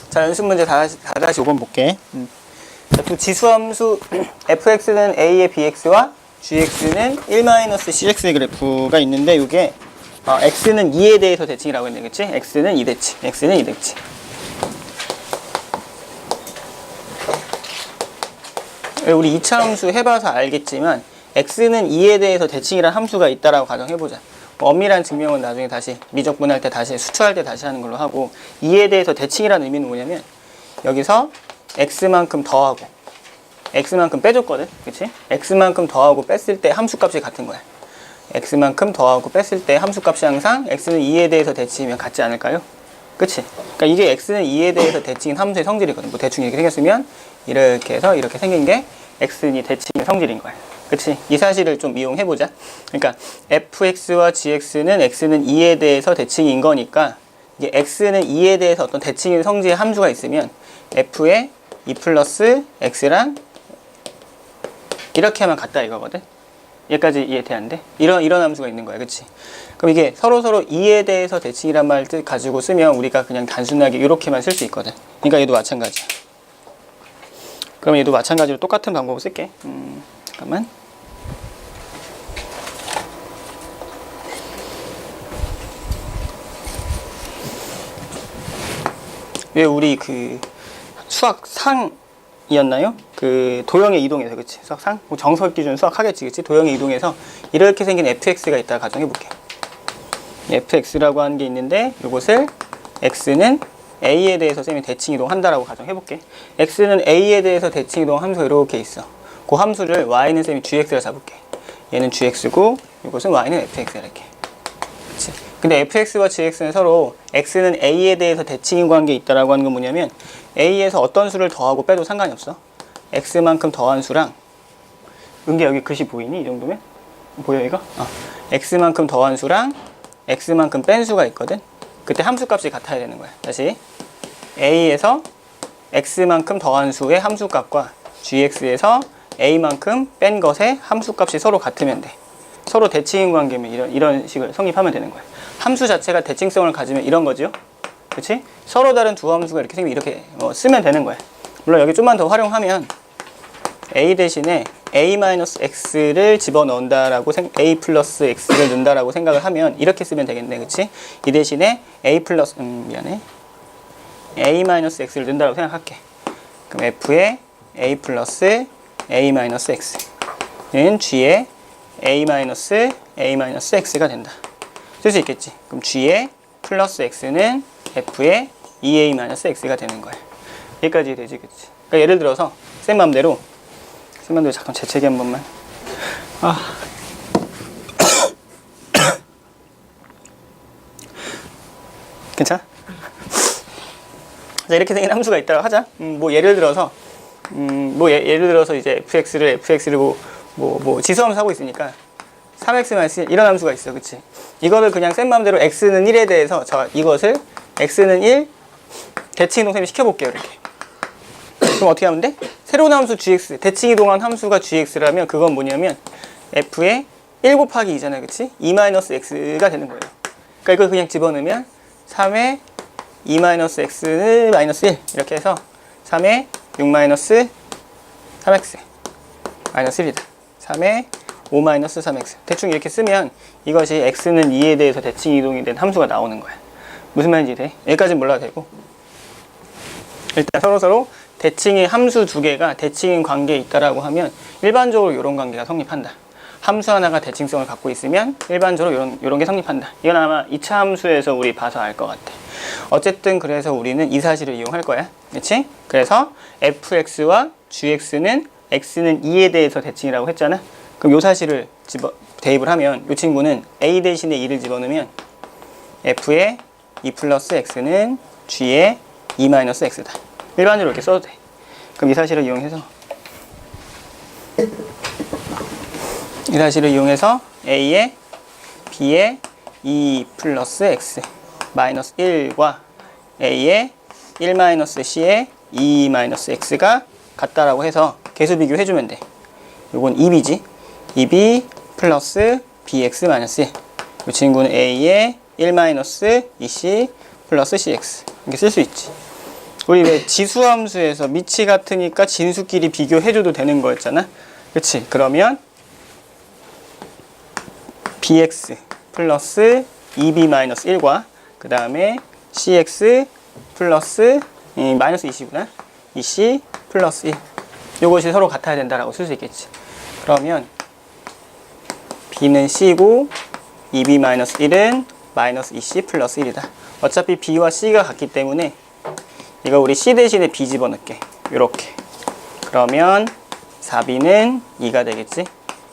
자, 연습 문제 다시 5번 볼게. 자, 두 지수함수 fx는 a의 bx와 gx는 1-cx의 그래프가 있는데 이게 x는 2에 대해서 대칭이라고 했는데 그치? x는 2대칭, x는 2대칭. 우리 2차 함수 해봐서 알겠지만 x는 2에 대해서 대칭이라는 함수가 있다라고 가정해보자. 엄밀한 증명은 나중에 다시 미적분할 때 다시 수투할 때 다시 하는 걸로 하고 2에 대해서 대칭이라는 의미는 뭐냐면 여기서 x만큼 더하고 x만큼 빼줬거든, 그치? x만큼 더하고 뺐을 때 함수값이 같은 거야. x만큼 더하고 뺐을 때 함수값이 항상 x는 2에 대해서 대칭이면 같지 않을까요? 그치? 그러니까 이게 x는 2에 대해서 대칭인 함수의 성질이거든. 뭐 대충 이렇게 생겼으면 이렇게 해서 이렇게 생긴 게 x는 2 대칭의 성질인 거야. 그치? 이 사실을 좀 이용해보자. 그러니까 fx와 gx는 x는 2에 대해서 대칭인 거니까 이게 x는 2에 대해서 어떤 대칭인 성질의 함수가 있으면 f에 2 플러스 x랑 이렇게 하면 같다 이거거든. 여기까지 이해돼 안 돼? 이런 함수가 있는 거야. 그치? 그럼 이게 서로서로 2에 대해서 대칭이란 말 뜻 가지고 쓰면 우리가 그냥 단순하게 이렇게만 쓸 수 있거든. 그러니까 얘도 마찬가지야. 그럼 얘도 마찬가지로 똑같은 방법을 쓸게. 잠깐만. 왜 우리 그 수학 상이었나요? 그 도형의 이동에서, 그치? 수학 상? 뭐 정석 기준 수학 하겠지, 그치? 도형의 이동에서 이렇게 생긴 fx가 있다 가정해 볼게. fx라고 하는 게 있는데 이것을 x는 a에 대해서 쌤이 대칭 이동한다라고 가정해 볼게. x는 a에 대해서 대칭 이동 함수가 이렇게 있어. 그 함수를 y는 쌤이 gx라 잡을게. 얘는 gx고 이것은 y는 fx라 이렇게. 그치? 근데 fx와 gx는 서로 x는 a에 대해서 대칭인 관계에 있다라고 하는 건 뭐냐면 a에서 어떤 수를 더하고 빼도 상관이 없어. x만큼 더한 수랑 은게 여기 글씨 보이니? 이 정도면? 보여 이거? x만큼 더한 수랑 x만큼 뺀 수가 있거든. 그때 함수값이 같아야 되는 거야. 다시 a에서 x만큼 더한 수의 함수값과 gx에서 a만큼 뺀 것의 함수값이 서로 같으면 돼. 서로 대칭인 관계면 이런 식을 성립하면 되는 거야. 함수 자체가 대칭성을 가지면 이런 거죠. 그치? 서로 다른 두 함수가 이렇게 생기면 이렇게 쓰면 되는 거야. 물론 여기 좀만 더 활용하면 a 대신에 a-x를 집어넣는다라고 a 플러스 x를 넣는다라고 생각을 하면 이렇게 쓰면 되겠네. 그치? 이 대신에 a 플러스 미안해. a-x를 넣는다라고 생각할게. 그럼 f에 a 플러스 a-x는 g에 a-x가 된다. 쓸 수 있겠지. 그럼 g에 플러스 x는 f에 2a-x가 되는 거야. 여기까지 되지, 그치? 그러니까 예를 들어서 쌤 맘대로 잠깐 재채기 한 번만. 괜찮아? 자, 이렇게 생긴 함수가 있다고 하자. 뭐 예를 들어서 예를 들어서 이제 fx를 뭐 지수함수 하고 있으니까 3x-1 이런 함수가 있어, 그치? 이거를 그냥 쌤 맘대로 x는 1에 대해서 이것을 x는 1 대칭 이동 쌤이 시켜볼게요, 이렇게. 그럼 어떻게 하면 돼? 새로운 함수 gx, 대칭 이동한 함수가 gx라면 그건 뭐냐면 f에 1 곱하기 2잖아요, 그치? 2-x가 되는 거예요. 그러니까 이걸 그냥 집어넣으면 3에 2-x는 -1 이렇게 해서 3에 6-3x -1이다. 3에 5-3x 대충 이렇게 쓰면 이것이 x는 2에 대해서 대칭 이동이 된 함수가 나오는 거야. 무슨 말인지 돼? 여기까지는 몰라도 되고 일단 서로서로 대칭의 함수 두 개가 대칭인 관계에 있다라고 하면 일반적으로 이런 관계가 성립한다. 함수 하나가 대칭성을 갖고 있으면 일반적으로 이런 게 성립한다. 이건 아마 2차 함수에서 우리 봐서 알 것 같아. 어쨌든 그래서 우리는 이 사실을 이용할 거야. 그치? 그래서 fx와 gx는 x는 2에 대해서 대칭이라고 했잖아. 그럼 이 사실을 대입을 하면 이 친구는 a 대신에 2를 집어넣으면 f에 2 플러스 x는 g에 2-x다. 일반적으로 이렇게 써도 돼. 그럼 이 사실을 이용해서 a에 b에 2 플러스 x 마이너스 1과 a에 1-c에 2-x가 같다라고 해서 계수 비교해주면 돼. 요건 2b지. 2b 플러스 bx 마이너스 1. 이 친구는 a에 1-2c 플러스 cx 이렇게 쓸 수 있지. 우리 왜 지수함수에서 밑이 같으니까 진수끼리 비교해줘도 되는 거였잖아. 그치? 그러면 bx 플러스 2b-1과 그 다음에 cx 플러스 마이너스 2c구나. 2c 플러스 1. 요것이 서로 같아야 된다라고 쓸 수 있겠지. 그러면 b는 c고 2b-1은 마이너스 2c 플러스 1이다. 어차피 b와 c가 같기 때문에 이거 우리 c 대신에 b 집어넣게. 요렇게. 그러면 4b는 2가 되겠지.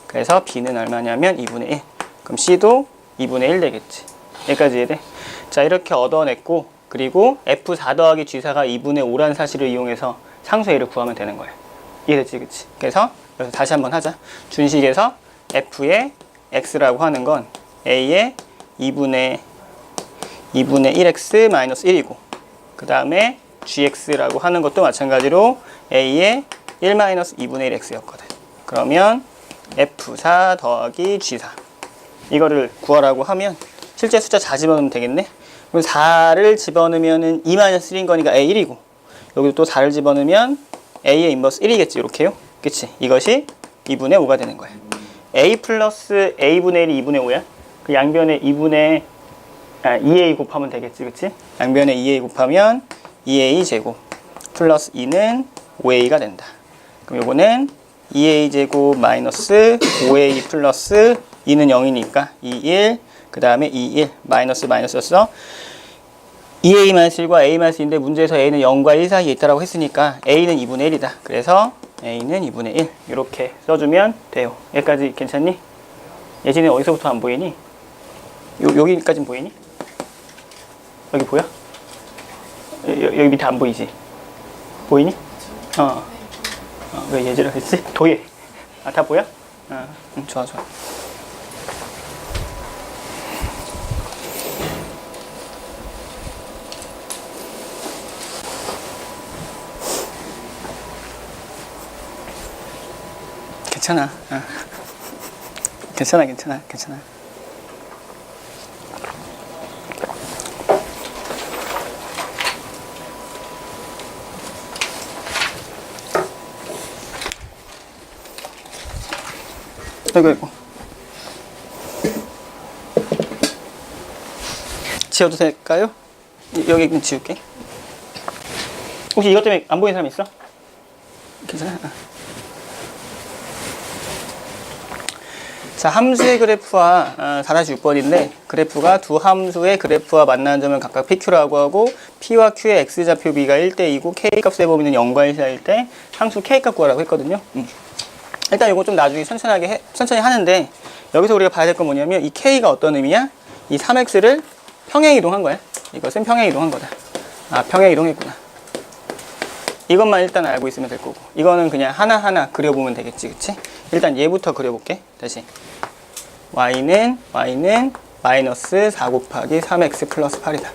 그래서 b는 얼마냐면 2분의 1. 그럼 c도 2분의 1 되겠지. 여기까지 이해돼? 자, 이렇게 얻어냈고, 그리고 f4 더하기 g4가 2분의 5라는 사실을 이용해서 상수 a를 구하면 되는 거야. 이해됐지? 그치? 그래서 여기서 다시 한번 하자. 준식에서 f의 x라고 하는 건 a의 2분의 1x 마이너스 1이고, 그 다음에 gx라고 하는 것도 마찬가지로 a의 1 마이너스 2분의 1x였거든. 그러면 f4 더하기 g4 이거를 구하라고 하면 실제 숫자 4 집어넣으면 되겠네. 그럼 4를 집어넣으면 2 마이너스 1인 거니까 a 1이고, 여기도 또 4를 집어넣으면 a의 인버스 1이겠지. 이렇게요. 그치? 이것이 2분의 5가 되는 거야. a 플러스 a분의 1이 2분의 5야. 그 양변에 2a 곱하면 되겠지. 그치? 양변에 2a 곱하면 2a 제곱 플러스 2는 5a가 된다. 그럼 요거는 2a 제곱 마이너스 5a 플러스 2는 0이니까 2, 1, 그 다음에 2, 1, 마이너스 마이너스였어. 2a 마이너스 1과 a 마이너스 1인데 문제에서 a는 0과 1 사이에 있다고 했으니까 a는 2분의 1이다. 그래서 a는 2분의 1 이렇게 써주면 돼요. 여기까지 괜찮니? 예진이 어디서부터 안 보이니? 여기까진 보이니? 여기 보여? 여기 밑에 안 보이지? 보이니? 왜 예지라 했지? 도예. 다 보여? 좋아. 괜찮아. 괜찮아. 아이고. 지워도 될까요? 여기 좀 지울게. 혹시 이것 때문에 안 보이는 사람 있어? 괜찮아? 자, 함수의 그래프와 4-6번인데 그래프가 두 함수의 그래프와 만나는 점을 각각 PQ라고 하고 P와 Q의 X좌표 B가 1대2고 K값의 범위는 0과 1 사이일 때 상수 K값 구하라고 했거든요. 일단 이거 좀 나중에 천천히 하는데 여기서 우리가 봐야 될 건 뭐냐면 이 K가 어떤 의미야? 이 3X를 평행이동한 거야. 이것은 평행이동한 거다. 평행이동했구나. 이것만 일단 알고 있으면 될 거고 이거는 그냥 하나하나 그려보면 되겠지. 그치? 일단 얘부터 그려볼게. 다시 y는 마이너스 4 곱하기 3x 플러스 8이다.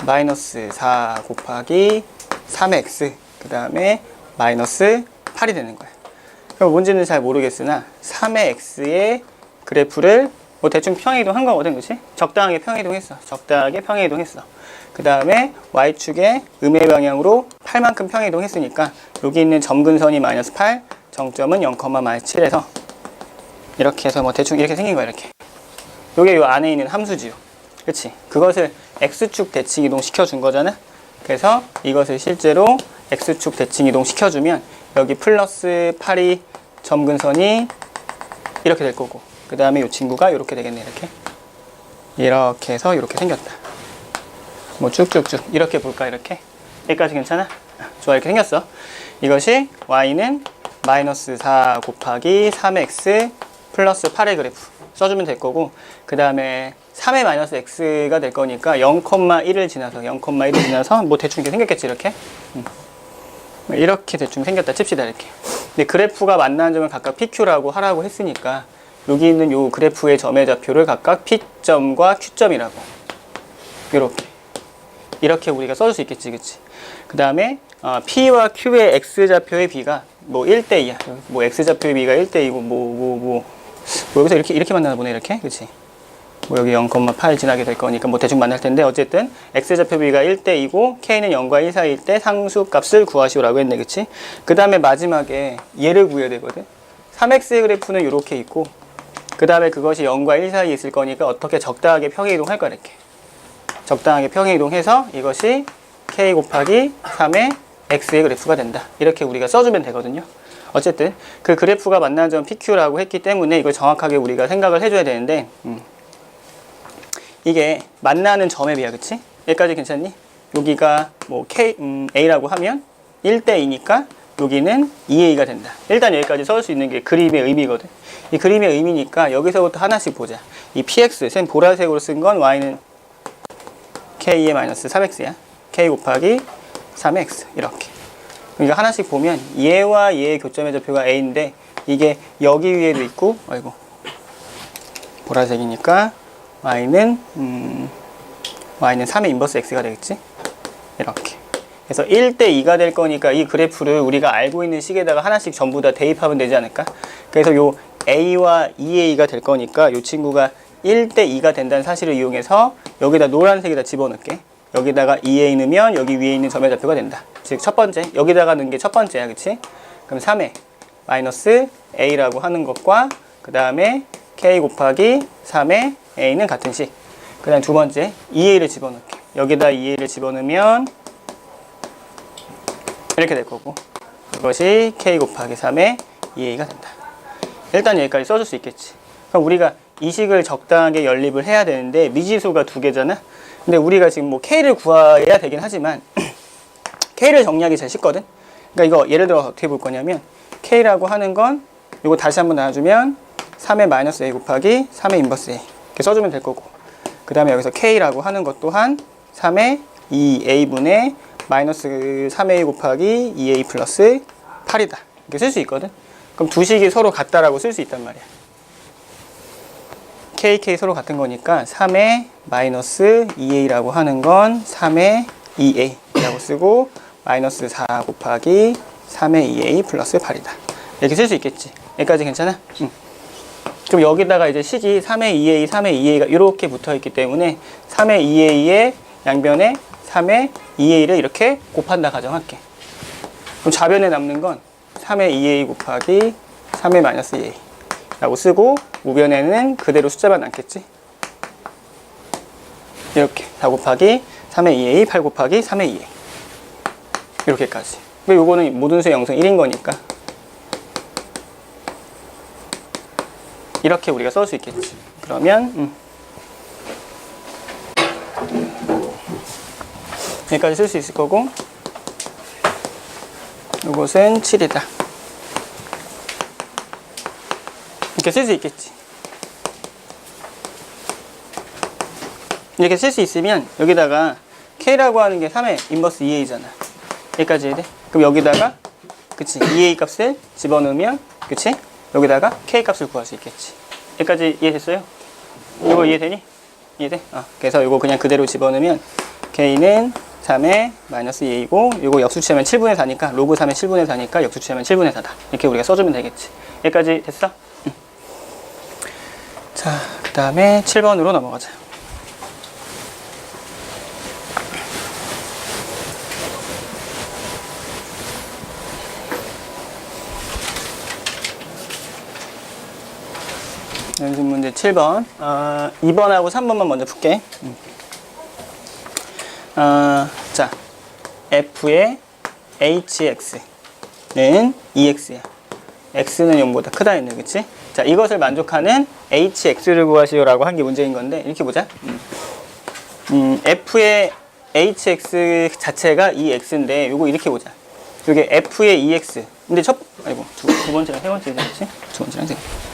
마이너스 4 곱하기 3x 그 다음에 마이너스 8이 되는 거야. 그럼 뭔지는 잘 모르겠으나 3의 x의 그래프를 뭐 대충 평행이동한 거거든. 그치? 적당하게 평행이동했어. 그 다음에 y축의 음의 방향으로 8만큼 평행이동했으니까 여기 있는 점근선이 마이너스 8, 정점은 0,-7에서 이렇게 해서 뭐 대충 이렇게 생긴 거야. 이렇게. 요게 요 안에 있는 함수지요. 그치? 그것을 x축 대칭 이동 시켜준 거잖아. 그래서 이것을 실제로 x축 대칭 이동 시켜주면 여기 플러스 8이 점근선이 이렇게 될 거고 그 다음에 이 친구가 이렇게 되겠네. 이렇게 해서 이렇게 생겼다. 뭐 쭉쭉쭉 이렇게 볼까? 이렇게 여기까지 괜찮아? 좋아. 이렇게 생겼어. 이것이 y는 마이너스 4 곱하기 3x 플러스 8의 그래프 써주면 될 거고 그 다음에 3의 마이너스 x가 될 거니까 0,1을 지나서 뭐 대충 이렇게 생겼겠지. 이렇게 대충 생겼다 칩시다. 이렇게. 근데 그래프가 만나는 점을 각각 PQ라고 하라고 했으니까 여기 있는 요 그래프의 점의 좌표를 각각 P점과 Q점이라고 이렇게 우리가 써줄 수 있겠지. 그치? 그 다음에 P와 Q의 X좌표의 B가 뭐 1대2야. 뭐 X좌표의 B가 1대2고 뭐 여기서 이렇게 만나나 보네. 이렇게. 그치? 뭐 여기 0,8 지나게 될 거니까 뭐 대충 만날 텐데 어쨌든 x좌표 비가 1대2고 k는 0과 1 사이일 때 상수값을 구하시오라고 했네, 그치? 그 다음에 마지막에 얘를 구해야 되거든. 3x의 그래프는 이렇게 있고 그 다음에 그것이 0과 1 사이에 있을 거니까 어떻게 적당하게 평행이동할 거야, 이렇게. 적당하게 평행이동해서 이것이 k 곱하기 3의 x의 그래프가 된다. 이렇게 우리가 써주면 되거든요. 어쨌든 그 그래프가 만나는 점 PQ라고 했기 때문에 이걸 정확하게 우리가 생각을 해줘야 되는데 이게 만나는 점에 비야, 그치? 여기까지 괜찮니? 여기가 뭐 A라고 하면 1대2니까 여기는 2A가 된다. 일단 여기까지 써줄 수 있는 게 그림의 의미거든. 이 그림의 의미니까 여기서부터 하나씩 보자. 이 PX, 쌤 보라색으로 쓴 건 Y는 K의 마이너스 3X야. K 곱하기 3X 이렇게. 그러니까 하나씩 보면 얘와 얘의 교점의 좌표가 A인데 이게 여기 위에도 있고, 아이고 보라색이니까 Y는 3의 인버스 X가 되겠지? 이렇게. 그래서 1대2가 될 거니까 이 그래프를 우리가 알고 있는 식에다가 하나씩 전부 다 대입하면 되지 않을까? 그래서 요 A와 2A가 될 거니까 요 친구가 1대2가 된다는 사실을 이용해서 여기다 노란색에다 집어넣을게. 여기다가 2A 넣으면 여기 위에 있는 점의 좌표가 된다. 즉 첫 번째, 여기다가 넣은 게 첫 번째야, 그치? 그럼 3의 마이너스 A라고 하는 것과 그 다음에 K 곱하기 3의 A는 같은 식. 그 다음 두 번째 2A를 집어넣을게. 여기다 2A를 집어넣으면 이렇게 될 거고 이것이 K 곱하기 3의 2A가 된다. 일단 여기까지 써줄 수 있겠지. 그럼 우리가 이 식을 적당하게 연립을 해야 되는데 미지수가 두 개잖아. 근데 우리가 지금 뭐 K를 구해야 되긴 하지만 K를 정리하기 제일 쉽거든. 그러니까 이거 예를 들어 어떻게 볼 거냐면 K라고 하는 건 이거 다시 한번 나눠주면 3의 마이너스 A 곱하기 3의 인버스 A 이렇게 써주면 될 거고 그 다음에 여기서 K라고 하는 것 또한 3의 2A분의 마이너스 3A 곱하기 2A 플러스 8이다. 이렇게 쓸 수 있거든. 그럼 두 식이 서로 같다라고 쓸 수 있단 말이야. KK 서로 같은 거니까 3의 마이너스 2A라고 하는 건 3의 2A라고 쓰고 마이너스 4 곱하기 3의 2A 플러스 8이다. 이렇게 쓸 수 있겠지. 여기까지 괜찮아? 그럼 여기다가 이제 식이 3의 2A, 3의 2A가 이렇게 붙어 있기 때문에 3의 2A의 양변에 3의 2A를 이렇게 곱한다 가정할게. 그럼 좌변에 남는 건 3의 2A 곱하기 3의 마이너스 2A 라고 쓰고 우변에는 그대로 숫자만 남겠지. 이렇게 4 곱하기 3의 2A, 8 곱하기 3의 2A 이렇게까지. 근데 요거는 모든 수의 영성 1인 거니까 이렇게 우리가 써줄 수 있겠지. 그러면 여기까지 쓸 수 있을 거고 요것은 7이다. 이렇게 쓸 수 있겠지. 이렇게 쓸 수 있으면 여기다가 K라고 하는 게 3의 인버스 2A잖아. 여기까지 해야 돼. 그럼 여기다가 그치 2A 값을 집어넣으면 그치 여기다가 K 값을 구할 수 있겠지. 여기까지 이해됐어요? 이거 이해되니? 이해돼? 그래서 이거 그냥 그대로 집어넣으면 K는 3의 마이너스 2A고 이거 역수치하면 7분의 4니까 로그 3의 7분의 4니까 역수치하면 7분의 4다. 이렇게 우리가 써주면 되겠지. 여기까지 됐어? 자, 그 다음에 7번으로 넘어가자. 연습 문제 7번. 2번하고 3번만 먼저 풀게. 자, F의 HX는 2X야. X는 0보다 크다 했네, 그치? 자, 이것을 만족하는 HX를 구하시오라고 한 게 문제인 건데, 이렇게 보자. F의 HX 자체가 2X인데, 요거 이렇게 보자. 요게 F의 2X. 근데 아이고, 두 번째랑 세 번째지, 그치? 두 번째랑 세 번째.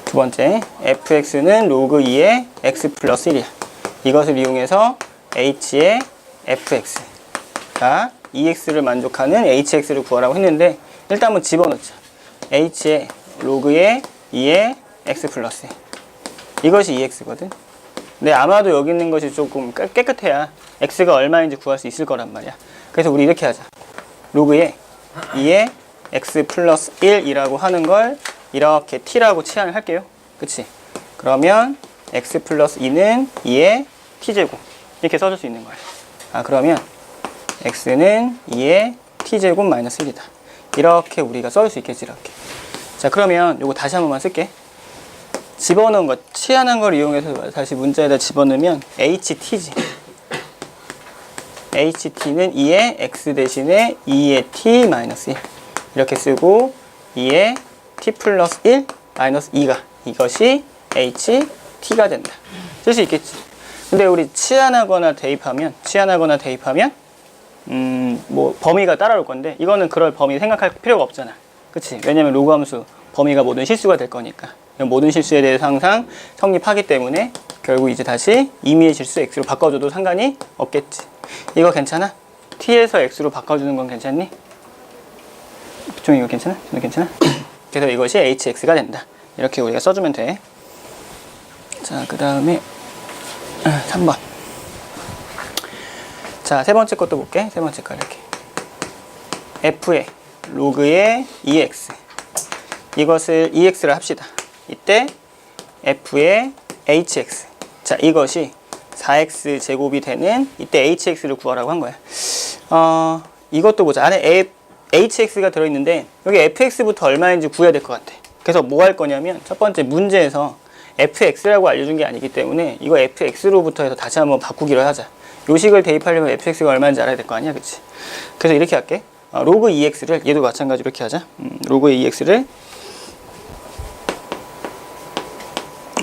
두 번째, fx는 로그 2의 x 플러스 1이야. 이것을 이용해서 h의 fx가 2x를 만족하는 hx를 구하라고 했는데 일단 한번 집어넣자. h의 로그의 2의 x 플러스 1. 이것이 2x거든. 근데 아마도 여기 있는 것이 조금 깨끗해야 x가 얼마인지 구할 수 있을 거란 말이야. 그래서 우리 이렇게 하자. 로그의 2의 x 플러스 1이라고 하는 걸 이렇게 t라고 치환을 할게요. 그치? 그러면 x 플러스 2는 2의 t제곱 이렇게 써줄 수 있는 거예요. 그러면 x는 2의 t제곱 마이너스 1이다. 이렇게 우리가 써줄 수 있겠지, 이렇게. 자, 그러면 요거 다시 한 번만 쓸게. 집어넣은 거, 치환한 걸 이용해서 다시 문자에다 집어넣으면 ht지. ht는 2의 x 대신에 2의 t 마이너스 1 이렇게 쓰고 2의 t 플러스 1 마이너스 2가 이것이 ht가 된다. 쓸 수 있겠지. 근데 우리 치환하거나 대입하면 뭐 범위가 따라올 건데 이거는 그럴 범위 생각할 필요가 없잖아. 그치? 왜냐면 로그 함수 범위가 모든 실수가 될 거니까. 모든 실수에 대해서 항상 성립하기 때문에 결국 이제 다시 임의의 실수 x로 바꿔줘도 상관이 없겠지. 이거 괜찮아? t에서 x로 바꿔주는 건 괜찮니? 좀 이거 괜찮아? 이거 괜찮아? 그래서 이것이 hx가 된다. 이렇게 우리가 써주면 돼. 자, 그 다음에 3번. 자, 세 번째 것도 볼게. 세 번째 거 이렇게. f의 로그의 2x. 이것을 2x를 합시다. 이때 f의 hx. 자, 이것이 4x 제곱이 되는 이때 hx를 구하라고 한 거야. 이것도 보자. 안에 hx가 들어있는데 여기 fx부터 얼마인지 구해야 될 것 같아. 그래서 뭐 할 거냐면 첫 번째 문제에서 fx라고 알려준 게 아니기 때문에 이거 fx로부터 해서 다시 한번 바꾸기로 하자. 요식을 대입하려면 fx가 얼마인지 알아야 될 거 아니야, 그치? 그래서 이렇게 할게. 로그 2x를 얘도 마찬가지로 이렇게 하자. 로그 2x를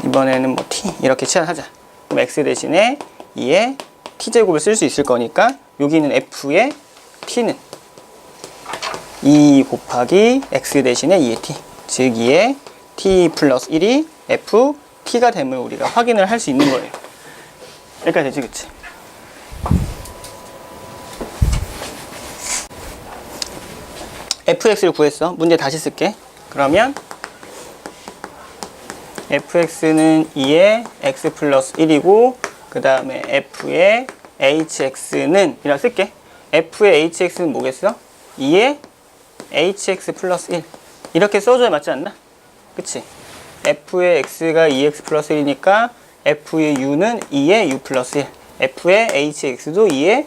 이번에는 뭐 t 이렇게 치환하자. 그럼 x 대신에 2의 t제곱을 쓸 수 있을 거니까 여기는 f의 t는 2 곱하기 x 대신에 2의 t, 즉 2의 t 플러스 1이 f t가 됨을 우리가 확인을 할 수 있는 거예요. 여기까지 되지, 그치? fx를 구했어. 문제 다시 쓸게. 그러면 fx는 2의 x 플러스 1이고 그 다음에 f의 hx는 이라 쓸게. f의 hx는 뭐겠어? 2의 hx 플러스 1 이렇게 써줘야 맞지 않나? 그치? f의 x가 2x 플러스 1이니까 f의 u는 2의 u 플러스 1 f의 hx도 2의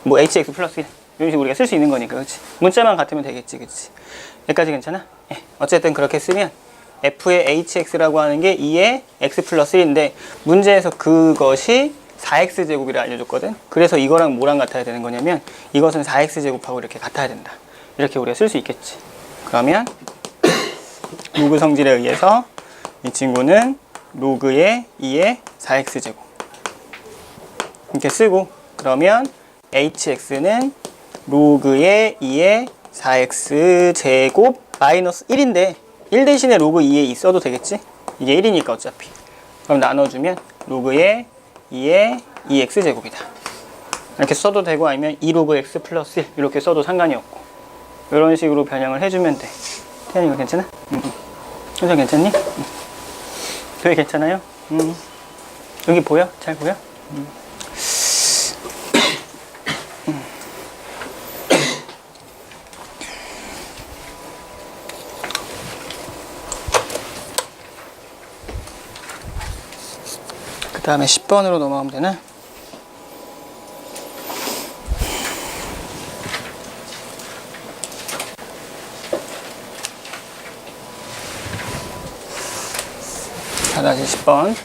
hx 플러스 1 이런 식으로 우리가 쓸 수 있는 거니까, 그치? 문자만 같으면 되겠지, 그치? 여기까지 괜찮아? 예. 어쨌든 그렇게 쓰면 f의 hx라고 하는 게 2의 x 플러스 1인데 문제에서 그것이 4x 제곱이라 알려줬거든. 그래서 이거랑 뭐랑 같아야 되는 거냐면 이것은 4x 제곱하고 이렇게 같아야 된다. 이렇게 우리가 쓸 수 있겠지. 그러면 로그 성질에 의해서 이 친구는 로그의 2의 4x 제곱 이렇게 쓰고, 그러면 hx는 로그의 2의 4x 제곱 마이너스 1인데 1 대신에 로그 2에 2 써도 되겠지? 이게 1이니까 어차피. 그럼 나눠주면 로그의 2의 2x 제곱이다. 이렇게 써도 되고 아니면 2로그 x 플러스 1 이렇게 써도 상관이 없고 이런 식으로 변형을 해주면 돼. 태연이 이거 괜찮아? 현정 괜찮니? 되게 괜찮아요? 여기 보여? 잘 보여? 그 다음에 10번으로 넘어가면 되나? 자, 다시 10번.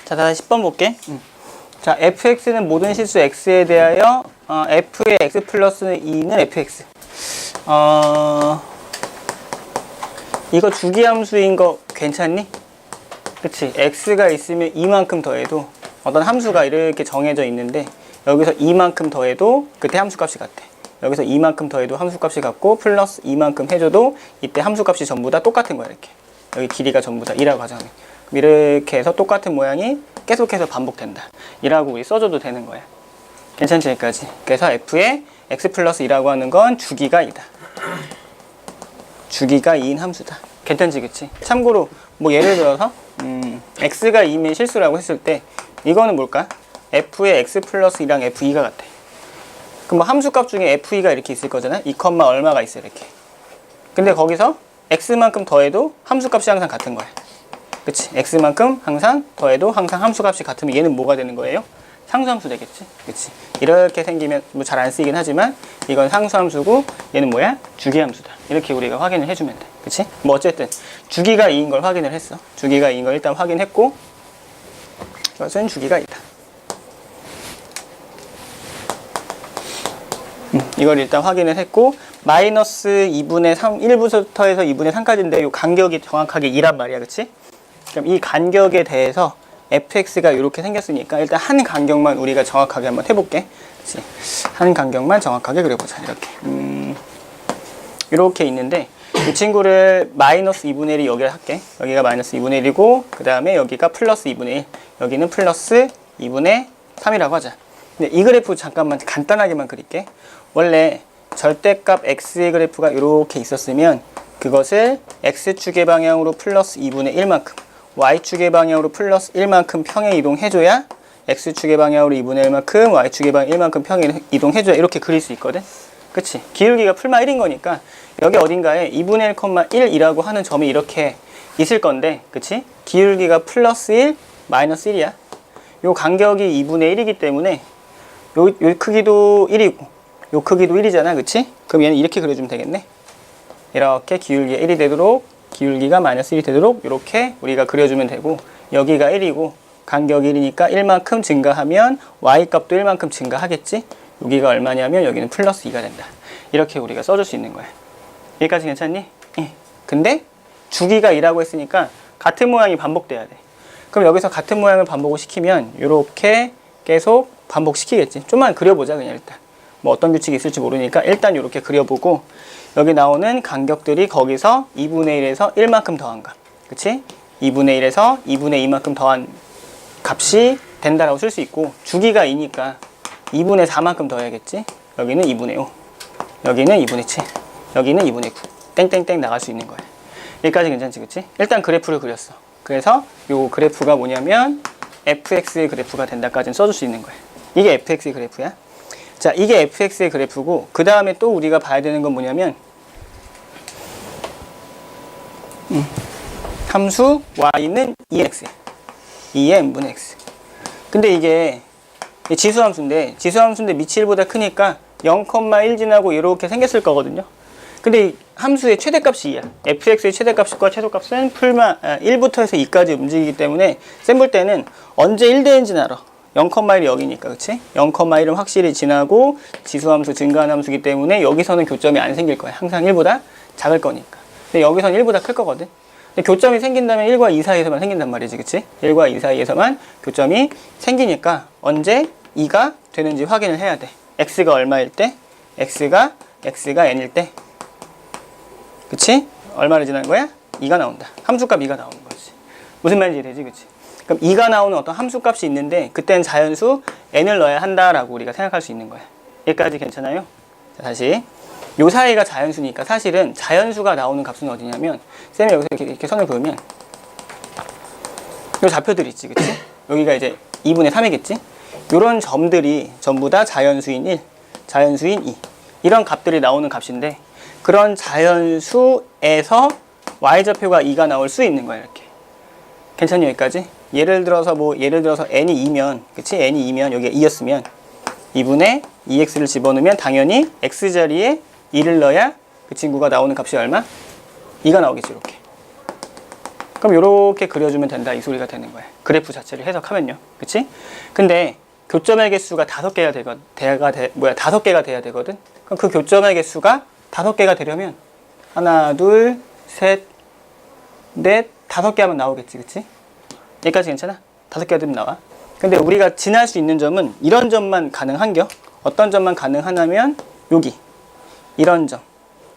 자, 다시 10번 볼게. 자, fx는 모든 실수 x에 대하여 f의 x 플러스 2는 fx. 이거 주기함수인 거 괜찮니? 그치? x가 있으면 이만큼 더해도 어떤 함수가 이렇게 정해져 있는데 여기서 이만큼 더해도 그때 함수값이 같대. 여기서 이만큼 더해도 함수값이 같고 플러스 이만큼 해줘도 이때 함수값이 전부 다 똑같은 거야. 이렇게 여기 길이가 전부 다 2라고 가정해. 이렇게 해서 똑같은 모양이 계속해서 반복된다. 이라고 우리 써줘도 되는 거야. 괜찮지? 여기까지. 그래서 f의 x 플러스 2라고 하는 건 주기가 2다. 주기가 2인 함수다. 괜찮지, 그치? 참고로 뭐 예를 들어서 x가 2면 실수라고 했을 때 이거는 뭘까? f의 x 플러스 2랑 f2가 같아. 그럼 뭐 함수값 중에 f2가 이렇게 있을 거잖아. 2, 얼마가 있어 이렇게. 근데 거기서 x만큼 더해도 함수값이 항상 같은 거야. 그치? x만큼 항상 더해도 항상 함수값이 같으면 얘는 뭐가 되는 거예요? 상수함수 되겠지? 그치? 이렇게 생기면 뭐 잘 안 쓰이긴 하지만 이건 상수함수고 얘는 뭐야? 주기함수다. 이렇게 우리가 확인을 해주면 돼. 그치? 뭐 어쨌든 주기가 2인 걸 확인을 했어. 주기가 2인 걸 일단 확인했고 이것은 주기가 2다. 이걸 일단 확인을 했고 마이너스 2분의 3, 1부터 해서 2분의 3까지인데 이 간격이 정확하게 2란 말이야. 그치? 그럼 이 간격에 대해서 fx가 이렇게 생겼으니까 일단 한 간격만 우리가 정확하게 한번 해볼게. 그치? 한 간격만 정확하게 그려보자. 이렇게 이렇게 있는데 이 친구를 마이너스 2분의 1이 여기를 할게. 여기가 마이너스 2분의 1이고 그 다음에 여기가 플러스 2분의 1 여기는 플러스 2분의 3이라고 하자. 근데 이 그래프 잠깐만 간단하게만 그릴게. 원래 절대값 x의 그래프가 이렇게 있었으면 그것을 x축의 방향으로 플러스 2분의 1만큼 y축의 방향으로 플러스 1만큼 평행 이동해줘야 x축의 방향으로 2분의 1만큼 y축의 방향 1만큼 평행 이동해줘야 이렇게 그릴 수 있거든. 그치? 기울기가 풀마 1인 거니까 여기 어딘가에 2분의 1,1이라고 하는 점이 이렇게 있을 건데 그치? 기울기가 플러스 1, 마이너스 1이야. 요 간격이 2분의 1이기 때문에 요 크기도 1이고 요 크기도 1이잖아. 그치? 그럼 얘는 이렇게 그려주면 되겠네. 이렇게 기울기가 1이 되도록 기울기가 마이너스 1이 되도록 이렇게 우리가 그려주면 되고 여기가 1이고 간격이 1이니까 1만큼 증가하면 y값도 1만큼 증가하겠지? 여기가 얼마냐면 여기는 플러스 2가 된다. 이렇게 우리가 써줄 수 있는 거야. 여기까지 괜찮니? 예. 근데 주기가 2라고 했으니까 같은 모양이 반복돼야 돼. 그럼 여기서 같은 모양을 반복을 시키면 이렇게 계속 반복시키겠지. 좀만 그려보자 그냥 일단. 뭐 어떤 규칙이 있을지 모르니까 일단 이렇게 그려보고 여기 나오는 간격들이 거기서 2분의 1에서 1만큼 더한 값. 그치? 2분의 1에서 2분의 2만큼 더한 값이 된다라고 쓸 수 있고 주기가 2니까 2분의 4만큼 더해야겠지? 여기는 2분의 5 여기는 2분의 7 여기는 2분의 9 땡땡땡 나갈 수 있는 거야. 여기까지 괜찮지 그치? 일단 그래프를 그렸어. 그래서 요 그래프가 뭐냐면 fx의 그래프가 된다까지는 써줄 수 있는 거야. 이게 fx의 그래프야. 자, 이게 fx의 그래프고 그 다음에 또 우리가 봐야 되는 건 뭐냐면 함수 y는 2x 2의 n분의 x. 근데 이게 지수함수인데 밑이 1보다 크니까 0,1 지나고 이렇게 생겼을 거거든요. 근데 이 함수의 최대값이 2야. fx의 최대값과 최소값은 풀마 1부터 해서 2까지 움직이기 때문에 셈 볼 때는 언제 1대인지는 알아. 0,1이 여기니까 그치? 0,1은 확실히 지나고 지수함수 증가한 함수이기 때문에 여기서는 교점이 안 생길 거야. 항상 1보다 작을 거니까. 근데 여기서는 1보다 클 거거든. 근데 교점이 생긴다면 1과 2 사이에서만 생긴단 말이지 그치? 1과 2 사이에서만 교점이 생기니까 언제 2가 되는지 확인을 해야 돼. x가 얼마일 때? x가 n일 때 그치? 얼마를 지나는 거야? 2가 나온다. 함수값 2가 나오는 거지. 무슨 말인지 이해되지 그치? 그럼 2가 나오는 어떤 함수값이 있는데 그때는 자연수 n을 넣어야 한다라고 우리가 생각할 수 있는 거야. 여기까지 괜찮아요? 자, 다시 요 사이가 자연수니까 사실은 자연수가 나오는 값은 어디냐면 쌤이 여기서 이렇게 선을 그으면 요 좌표들 있지 그치? 여기가 이제 2분의 3이겠지? 요런 점들이 전부 다 자연수인 1, 자연수인 2 이런 값들이 나오는 값인데 그런 자연수에서 y좌표가 2가 나올 수 있는 거야. 이렇게 괜찮니? 여기까지? 예를 들어서 n이 2면 그치? n이 2면 여기가 2였으면 2분의 2x를 집어넣으면 당연히 x자리에 2를 넣어야 그 친구가 나오는 값이 얼마? 2가 나오겠지. 이렇게. 그럼 이렇게 그려주면 된다 이 소리가 되는 거야. 그래프 자체를 해석하면요. 그치? 근데 교점의 개수가 5개가 돼야 되거든. 그럼 그 교점의 개수가 5개가 되려면 하나, 둘, 셋, 넷, 5개 하면 나오겠지. 그치? 여기까지 괜찮아? 5개가 되면 나와. 근데 우리가 지날 수 있는 점은 이런 점만 가능한겨. 어떤 점만 가능하냐면 여기 이런 점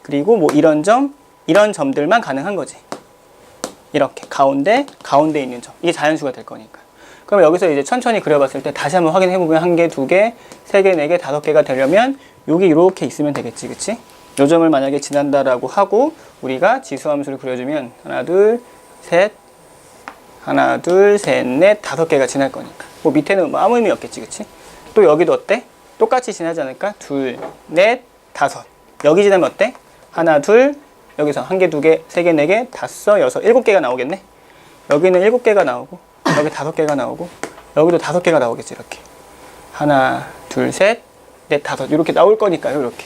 그리고 뭐 이런 점 이런 점들만 가능한 거지. 이렇게 가운데 있는 점 이게 자연수가 될 거니까. 그럼 여기서 이제 천천히 그려봤을 때 다시 한번 확인해 보면 1개, 2개, 3개, 4개, 5개가 되려면 여기 이렇게 있으면 되겠지. 그치? 요 점을 만약에 지난다라고 하고 우리가 지수함수를 그려주면 하나, 둘, 셋, 하나, 둘, 셋, 넷, 5개가 지날 거니까. 뭐 밑에는 뭐 아무 의미 없겠지, 그치? 또 여기도 어때? 똑같이 지나지 않을까? 둘, 넷, 5. 여기 지나면 어때? 하나, 둘, 여기서 1개, 2개, 3개, 4개, 5, 6, 7개가 나오겠네? 여기는 7개가 나오고, 여기 5개가 나오고, 여기도 5개가 나오겠지, 이렇게. 하나, 둘, 셋, 넷, 5. 이렇게 나올 거니까요, 이렇게.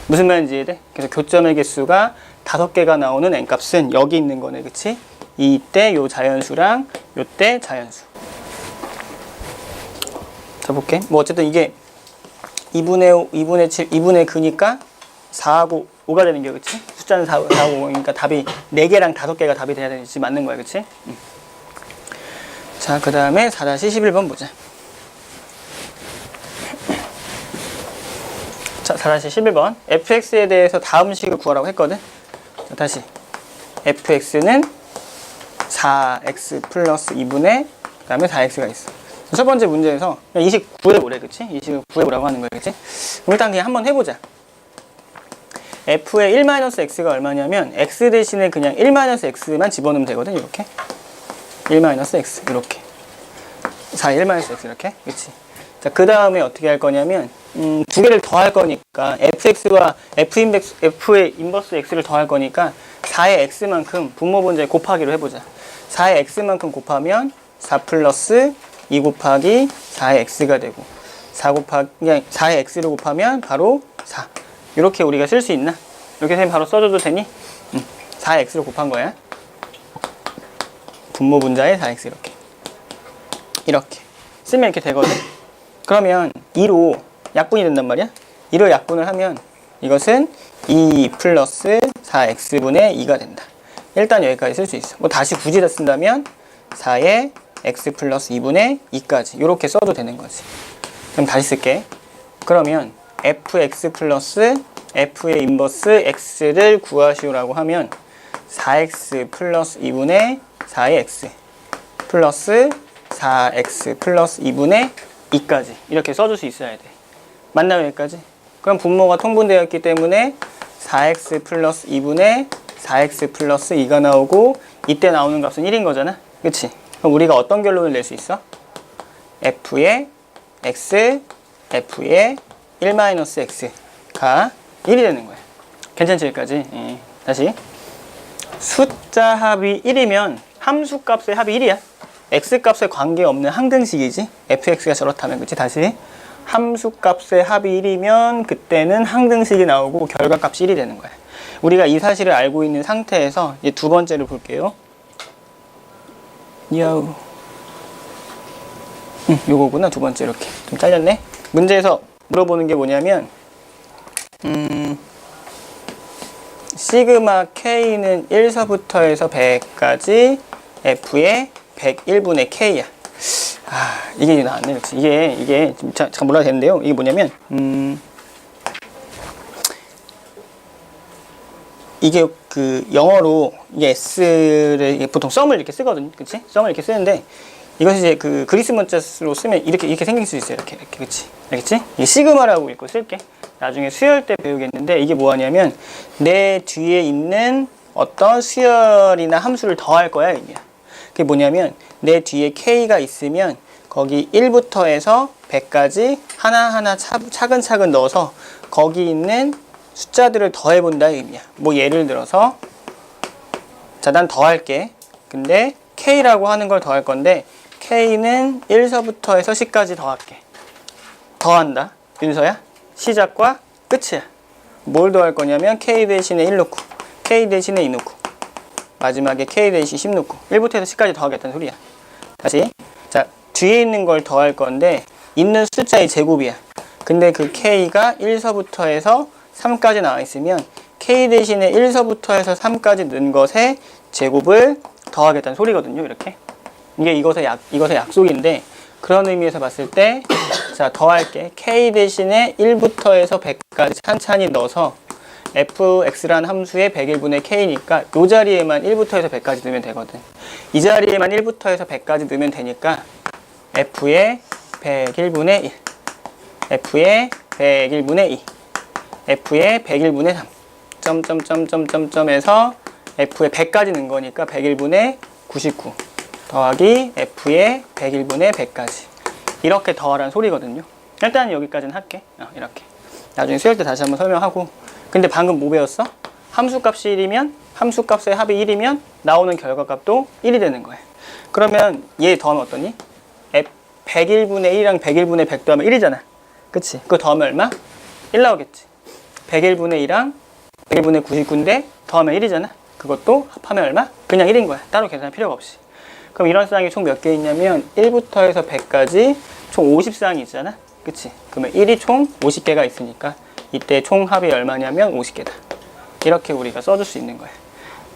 무슨 말인지 이해돼? 그래서 교점의 개수가 5개가 나오는 n값은 여기 있는 거네, 그치? 이때 요 자연수랑 요때 자연수. 자, 볼게. 뭐 어쨌든 이게 2분의 5, 2분의 7, 2분의 그니까 4하고 5가 되는 게, 그치? 숫자는 4, 4하고 5니까 답이 4개랑 5개가 답이 돼야 되지, 맞는 거야, 그치? 자, 그 다음에 4-11번 보자. 자, 4-11번. fx에 대해서 다음 식을 구하라고 했거든? 자, 다시. fx는 4x 플러스 2분의 그 다음에 4x가 있어. 첫 번째 문제에서 그냥 이 식 구해보래, 그치? 이 식을 구해보라고 하는 거야, 그치? 그럼 일단 그냥 한번 해보자. f의 1-x가 얼마냐면 x 대신에 그냥 1-x만 집어넣으면 되거든, 이렇게. 1-x, 이렇게. 4, 1-x, 이렇게. 그치? 자, 그 다음에 어떻게 할 거냐면, 두 개를 더할 거니까, fx와 f의 인버스 x를 더할 거니까, 4의 x만큼 분모 분자에 곱하기로 해보자. 4의 x만큼 곱하면 4 플러스 2 곱하기 4의 x가 되고, 4 곱하기, 그냥 4의 x를 곱하면 바로 4. 이렇게 우리가 쓸 수 있나? 이렇게 선생님 바로 써줘도 되니? 4의 x를 곱한 거야. 분모 분자에 4x 이렇게. 이렇게. 쓰면 이렇게 되거든? 그러면 2로 약분이 된단 말이야? 2로 약분을 하면 이것은 2 플러스 4x분의 2가 된다. 일단 여기까지 쓸 수 있어. 뭐 다시 굳이 다 쓴다면 4의 x 플러스 2분의 2까지 이렇게 써도 되는 거지. 그럼 다시 쓸게. 그러면 fx 플러스 f의 인버스 x를 구하시오라고 하면 4x 플러스 2분의 4의 x 플러스 4x 플러스 2분의 2까지 이렇게 써줄 수 있어야 돼. 맞나요, 여기까지? 그럼 분모가 통분되어 있기 때문에 4x 플러스 2분의 4x 플러스 2가 나오고 이때 나오는 값은 1인 거잖아, 그치? 그럼 우리가 어떤 결론을 낼 수 있어? f의 x, f의 1-x가 1이 되는 거야. 괜찮지, 여기까지? 예. 다시. 숫자 합이 1이면 함수 값의 합이 1이야. x 값에 관계없는 항등식이지. fx가 저렇다면, 그치? 다시. 함수 값의 합이 1이면 그때는 항등식이 나오고 결과값이 1이 되는 거야. 우리가 이 사실을 알고 있는 상태에서 이제 두 번째를 볼게요. 야우. 요거구나, 두 번째. 이렇게 좀 잘렸네. 문제에서 물어보는 게 뭐냐면 시그마 k는 1서부터 해서 100까지 f의 101분의 k야. 아, 이게 나왔네, 그렇지? 이게 잠깐 몰라도 되는데요. 이게 뭐냐면 이게 그 영어로 이게 s를 보통 썸을 이렇게 쓰거든요, 그렇지? 썸을 이렇게 쓰는데 이것이 이제 그 그리스 문자로 쓰면 이렇게 생길 수 있어요, 이렇게, 그렇지? 알겠지? 이게 시그마라고 읽고 쓸게. 나중에 수열 때 배우겠는데 이게 뭐하냐면 내 뒤에 있는 어떤 수열이나 함수를 더할 거야, 의미야. 그게 뭐냐면 내 뒤에 k가 있으면 거기 1부터 해서 100까지 하나하나 차근차근 넣어서 거기 있는 숫자들을 더해본다, 의미야. 뭐 예를 들어서 자, 난 더할게. 근데 k라고 하는 걸 더할 건데 k는 1서부터 해서 10까지 더할게. 더한다, 윤서야. 시작과 끝이야. 뭘 더할 거냐면 k 대신에 1 넣고 k 대신에 2 넣고 마지막에 k 대신 10 넣고 1부터 해서 10까지 더하겠다는 소리야. 다시. 자, 뒤에 있는 걸 더할 건데 있는 숫자의 제곱이야. 근데 그 k가 1서부터 해서 3까지 나와 있으면 k 대신에 1서부터 해서 3까지 넣은 것의 제곱을 더하겠다는 소리거든요, 이렇게. 이게 이것의 약속인데 그런 의미에서 봤을 때 자, 더할게. k 대신에 1부터 해서 100까지 찬찬히 넣어서 fx라는 함수의 101분의 k니까 이 자리에만 1부터 해서 100까지 넣으면 되거든. 이 자리에만 1부터 해서 100까지 넣으면 되니까 f의 101분의 1 f의 101분의 2 f의 100일분의 3 점점점점점점에서 f의 100까지 넣은 거니까 100일분의 99 더하기 f의 100일분의 100까지 이렇게 더하라는 소리거든요. 일단 여기까지는 할게. 이렇게 나중에 수열 때 다시 한번 설명하고. 근데 방금 뭐 배웠어? 함수값이 1이면 함수값의 합이 1이면 나오는 결과값도 1이 되는 거예요. 그러면 얘 더하면 어떠니? 100일분의 1이랑 100일분의 100 더하면 1이잖아. 그치? 그거 더하면 얼마? 1 나오겠지. 100일분의 2랑 100일분의 99인데 더하면 1이잖아. 그것도 합하면 얼마? 그냥 1인 거야. 따로 계산할 필요가 없이. 그럼 이런 쌍이 총 몇 개 있냐면 1부터 해서 100까지 총 50쌍이 있잖아. 그치? 그러면 1이 총 50개가 있으니까 이때 총 합이 얼마냐면 50개다. 이렇게 우리가 써줄 수 있는 거야.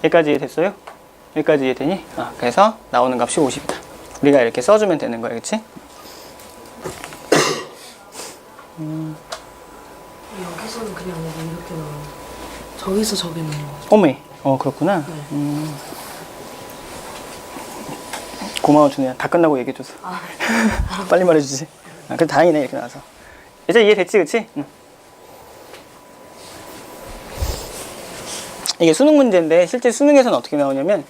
여기까지 이해됐어요? 여기까지 이해되니? 그래서 나오는 값이 50이다. 우리가 이렇게 써주면 되는 거야. 그치? 여기서는 그냥 이렇게 나와요. 저기서 저기 나와요. 어메. 그렇구나. 네. 고마워, 준우야. 다 끝나고 얘기해줘서. 빨리 말해주지. 그래, 다행이네, 이렇게 나와서. 이제 이해됐지, 그치? 응. 이게 수능 문제인데, 실제 수능에서는 어떻게 나오냐면,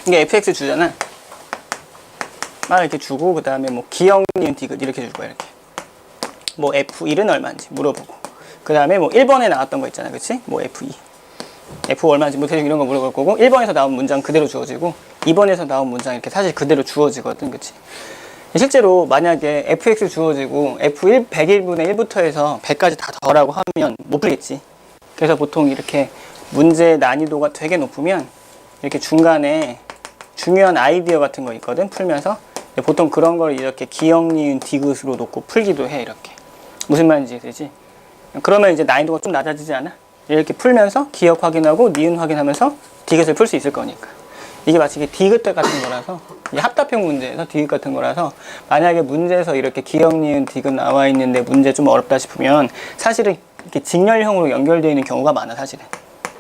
이게 fx 주잖아. 막 이렇게 주고, 그 다음에 뭐, 기억, 니은, 디귿 이렇게 줄 거야, 이렇게. 뭐, f1은 얼마인지 물어보고. 그 다음에 뭐, 1번에 나왔던 거 있잖아, 그치? 뭐, f2. f 얼마인지 뭐 대충 이런 거 물어볼 거고 1번에서 나온 문장 그대로 주어지고 2번에서 나온 문장 이렇게 사실 그대로 주어지거든. 그치? 실제로 만약에 fx 주어지고 f1 100일분의 1부터 해서 100까지 다 더라고 하면 못 풀겠지. 그래서 보통 이렇게 문제 난이도가 되게 높으면 이렇게 중간에 중요한 아이디어 같은 거 있거든. 풀면서 보통 그런 걸 이렇게 기억, 니은, 디귿으로 놓고 풀기도 해. 이렇게 무슨 말인지 이해되지? 그러면 이제 난이도가 좀 낮아지지 않아? 이렇게 풀면서 기억 확인하고 니은 확인하면서 디귿을 풀 수 있을 거니까. 이게 마치 이게 디귿 같은 거라서, 이게 합답형 문제에서 디귿 같은 거라서, 만약에 문제에서 이렇게 기억, 니은, 디귿 나와 있는데 문제 좀 어렵다 싶으면 사실은 이렇게 직렬형으로 연결되어 있는 경우가 많아. 사실은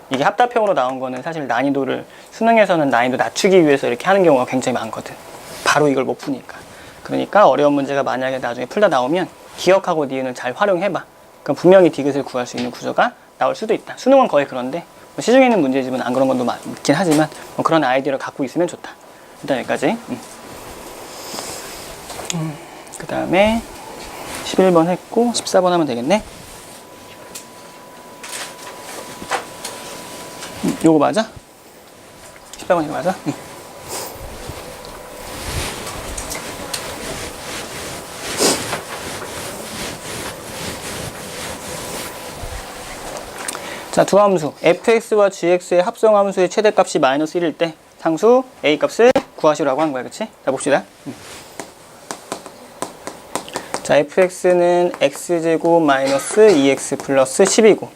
이게 합답형으로 나온 거는 사실 난이도를 수능에서는 난이도 낮추기 위해서 이렇게 하는 경우가 굉장히 많거든. 바로 이걸 못 푸니까. 그러니까 어려운 문제가 만약에 나중에 풀다 나오면 기억하고 니은을 잘 활용해봐. 그럼 분명히 디귿을 구할 수 있는 구조가 나올 수도 있다. 수능은 거의 그런데 뭐 시중에 있는 문제집은 안 그런 것도 많긴 하지만 뭐 그런 아이디어를 갖고 있으면 좋다. 일단 여기까지. 그 다음에 11번 했고 14번 하면 되겠네. 요거 맞아? 14번 이거 맞아? 자, 두 함수 fx와 gx의 합성함수의 최대값이 마이너스 1일 때 상수 a값을 구하시라고 한 거야. 그치? 자, 봅시다. 자, fx는 x제곱 마이너스 2x 플러스 10이고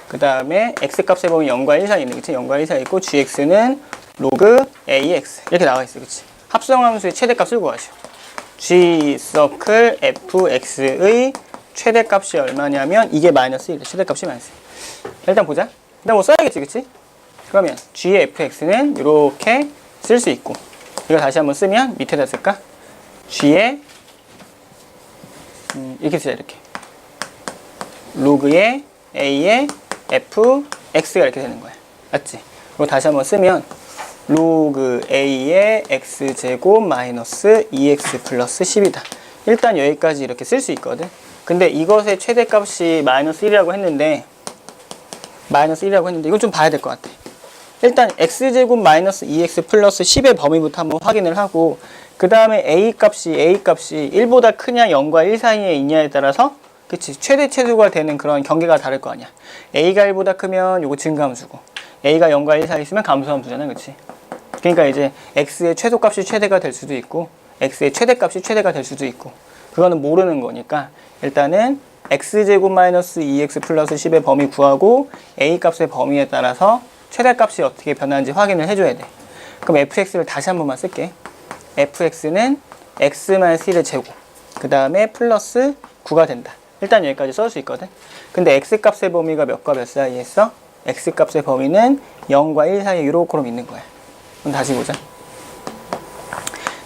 그 다음에 x값의 범위 0과 1 사이 있는, 그치? 0과 1 사이 있고 gx는 로그 ax 이렇게 나와 있어. 그치? 합성함수의 최대값을 구하시오. g 서클 fx의 최대값이 얼마냐면 이게 마이너스 1, 최대값이 마이너스 1. 일단 보자. 일단 뭐 써야겠지, 그치? 그러면 g의 fx는 이렇게 쓸 수 있고 이거 다시 한번 쓰면 밑에다 쓸까? g의 이렇게 쓰자. 이렇게 로그의 a의 fx가 이렇게 되는 거야. 맞지? 그리고 다시 한번 쓰면 로그 a의 x제곱 마이너스 2x 플러스 10이다. 일단 여기까지 이렇게 쓸 수 있거든. 근데 이것의 최대값이 마이너스 1이라고 했는데 이건 좀 봐야 될 것 같아. 일단 x제곱 마이너스 2x 플러스 10의 범위부터 한번 확인을 하고 그 다음에 a값이 1보다 크냐 0과 1 사이에 있냐에 따라서 그치 최대가 되는 그런 경계가 다를 거 아니야. a가 1보다 크면 요거 증가함수고 a가 0과 1 사이에 있으면 감소함수잖아. 그치? 그러니까 이제 x의 최소값이 최대가 될 수도 있고 x의 최대값이 최대가 될 수도 있고 그거는 모르는 거니까 일단은 x제곱 마이너스 2x 플러스 10의 범위 구하고 a값의 범위에 따라서 최대값이 어떻게 변하는지 확인을 해줘야 돼. 그럼 fx를 다시 한 번만 쓸게. fx는 x-1의 제곱 그 다음에 플러스 9가 된다. 일단 여기까지 쓸 수 있거든. 근데 x값의 범위가 몇과 몇 사이에 있어? x값의 범위는 0과 1 사이에 이렇게 있는 거야. 그럼 다시 보자.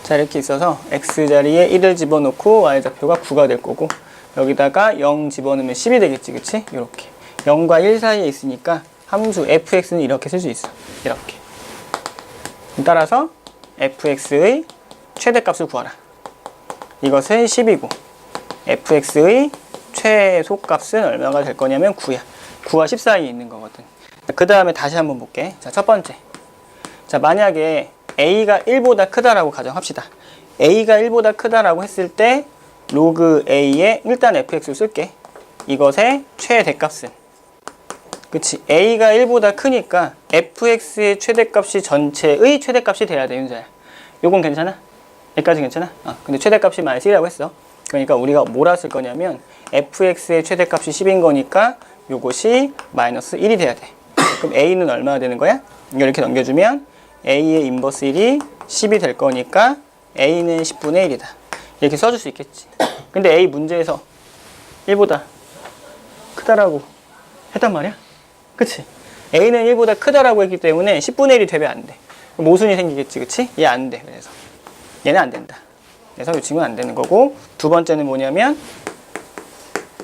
자, 이렇게 있어서 x자리에 1을 집어넣고 y좌표가 9가 될 거고 여기다가 0 집어넣으면 10이 되겠지, 그치? 이렇게 0과 1 사이에 있으니까 함수 fx는 이렇게 쓸 수 있어. 이렇게. 따라서 fx의 최대값을 구하라. 이것은 10이고 fx의 최소값은 얼마가 될 거냐면 9야. 9와 10 사이에 있는 거거든. 그 다음에 다시 한번 볼게. 자, 첫 번째. 자, 만약에 a가 1보다 크다라고 가정합시다. a가 1보다 크다라고 했을 때 로그 a에 일단 fx를 쓸게. 이것의 최대값은, 그치, a가 1보다 크니까 fx의 최대값이 전체의 최대값이 돼야 돼, 윤서야. 요건 괜찮아? 여기까지 괜찮아? 근데 최대값이 -1이라고 했어. 그러니까 우리가 뭐라 쓸 거냐면 fx의 최대값이 10인 거니까 요것이 -1이 돼야 돼. 그럼 a는 얼마나 되는 거야? 이걸 이렇게 넘겨주면 a의 인버스 1이 10이 될 거니까 a는 10분의 1이다. 이렇게 써줄 수 있겠지. 근데 a 문제에서 1보다 크다라고 했단 말이야? 그치? a는 1보다 크다라고 했기 때문에 10분의 1이 되면 안 돼. 모순이 생기겠지, 그치? 얘 안 돼. 그래서 얘는 안 된다. 그래서 이 친구는 안 되는 거고, 두 번째는 뭐냐면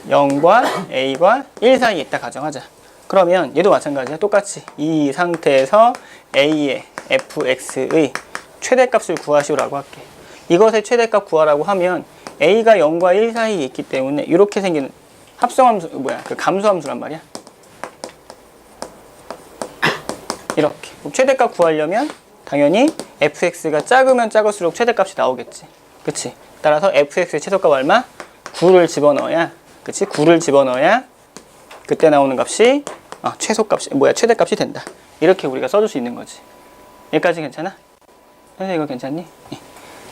0과 a과 1 사이에 있다 가정하자. 그러면 얘도 마찬가지야. 똑같이 이 상태에서 a의 fx의 최대값을 구하시오라고 할게. 이것의 최대값 구하라고 하면 a가 0과 1 사이에 있기 때문에 이렇게 생기는 합성함수, 그 감소함수란 말이야. 이렇게. 최대값 구하려면 당연히 fx가 작으면 작을수록 최대값이 나오겠지. 그치? 따라서 fx의 최소값 얼마? 9를 집어넣어야, 그치? 9를 집어넣어야 그때 나오는 값이 최소값이, 최대값이 된다. 이렇게 우리가 써줄 수 있는 거지. 여기까지 괜찮아? 선생님 이거 괜찮니?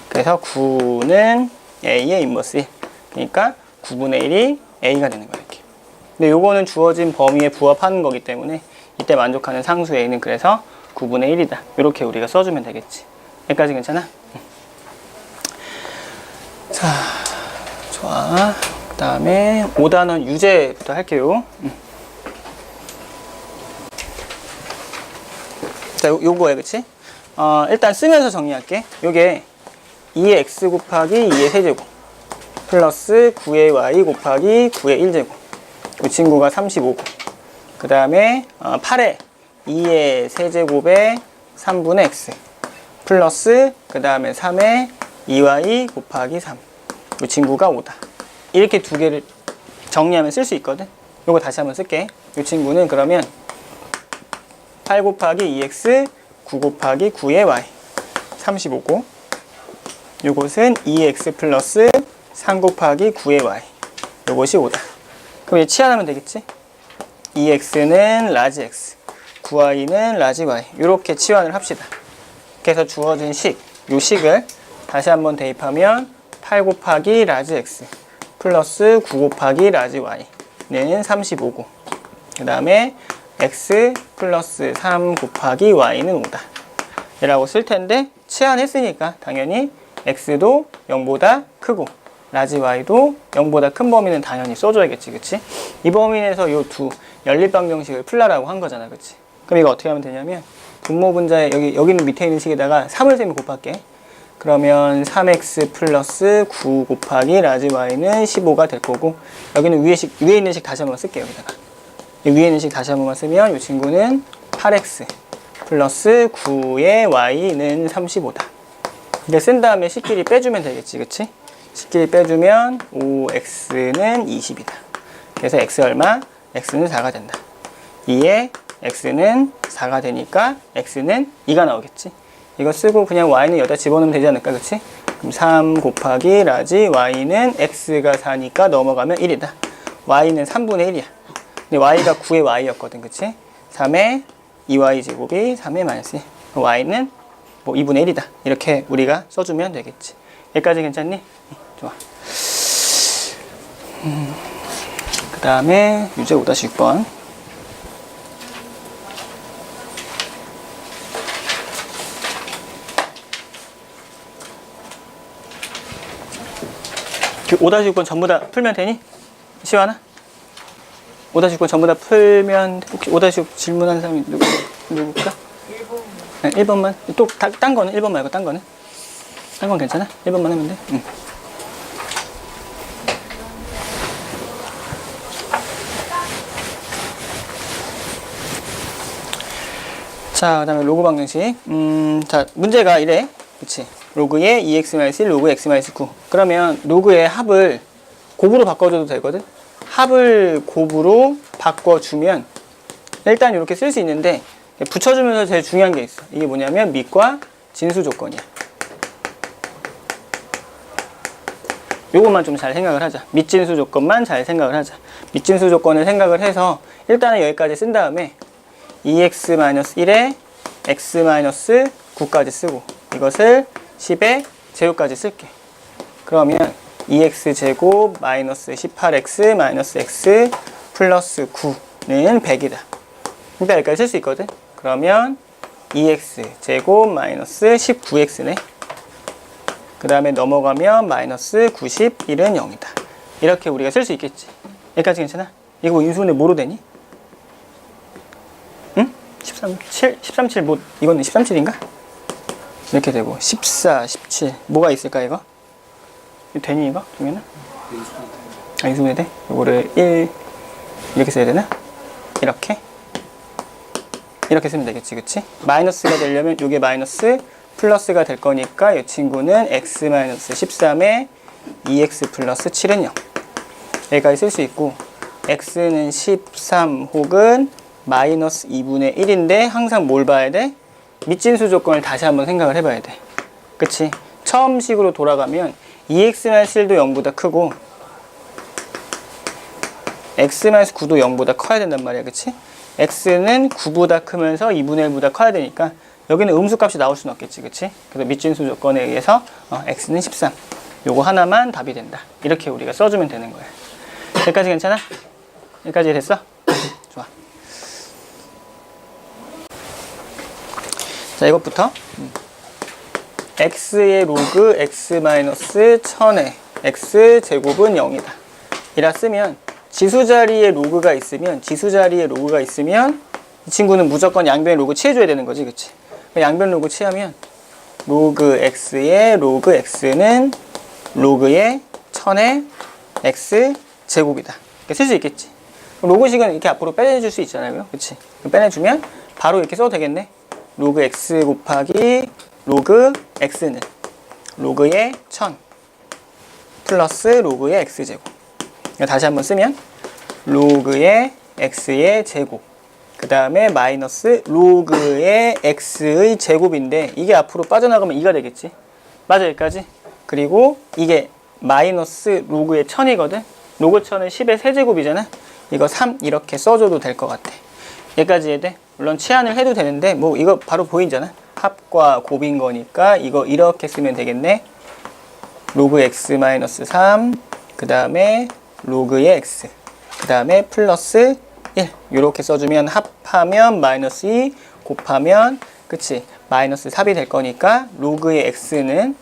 그래서 9는 a의 인버스 1. 그러니까 9분의 1이 a가 되는 거야, 이렇게. 근데 요거는 주어진 범위에 부합하는 거기 때문에 이때 만족하는 상수 a는 그래서 9분의 1이다. 이렇게 우리가 써주면 되겠지. 여기까지 괜찮아? 자, 좋아. 그 다음에 5단원 유제부터 할게요. 자, 요거야, 그치? 일단 쓰면서 정리할게. 요게 2의 x 곱하기 2의 세제곱 플러스 9의 y 곱하기 9의 1제곱. 이 친구가 35고. 그 다음에 8의 2의 세제곱에 3분의 x 플러스 그 다음에 3의 2y 곱하기 3. 이 친구가 5다. 이렇게 두 개를 정리하면 쓸 수 있거든. 요거 다시 한번 쓸게. 이 친구는 그러면 8 곱하기 2x 9 곱하기 9의 y 35고, 요것은 2x 플러스 3 곱하기 9의 y, 요것이 5다. 그럼 얘 치환하면 되겠지? 2x는 라지 x, 9y는 라지 y, 이렇게 치환을 합시다. 그래서 주어진 식, 요 식을 다시 한번 대입하면 8 곱하기 라지 x 플러스 9 곱하기 라지 y는 35고, 그 다음에 x 플러스 3 곱하기 y는 5다. 이라고 쓸 텐데, 치환했으니까 당연히 x도 0보다 크고 라지 y도 0보다 큰 범위는 당연히 써줘야겠지, 그치? 이 범위 내에서 요 두 연립방정식을 풀라라고 한 거잖아, 그치? 그럼 이거 어떻게 하면 되냐면, 분모분자에 여기는 밑에 있는 식에다가 3을 셈이 곱할게. 그러면 3x 플러스 9 곱하기 라지 y는 15가 될 거고, 여기는 위에 있는 식 다시 한번 쓸게요, 여기다가. 위에 있는 식 다시 한번만 쓰면 이 친구는 8x 플러스 9의 y는 35다. 이렇게 쓴 다음에 식끼리 빼주면 되겠지, 그치? 식끼리 빼주면 5x는 20이다. 그래서 x 얼마? x는 4가 된다. 2에 x는 4가 되니까 x는 2가 나오겠지. 이거 쓰고 그냥 y는 여기다 집어넣으면 되지 않을까, 그치? 그럼 3 곱하기 라지 y는 x가 4니까 넘어가면 1이다. y는 3분의 1이야. 근데 y가 9의 y였거든, 그치? 3의 2y 제곱이 3의 마이너스 1. y는 2분의 1이다. 이렇게 우리가 써주면 되겠지. 여기까지 괜찮니? 좋아. 그 다음에 유제 5-6번. 그 5-6번 전부 다 풀면 되니? 시원아? 5-6번 전부 다 풀면, 혹시 5-6 질문하는 사람이 누굴까? 1번. 네, 1번만. 또, 딴 거는? 1번 말고 딴 거는? 딴 건 괜찮아? 1번만 하면 돼? 응. 자, 그 다음에 로그 방정식. 자, 문제가 이래. 그치? 로그의 2x-1, 로그 x-9. 그러면 로그의 합을 곱으로 바꿔줘도 되거든? 합을 곱으로 바꿔주면 일단 이렇게 쓸 수 있는데 붙여주면서 제일 중요한 게 있어. 이게 뭐냐면 밑과 진수 조건이야. 요것만 좀 잘 생각을 하자. 밑진수 조건만 잘 생각을 하자. 밑진수 조건을 생각을 해서 일단은 여기까지 쓴 다음에 2x-1에 x-9까지 쓰고 이것을 10의 제곱까지 쓸게. 그러면 2x제곱 마이너스 18x 마이너스 x 플러스 9는 100이다. 일단 여기까지 쓸 수 있거든. 그러면 2x제곱 마이너스 19x네. 그 다음에 넘어가면 마이너스 91은 0이다. 이렇게 우리가 쓸 수 있겠지. 여기까지 괜찮아? 이거 인수분해 뭐로 되니? 응? 13, 7 뭐 이거는 13,7인가? 이렇게 되고 14, 17 뭐가 있을까 이거? 이거 되니 이거? 중에는? 아, 인수분해 돼? 이거를 1 이렇게 써야 되나? 이렇게 쓰면 되겠지, 그치? 마이너스가 되려면 이게 마이너스 플러스가 될 거니까 이 친구는 x-13에 2x 플러스 7은 0. 여기까지 쓸 수 있고 x는 13 혹은 마이너스 2분의 1인데 항상 뭘 봐야 돼? 밑진수 조건을 다시 한번 생각을 해봐야 돼. 그치? 처음 식으로 돌아가면 2x-7도 0보다 크고 x-9도 0보다 커야 된단 말이야. 그치? x는 9보다 크면서 2분의 1보다 커야 되니까 여기는 음수값이 나올 수는 없겠지. 그치? 그래서 밑진수 조건에 의해서 x는 13. 요거 하나만 답이 된다. 이렇게 우리가 써주면 되는 거야. 여기까지 괜찮아? 여기까지 됐어? 좋아. 자, 이것부터 x의 로그 x-1000의 x제곱은 0이다. 이라 쓰면 지수 자리에 로그가 있으면 이 친구는 무조건 양변 로그 취해줘야 되는 거지. 그치? 양변 로그 취하면 로그 x의 로그 x는 로그의 1000의 x 제곱이다. 이렇게 쓸 수 있겠지. 로그식은 이렇게 앞으로 빼내줄 수 있잖아요. 그치? 빼내주면 바로 이렇게 써도 되겠네. 로그 x 곱하기 로그 x는 로그의 1000 플러스 로그의 x제곱. 다시 한번 쓰면 로그의 x의 제곱 그 다음에 마이너스 로그의 x의 제곱인데 이게 앞으로 빠져나가면 2가 되겠지. 맞아, 여기까지. 그리고 이게 마이너스 로그의 1000이거든. 로그 1000은 10의 세제곱이잖아. 이거 3 이렇게 써줘도 될 것 같아. 여기까지 해야 돼. 물론 치환을 해도 되는데 뭐 이거 바로 보이잖아. 합과 곱인 거니까 이거 이렇게 쓰면 되겠네. 로그 x-3 그 다음에 로그의 x 그 다음에 플러스 1 이렇게 써주면 합하면 마이너스 2 곱하면 그치 마이너스 3이 될 거니까 로그의 x는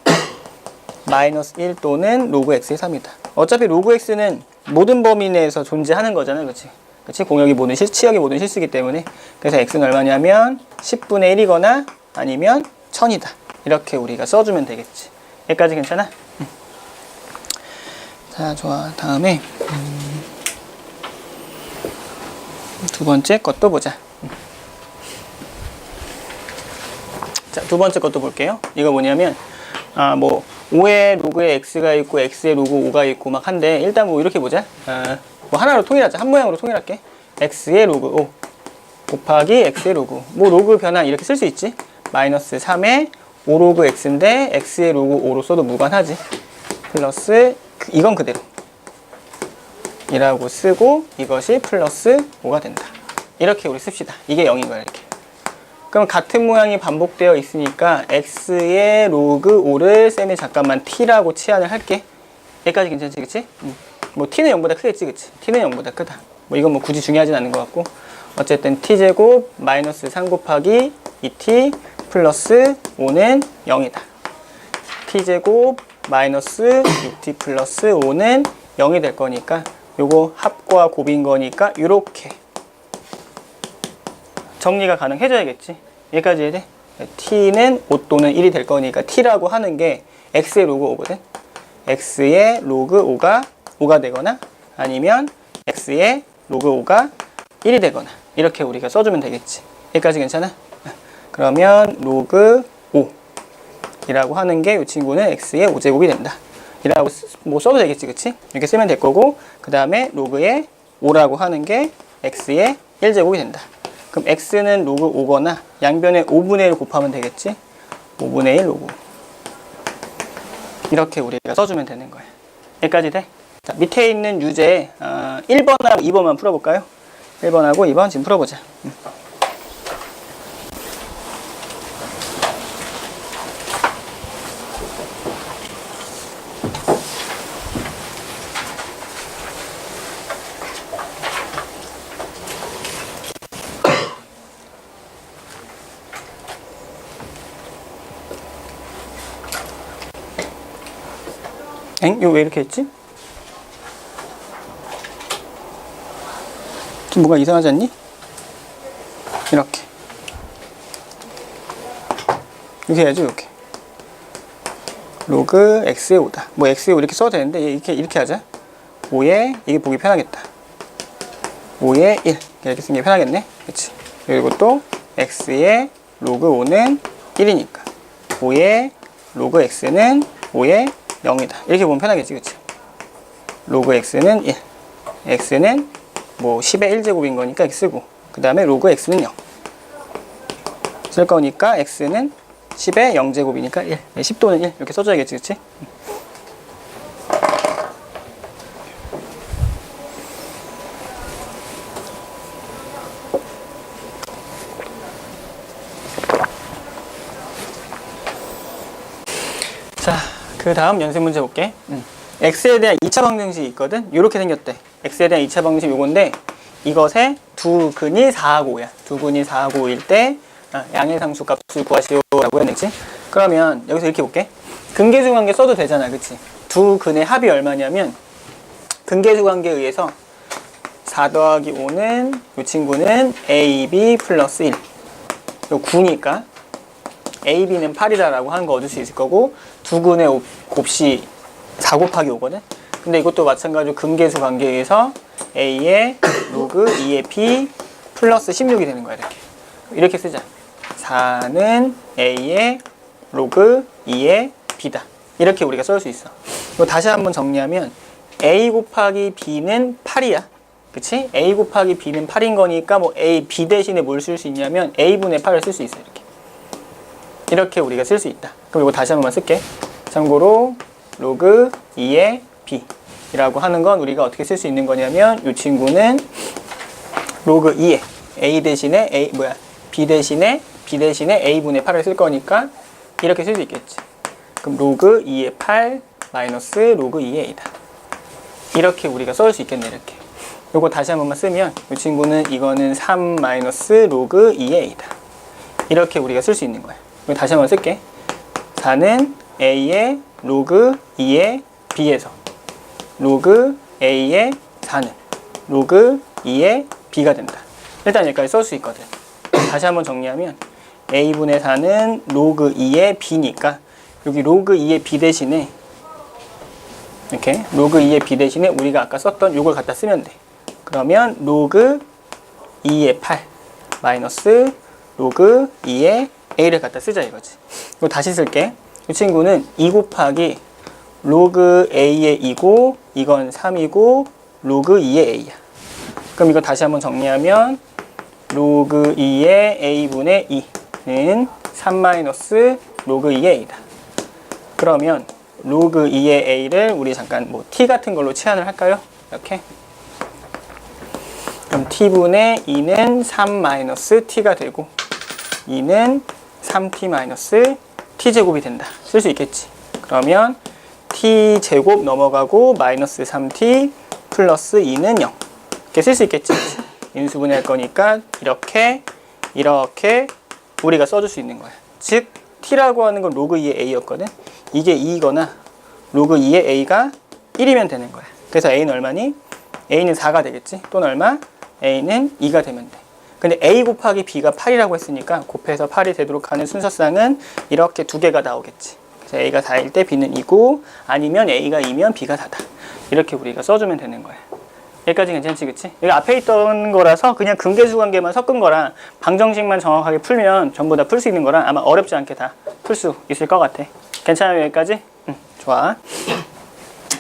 마이너스 1 또는 로그 x의 3이다. 어차피 로그 x는 모든 범위 내에서 존재하는 거잖아. 그치? 그치? 공역이 모든 치역이 모든 실수이기 때문에 그래서 x는 얼마냐면 10분의 1이거나 아니면 1000이다. 이렇게 우리가 써주면 되겠지. 여기까지 괜찮아? 자, 좋아. 다음에 두 번째 것도 보자. 자, 두 번째 것도 볼게요. 이거 뭐냐면 뭐 5의 로그에 x가 있고 x의 로그 5가 있고 막 한데 일단 뭐 이렇게 보자. 뭐 하나로 통일하자. 한 모양으로 통일할게. x의 로그 5 곱하기 x의 로그 뭐 로그 변환 이렇게 쓸 수 있지. 마이너스 3의 5 로그 x인데 x의 로그 5로 써도 무관하지. 플러스 이건 그대로 이라고 쓰고 이것이 플러스 5가 된다. 이렇게 우리 씁시다. 이게 0인 거야. 이렇게. 그럼 같은 모양이 반복되어 있으니까 x의 로그 5를 쌤이 잠깐만 t라고 치환을 할게. 여기까지 괜찮지, 그치? 뭐 t는 0보다 크겠지, 그치? t는 0보다 크다. 뭐 이건 뭐 굳이 중요하진 않은 것 같고 어쨌든 t제곱 마이너스 3 곱하기 2t 플러스 5는 0이다. t제곱 마이너스 6t 플러스 5는 0이 될 거니까 요거 합과 곱인 거니까 요렇게 정리가 가능해져야겠지. 여기까지 해야 돼. t는 5 또는 1이 될 거니까 t라고 하는 게 x의 로그 5거든. x의 로그 5가 되거나 아니면 x의 로그 5가 1이 되거나 이렇게 우리가 써주면 되겠지. 여기까지 괜찮아? 그러면 로그 5 이라고 하는 게 이 친구는 x의 5제곱이 된다. 이라고 뭐 써도 되겠지, 그치? 이렇게 쓰면 될 거고, 그 다음에 로그의 5라고 하는 게 x의 1제곱이 된다. 그럼 x는 로그 5거나 양변에 5분의 1 곱하면 되겠지? 5분의 1 로그 5. 이렇게 우리가 써주면 되는 거야. 여기까지 돼? 자, 밑에 있는 유제 1번하고 2번만 풀어볼까요? 1번하고 2번 지금 풀어보자. 이거 왜 이렇게 했지? 좀 뭐가 이상하지 않니? 이렇게 해야지. 이렇게 로그 x의 5다. 뭐 x의 5 이렇게 써도 되는데 이렇게 하자. 5에 이게 보기 편하겠다. 5에 1 이렇게 쓰는 게 편하겠네. 그치? 그리고 또 x의 로그 5는 1이니까 5의 로그 x는 5의 0이다. 이렇게 보면 편하겠지, 그치? 로그 x는 1, x는 뭐 10의 1제곱인 거니까 x고, 그 다음에 로그 x는 0 쓸 거니까 x는 10의 0제곱이니까 1, 10 또는 1 이렇게 써줘야겠지, 그치? 자, 그 다음 연습 문제 볼게. x에 대한 2차 방정식이 있거든. 이렇게 생겼대. x에 대한 2차 방정식 요건데, 이것의 두 근이 4하고 5야. 두 근이 4하고 5일 때 양의 상수 값을 구하시오라고 했지. 그러면 여기서 이렇게 볼게. 근계수 관계 써도 되잖아, 그치? 두 근의 합이 얼마냐면 근계수 관계에 의해서 4 더하기 5는 이 친구는 ab 플러스 1. 요 9니까 AB는 8이다라고 하는 거 얻을 수 있을 거고, 두 근의 곱이 4 곱하기 5거든? 근데 이것도 마찬가지로 근계수 관계에 의해서 A의 로그 2의 B 플러스 16이 되는 거야, 이렇게 쓰자. 4는 A의 로그 2의 B다. 이렇게 우리가 쓸 수 있어. 이거 다시 한번 정리하면 A 곱하기 B는 8이야. 그치? A 곱하기 B는 8인 거니까 뭐 A, B 대신에 뭘 쓸 수 있냐면 A분의 8을 쓸 수 있어, 이렇게 우리가 쓸 수 있다. 그럼 이거 다시 한 번만 쓸게. 참고로 로그 2의 b 이라고 하는 건 우리가 어떻게 쓸 수 있는 거냐면, 이 친구는 로그 2의 a 대신에 b 대신에 a분의 8을 쓸 거니까 이렇게 쓸 수 있겠지. 그럼 로그 2의 8 마이너스 로그 2의 a다. 이렇게 우리가 써줄 수 있겠네. 이렇게 요거 다시 한 번만 쓰면 이 친구는 이거는 3 마이너스 로그 2의 a다. 이렇게 우리가 쓸 수 있는 거야. 다시 한번 쓸게. 4는 a의 로그 2의 b에서 로그 a의 4는 로그 2의 b가 된다. 일단 여기까지 쓸 수 있거든. 다시 한번 정리하면 a분의 4는 로그 2의 b니까 여기 로그 2의 b 대신에 이렇게 로그 2의 b 대신에 우리가 아까 썼던 요걸 갖다 쓰면 돼. 그러면 로그 2의 8 마이너스 로그 2의 a를 갖다 쓰자 이거지. 이거 다시 쓸게. 이 친구는 2 곱하기 로그 a의 2고 이건 3이고 로그 2의 a야. 그럼 이거 다시 한번 정리하면 로그 2의 a분의 2는 3 마이너스 로그 2의 a다. 그러면 로그 2의 a를 우리 잠깐 뭐 t 같은 걸로 치환을 할까요? 이렇게. 그럼 t분의 2는 3 마이너스 t가 되고 2는 3t 마이너스 t제곱이 된다. 쓸 수 있겠지. 그러면 t제곱 넘어가고 마이너스 3t 플러스 2는 0 이렇게 쓸 수 있겠지. 인수분해할 거니까 이렇게 우리가 써줄 수 있는 거야. 즉 t라고 하는 건 로그 2의 a였거든. 이게 2이거나 로그 2의 a가 1이면 되는 거야. 그래서 a는 얼마니? a는 4가 되겠지. 또는 얼마? a는 2가 되면 돼. 근데 a 곱하기 b가 8이라고 했으니까 곱해서 8이 되도록 하는 순서상은 이렇게 두 개가 나오겠지. 그래서 a가 4일 때 b는 2고, 아니면 a가 2면 b가 4다. 이렇게 우리가 써주면 되는 거야. 여기까지 괜찮지, 그치? 여기 앞에 있던 거라서 그냥 근계수 관계만 섞은 거라 방정식만 정확하게 풀면 전부 다 풀 수 있는 거라 아마 어렵지 않게 다 풀 수 있을 것 같아. 괜찮아요, 여기까지? 응, 좋아.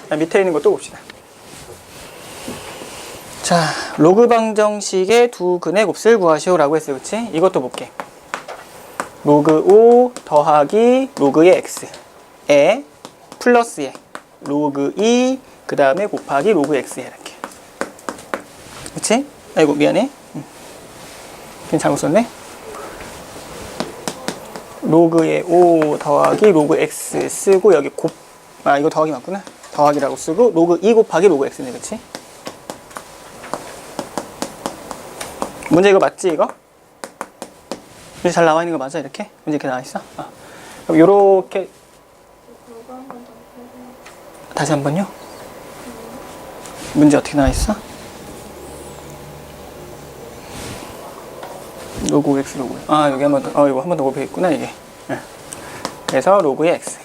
자, 밑에 있는 것도 봅시다. 자, 로그 방정식의 두 근의 곱슬 구하시오라고 했어요, 그치? 이것도 볼게. 로그 5 더하기 로그의 x에 플러스에 로그 2 그 다음에 곱하기 로그 x에 이렇게. 그치? 아이고 미안해. 괜히 잘못 썼네. 로그에 5 더하기 로그 x 쓰고 여기 이거 더하기 맞구나. 더하기라고 쓰고 로그 2 곱하기 로그 x네, 그치? 문제 이거 맞지, 이거? 문제 잘 나와 있는 거 맞아, 이렇게? 문제 이렇게 나와 있어? 그럼 요렇게 다시 한 번요. 문제 어떻게 나와 있어? 로그 x 로그. 여기 한 번 더. 이거 한 번 더 곱해있구나, 이게. 그래서 로그의 x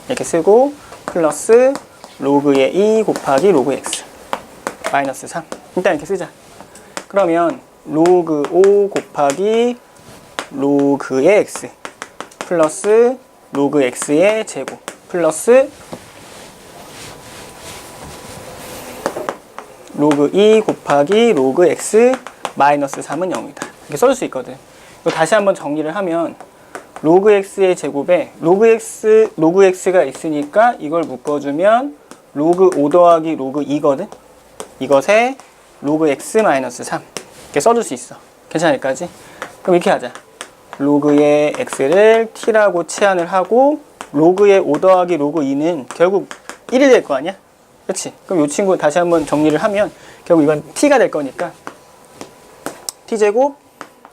이렇게 쓰고 플러스 로그의 2 곱하기 로그 x 마이너스 3. 일단 이렇게 쓰자. 그러면 로그 5 곱하기 로그의 x 플러스 로그 x의 제곱 플러스 로그 2 곱하기 로그 x 마이너스 3은 0이다. 이렇게 써줄 수 있거든. 이거 다시 한번 정리를 하면 로그 x의 제곱에 로그 x가 있으니까 이걸 묶어주면 로그 5 더하기 로그 2거든. 이것에 로그 x 마이너스 3 이렇게 써줄 수 있어. 괜찮을까지? 그럼 이렇게 하자. 로그의 x를 t라고 치환을 하고 로그의 5 더하기 로그 2는 결국 1이 될 거 아니야? 그렇지? 그럼 이 친구 다시 한번 정리를 하면 결국 이건 t가 될 거니까 t제곱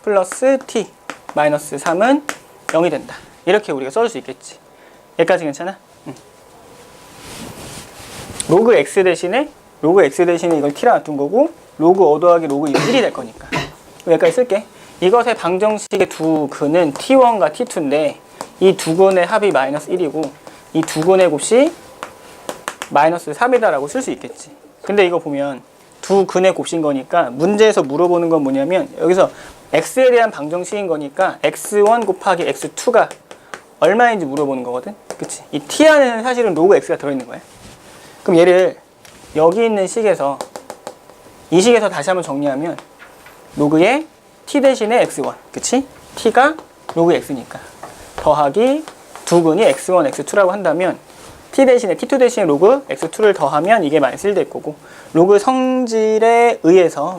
플러스 t 마이너스 3은 0이 된다. 이렇게 우리가 써줄 수 있겠지. 여기까지 괜찮아? 로그 x 대신에 이걸 t라 놔둔 거고 로그 5 더하기 로그 2는 1이 될 거니까 여기까지 쓸게. 이것의 방정식의 두 근은 t1과 t2인데 이 두 근의 합이 마이너스 1이고 이 두 근의 곱이 마이너스 3이다라고 쓸 수 있겠지. 근데 이거 보면 두 근의 곱인 거니까 문제에서 물어보는 건 뭐냐면 여기서 x에 대한 방정식인 거니까 x1 곱하기 x2가 얼마인지 물어보는 거거든. 그치? 이 t 안에는 사실은 로그 x가 들어있는 거야. 그럼 얘를 여기 있는 식에서 이 식에서 다시 한번 정리하면 로그의 t 대신에 x1 그치? t가 로그 x니까 더하기 두 근이 x1, x2라고 한다면 t 대신에 t2 대신에 로그 x2를 더하면 이게 마이너스 1 될 거고 로그의 성질에 의해서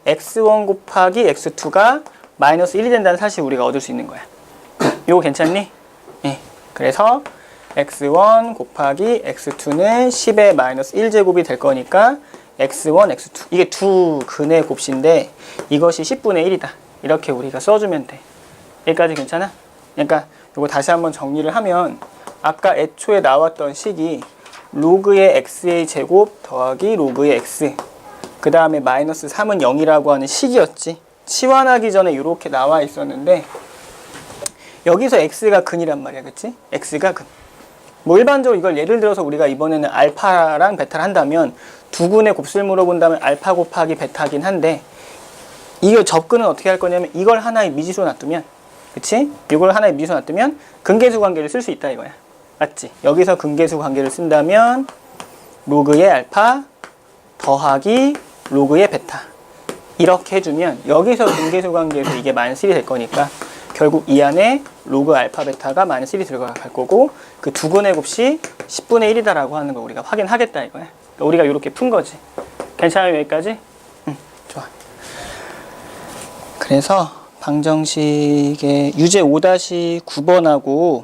x1 곱하기 x2가 마이너스 1이 된다는 사실 우리가 얻을 수 있는 거야. 이거 괜찮니? 네. 그래서 x1 곱하기 x2는 10의 마이너스 1제곱이 될 거니까 x1, x2 이게 두 근의 곱인데 이것이 10분의 1이다. 이렇게 우리가 써주면 돼. 여기까지 괜찮아? 그러니까 이거 다시 한번 정리를 하면 아까 애초에 나왔던 식이 로그의 x의 제곱 더하기 로그의 x 그 다음에 마이너스 3은 0이라고 하는 식이었지. 치환하기 전에 이렇게 나와 있었는데 여기서 x가 근이란 말이야. 그치? x가 근. 뭐 일반적으로 이걸 예를 들어서 우리가 이번에는 알파랑 베타를 한다면 두 근의 곱슬 물어본다면 알파 곱하기 베타긴 한데 이거 접근은 어떻게 할 거냐면 이걸 하나의 미지수로 놔두면 그치? 이걸 하나의 미지수로 놔두면 근계수 관계를 쓸 수 있다 이거야. 맞지? 여기서 근계수 관계를 쓴다면 로그의 알파 더하기 로그의 베타 이렇게 해주면 여기서 근계수 관계에서 이게 마이너스 1이 될 거니까 결국 이 안에 로그 알파 베타가 마이너스 1이 들어갈 거고 그 두 근의 곱이 10분의 1이다 라고 하는 거 우리가 확인하겠다 이거야. 그러니까 우리가 이렇게 푼 거지. 괜찮아요 여기까지? 응, 좋아. 그래서 방정식의 유제 5-9번하고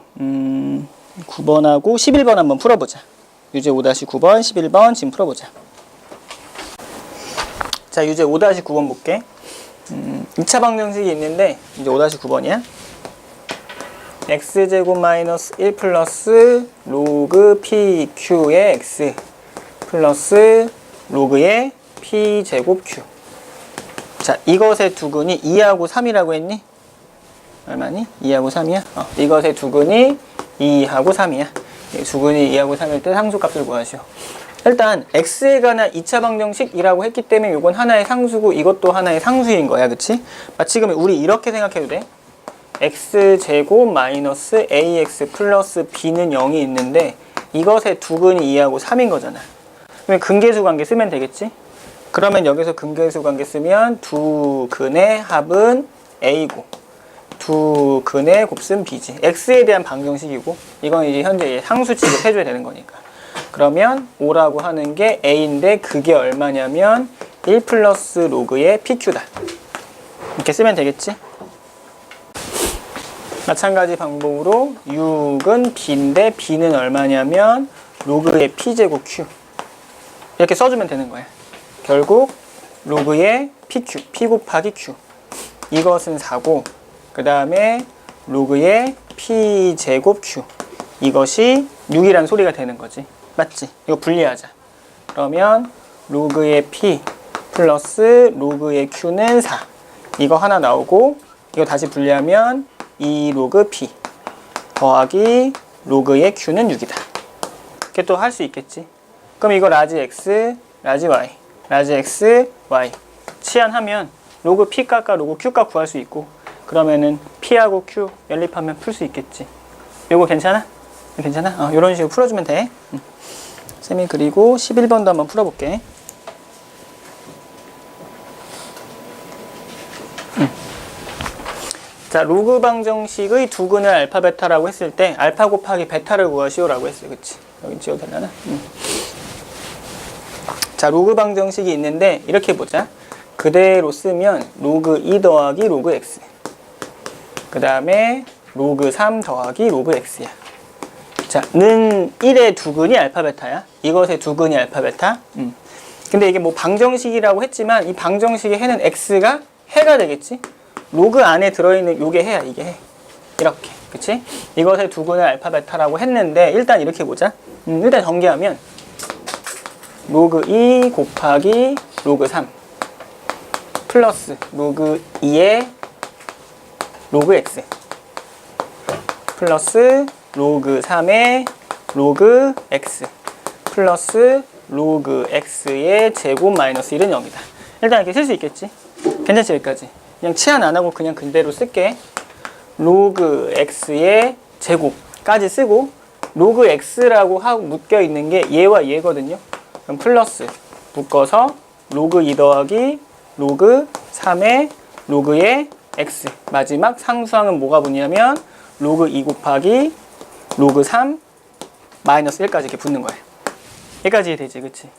9번하고 11번 한번 풀어보자. 유제 5-9번, 11번 지금 풀어보자. 자, 유제 5-9번 볼게. 2차 방정식이 있는데 이제 5-9번이야. x제곱 마이너스 1 플러스 로그 pq의 x 플러스 로그의 p제곱 q. 자, 이것의 두 근이 2하고 3이라고 했니? 얼마니? 2하고 3이야? 이것의 두 근이 2하고 3이야. 두 근이 2하고 3일 때 상수값을 구하시오. 일단 x에 관한 2차 방정식이라고 했기 때문에 이건 하나의 상수고 이것도 하나의 상수인 거야. 그치? 마치 그러면 우리 이렇게 생각해도 돼. x제곱 마이너스 ax 플러스 b는 0이 있는데 이것의 두근이 2하고 3인 거잖아. 그러면 근계수 관계 쓰면 되겠지? 그러면 여기서 근계수 관계 쓰면 두 근의 합은 a고 두 근의 곱셈 b지. x에 대한 방정식이고 이건 이제 현재 상수 취급해줘야 되는 거니까. 그러면 5라고 하는 게 a인데 그게 얼마냐면 1 플러스 로그의 pq다. 이렇게 쓰면 되겠지? 마찬가지 방법으로 6은 b인데 b는 얼마냐면 로그의 p제곱 q. 이렇게 써주면 되는 거야. 결국 로그의 pq, p 곱하기 q. 이것은 4고 그 다음에 로그의 p제곱 q. 이것이 6이란 소리가 되는 거지. 맞지? 이거 분리하자. 그러면 로그의 p 플러스 로그의 q는 4. 이거 하나 나오고 이거 다시 분리하면 2 로그 p 더하기 로그의 q는 6이다. 이렇게 또 할 수 있겠지. 그럼 이거 라지 x, 라지 y, 라지 x, y 치환하면 로그 p 값과 로그 q 값 구할 수 있고 그러면은 p하고 q 연립하면 풀 수 있겠지. 요거 괜찮아? 괜찮아? 이런 식으로 풀어주면 돼. 쌤이 그리고 11번도 한번 풀어볼게. 자, 로그 방정식의 두근을 알파 베타라고 했을 때 알파 곱하기 베타를 구하시오라고 했어요. 그치? 여기 지워도 되려나? 자, 로그 방정식이 있는데 이렇게 보자. 그대로 쓰면 로그 2 더하기 로그 x 그 다음에 로그 3 더하기 로그 x야. 자, 는 1의 두근이 알파 베타야. 이것의 두근이 알파 베타. 근데 이게 뭐 방정식이라고 했지만 이 방정식의 해는 x가 해가 되겠지? 로그 안에 들어있는 요게 해야 이게 해. 이렇게. 그치? 이것의 두근을 알파 베타라고 했는데 일단 이렇게 보자. 일단 전개하면 로그 2 곱하기 로그 3 플러스 로그 2의 로그 x 플러스 로그 3의 로그 x 플러스 로그 x의 제곱 마이너스 1은 0이다. 일단 이렇게 쓸 수 있겠지? 괜찮지? 여기까지. 그냥 치환 안 하고 그냥 그대로 쓸게. 로그 x의 제곱까지 쓰고 로그 x라고 하고 묶여 있는 게 얘와 얘거든요. 그럼 플러스 묶어서 로그 2 더하기 로그 3의 로그의 x 마지막 상수항은 뭐가 붙냐면 로그 2 곱하기 로그 3 마이너스 1까지 이렇게 붙는 거예요. 여기까지 되지, 그치?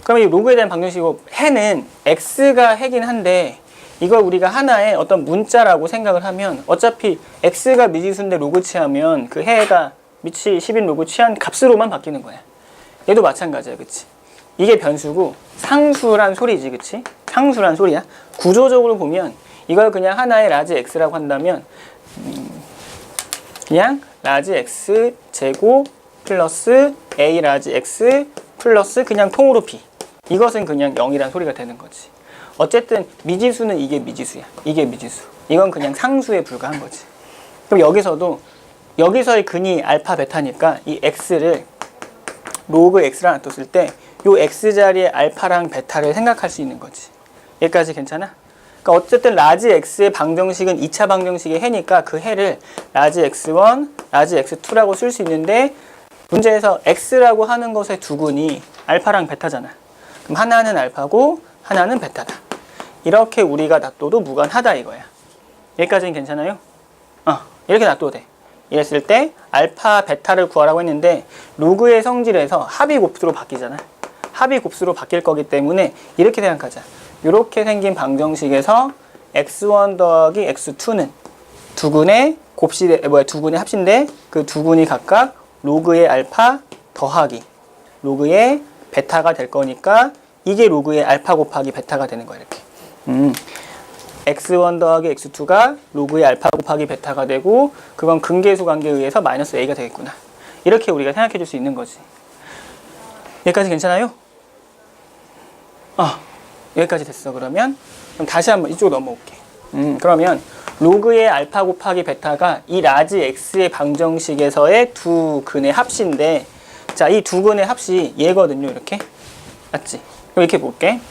그러면 이 로그에 대한 방정식이고 해는 x가 해긴 한데 이걸 우리가 하나의 어떤 문자라고 생각을 하면 어차피 x가 미지수인데 로그 취하면 그 해가 미치 10인 로그 취한 값으로만 바뀌는 거야. 얘도 마찬가지야, 그치? 이게 변수고 상수란 소리지, 그치? 상수란 소리야. 구조적으로 보면 이걸 그냥 하나의 라지 x라고 한다면 그냥 라지 x 제곱 플러스 a 라지 x 플러스 그냥 통으로 b. 이것은 그냥 0이란 소리가 되는 거지. 어쨌든 미지수는 이게 미지수야. 이게 미지수. 이건 그냥 상수에 불과한 거지. 그럼 여기서의 근이 알파 베타니까 이 x를 로그 x랑 놔뒀을 때 요 x 자리에 알파랑 베타를 생각할 수 있는 거지. 여기까지 괜찮아? 그러니까 어쨌든 라지 x의 방정식은 2차 방정식의 해니까 그 해를 라지 x1, 라지 x2라고 쓸 수 있는데 문제에서 x라고 하는 것의 두근이 알파랑 베타잖아. 그럼 하나는 알파고 하나는 베타다. 이렇게 우리가 놔둬도 무관하다 이거야. 여기까지는 괜찮아요? 이렇게 놔둬도 돼. 이랬을 때 알파, 베타를 구하라고 했는데 로그의 성질에서 합이 곱수로 바뀌잖아. 합이 곱수로 바뀔 거기 때문에 이렇게 생각하자. 이렇게 생긴 방정식에서 x1 더하기 x2는 두근의 두근의 합신데 그 두근이 각각 로그의 알파 더하기 로그의 베타가 될 거니까 이게 로그의 알파 곱하기 베타가 되는 거야, 이렇게. x1 더하기 x2가 로그의 알파 곱하기 베타가 되고 그건 근계수 관계에 의해서 마이너스 a가 되겠구나. 이렇게 우리가 생각해 줄 수 있는 거지. 여기까지 괜찮아요? 여기까지 됐어. 그럼 다시 한번 이쪽으로 넘어올게. 그러면 로그의 알파 곱하기 베타가 이 라지 x의 방정식에서의 두 근의 합신데 자, 이 두 근의 합이 얘거든요. 이렇게. 맞지? 그럼 이렇게 볼게.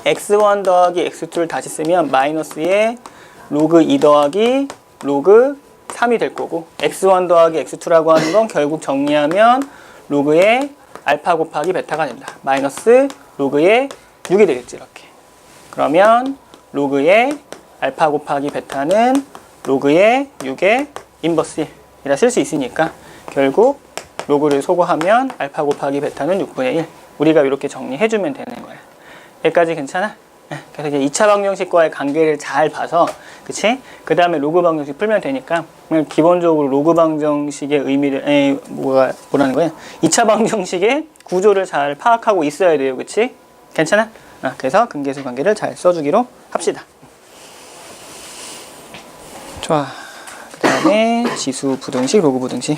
x1 더하기 x2를 다시 쓰면 마이너스에 로그 2 더하기 로그 3이 될 거고, x1 더하기 x2라고 하는 건 결국 정리하면 로그의 알파 곱하기 베타가 된다. 마이너스 로그의 6이 되겠지. 이렇게. 그러면 로그의 알파 곱하기 베타는 로그의 6의 인버스 1이라 쓸 수 있으니까 결국 로그를 소거하면 알파 곱하기 베타는 6분의 1. 우리가 이렇게 정리해주면 되는 거야. 여기까지 괜찮아? 그래서 이제 2차 방정식과의 관계를 잘 봐서, 그치? 그 다음에 로그 방정식 풀면 되니까, 그냥 기본적으로 로그 방정식의 의미를, 뭐라는 거야? 2차 방정식의 구조를 잘 파악하고 있어야 돼요. 그치? 괜찮아? 그래서 근계수 관계를 잘 써주기로 합시다. 좋아. 그 다음에 지수 부등식, 로그 부등식.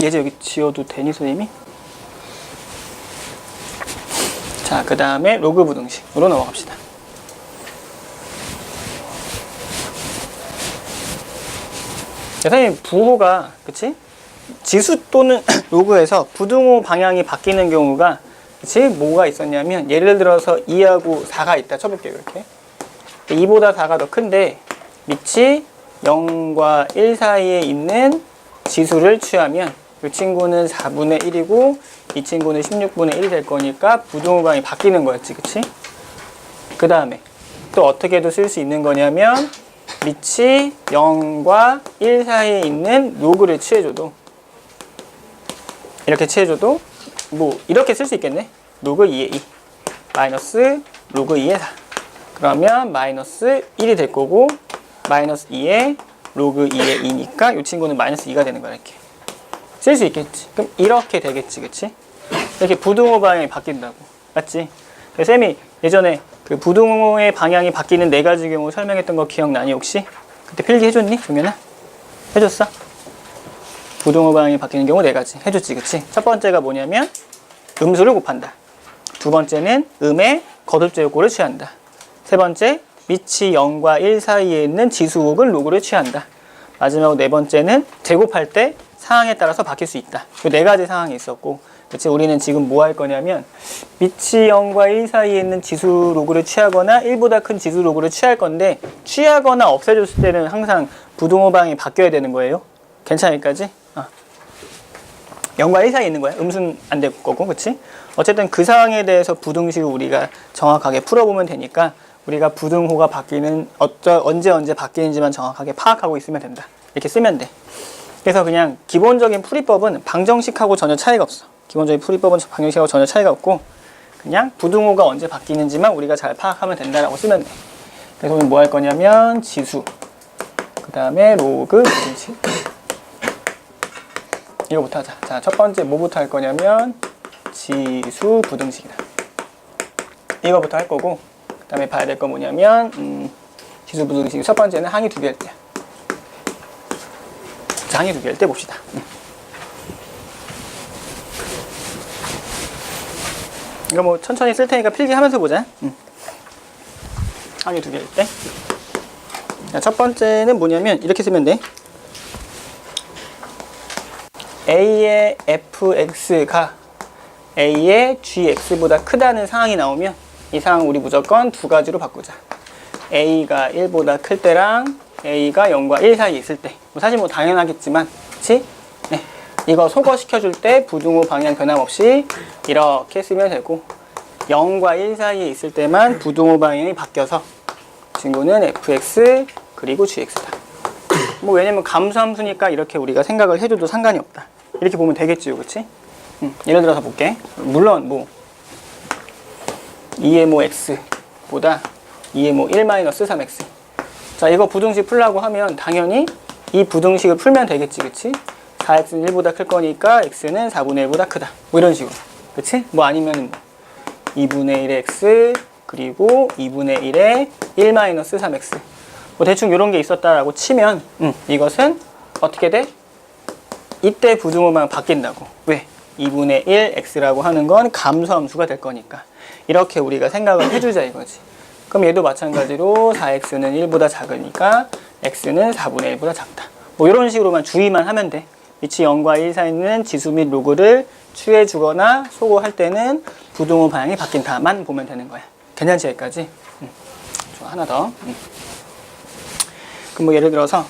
예제 여기 지워도 되니, 선생님이? 자, 그 다음에 로그 부등식으로 넘어갑시다. 선생님, 부호가, 그치? 지수 또는 로그에서 부등호 방향이 바뀌는 경우가, 그치? 뭐가 있었냐면, 예를 들어서 2하고 4가 있다 쳐볼게요, 이렇게. 2보다 4가 더 큰데, 밑이 0과 1 사이에 있는 지수를 취하면, 이 친구는 4분의 1이고, 이 친구는 16분의 1이 될 거니까, 부등호 방향이 바뀌는 거였지, 그치? 그 다음에, 또 어떻게도 쓸 수 있는 거냐면, 밑이 0과 1 사이에 있는 로그를 취해줘도, 이렇게 취해줘도 뭐 이렇게 쓸 수 있겠네. 로그 2의 2 마이너스 로그 2의 4. 그러면 마이너스 1이 될 거고, 마이너스 2에 로그 2의 2니까 이 친구는 마이너스 2가 되는 거야. 이렇게 쓸 수 있겠지. 그럼 이렇게 되겠지, 그치? 이렇게 부등호 방향이 바뀐다고, 맞지? 쌤이 예전에 그 부등호의 방향이 바뀌는 4가지 경우 설명했던 거 기억나니 혹시? 그때 필기 해줬니, 종현아? 해줬어? 부등호 방향이 바뀌는 경우 4가지 해줬지, 그치? 첫 번째가 뭐냐면 음수를 곱한다. 두 번째는 음의 거듭제곱골을 취한다. 세 번째, 밑이 0과 1 사이에 있는 지수 혹은 로그를 취한다. 마지막으로 네 번째는 제곱할 때 상황에 따라서 바뀔 수 있다. 이 4가지 상황이 있었고, 그치? 우리는 지금 뭐 할 거냐면 밑이 0과 1 사이에 있는 지수 로그를 취하거나 1보다 큰 지수 로그를 취할 건데, 취하거나 없애줬을 때는 항상 부등호 방향이 바뀌어야 되는 거예요. 괜찮을까지? 0과 1 사이에 있는 거야. 음수는 안 될 거고, 그치? 어쨌든 그 상황에 대해서 부등식을 우리가 정확하게 풀어보면 되니까, 우리가 부등호가 바뀌는 언제 바뀌는지만 정확하게 파악하고 있으면 된다. 이렇게 쓰면 돼. 그래서 그냥 기본적인 풀이법은 방정식하고 전혀 차이가 없어. 기본적인 풀이법은 방정식하고 전혀 차이가 없고, 그냥 부등호가 언제 바뀌는지만 우리가 잘 파악하면 된다라고 쓰면 돼. 그래서 오늘 뭐 할 거냐면 지수, 그 다음에 로그 부등식, 이거부터 하자. 자, 첫 번째 뭐부터 할 거냐면 지수 부등식이다. 이거부터 할 거고, 그 다음에 봐야 될 거 뭐냐면 지수 부등식 첫 번째는 항이 2개 할 때야. 자, 항이 2개 할 때 봅시다. 이거 뭐 천천히 쓸 테니까 필기하면서 보자. 항이 2개 할 때. 자, 첫 번째는 뭐냐면 이렇게 쓰면 돼. A의 fx가 A의 gx보다 크다는 상황이 나오면 이 상황 우리 무조건 2가지로 바꾸자. A가 1보다 클 때랑 A가 0과 1 사이에 있을 때. 사실 뭐 당연하겠지만, 그치? 네. 이거 소거시켜줄 때 부등호 방향 변함없이 이렇게 쓰면 되고, 0과 1 사이에 있을 때만 부등호 방향이 바뀌어서 친구는 fx 그리고 gx다. 뭐 왜냐면 감수함수니까 이렇게 우리가 생각을 해줘도 상관이 없다. 이렇게 보면 되겠지요, 그치? 예를 들어서 볼게. 물론 뭐 2의 모 x보다 2의 모 1-3x. 자, 이거 부등식 풀라고 하면 당연히 이 부등식을 풀면 되겠지, 그치? 4x는 1보다 클 거니까 x는 4분의 1보다 크다. 뭐 이런 식으로, 그치? 뭐 아니면 2분의 1의 x 그리고 2분의 1의 1-3x. 뭐 대충 이런 게 있었다라고 치면 이것은 어떻게 돼? 이때 부등호 방향 바뀐다고. 왜? 2분의 1 x라고 하는 건 감소함수가 될 거니까 이렇게 우리가 생각을 해주자 이거지. 그럼 얘도 마찬가지로 4x는 1보다 작으니까 x는 4분의 1보다 작다. 뭐 이런 식으로만 주의만 하면 돼. 위치 0과 1 사이에 있는 지수 및 로그를 취해주거나 소거할 때는 부등호 방향이 바뀐다만 보면 되는 거야. 괜찮지 여기까지? 좋아, 하나 더. 그럼 뭐 예를 들어서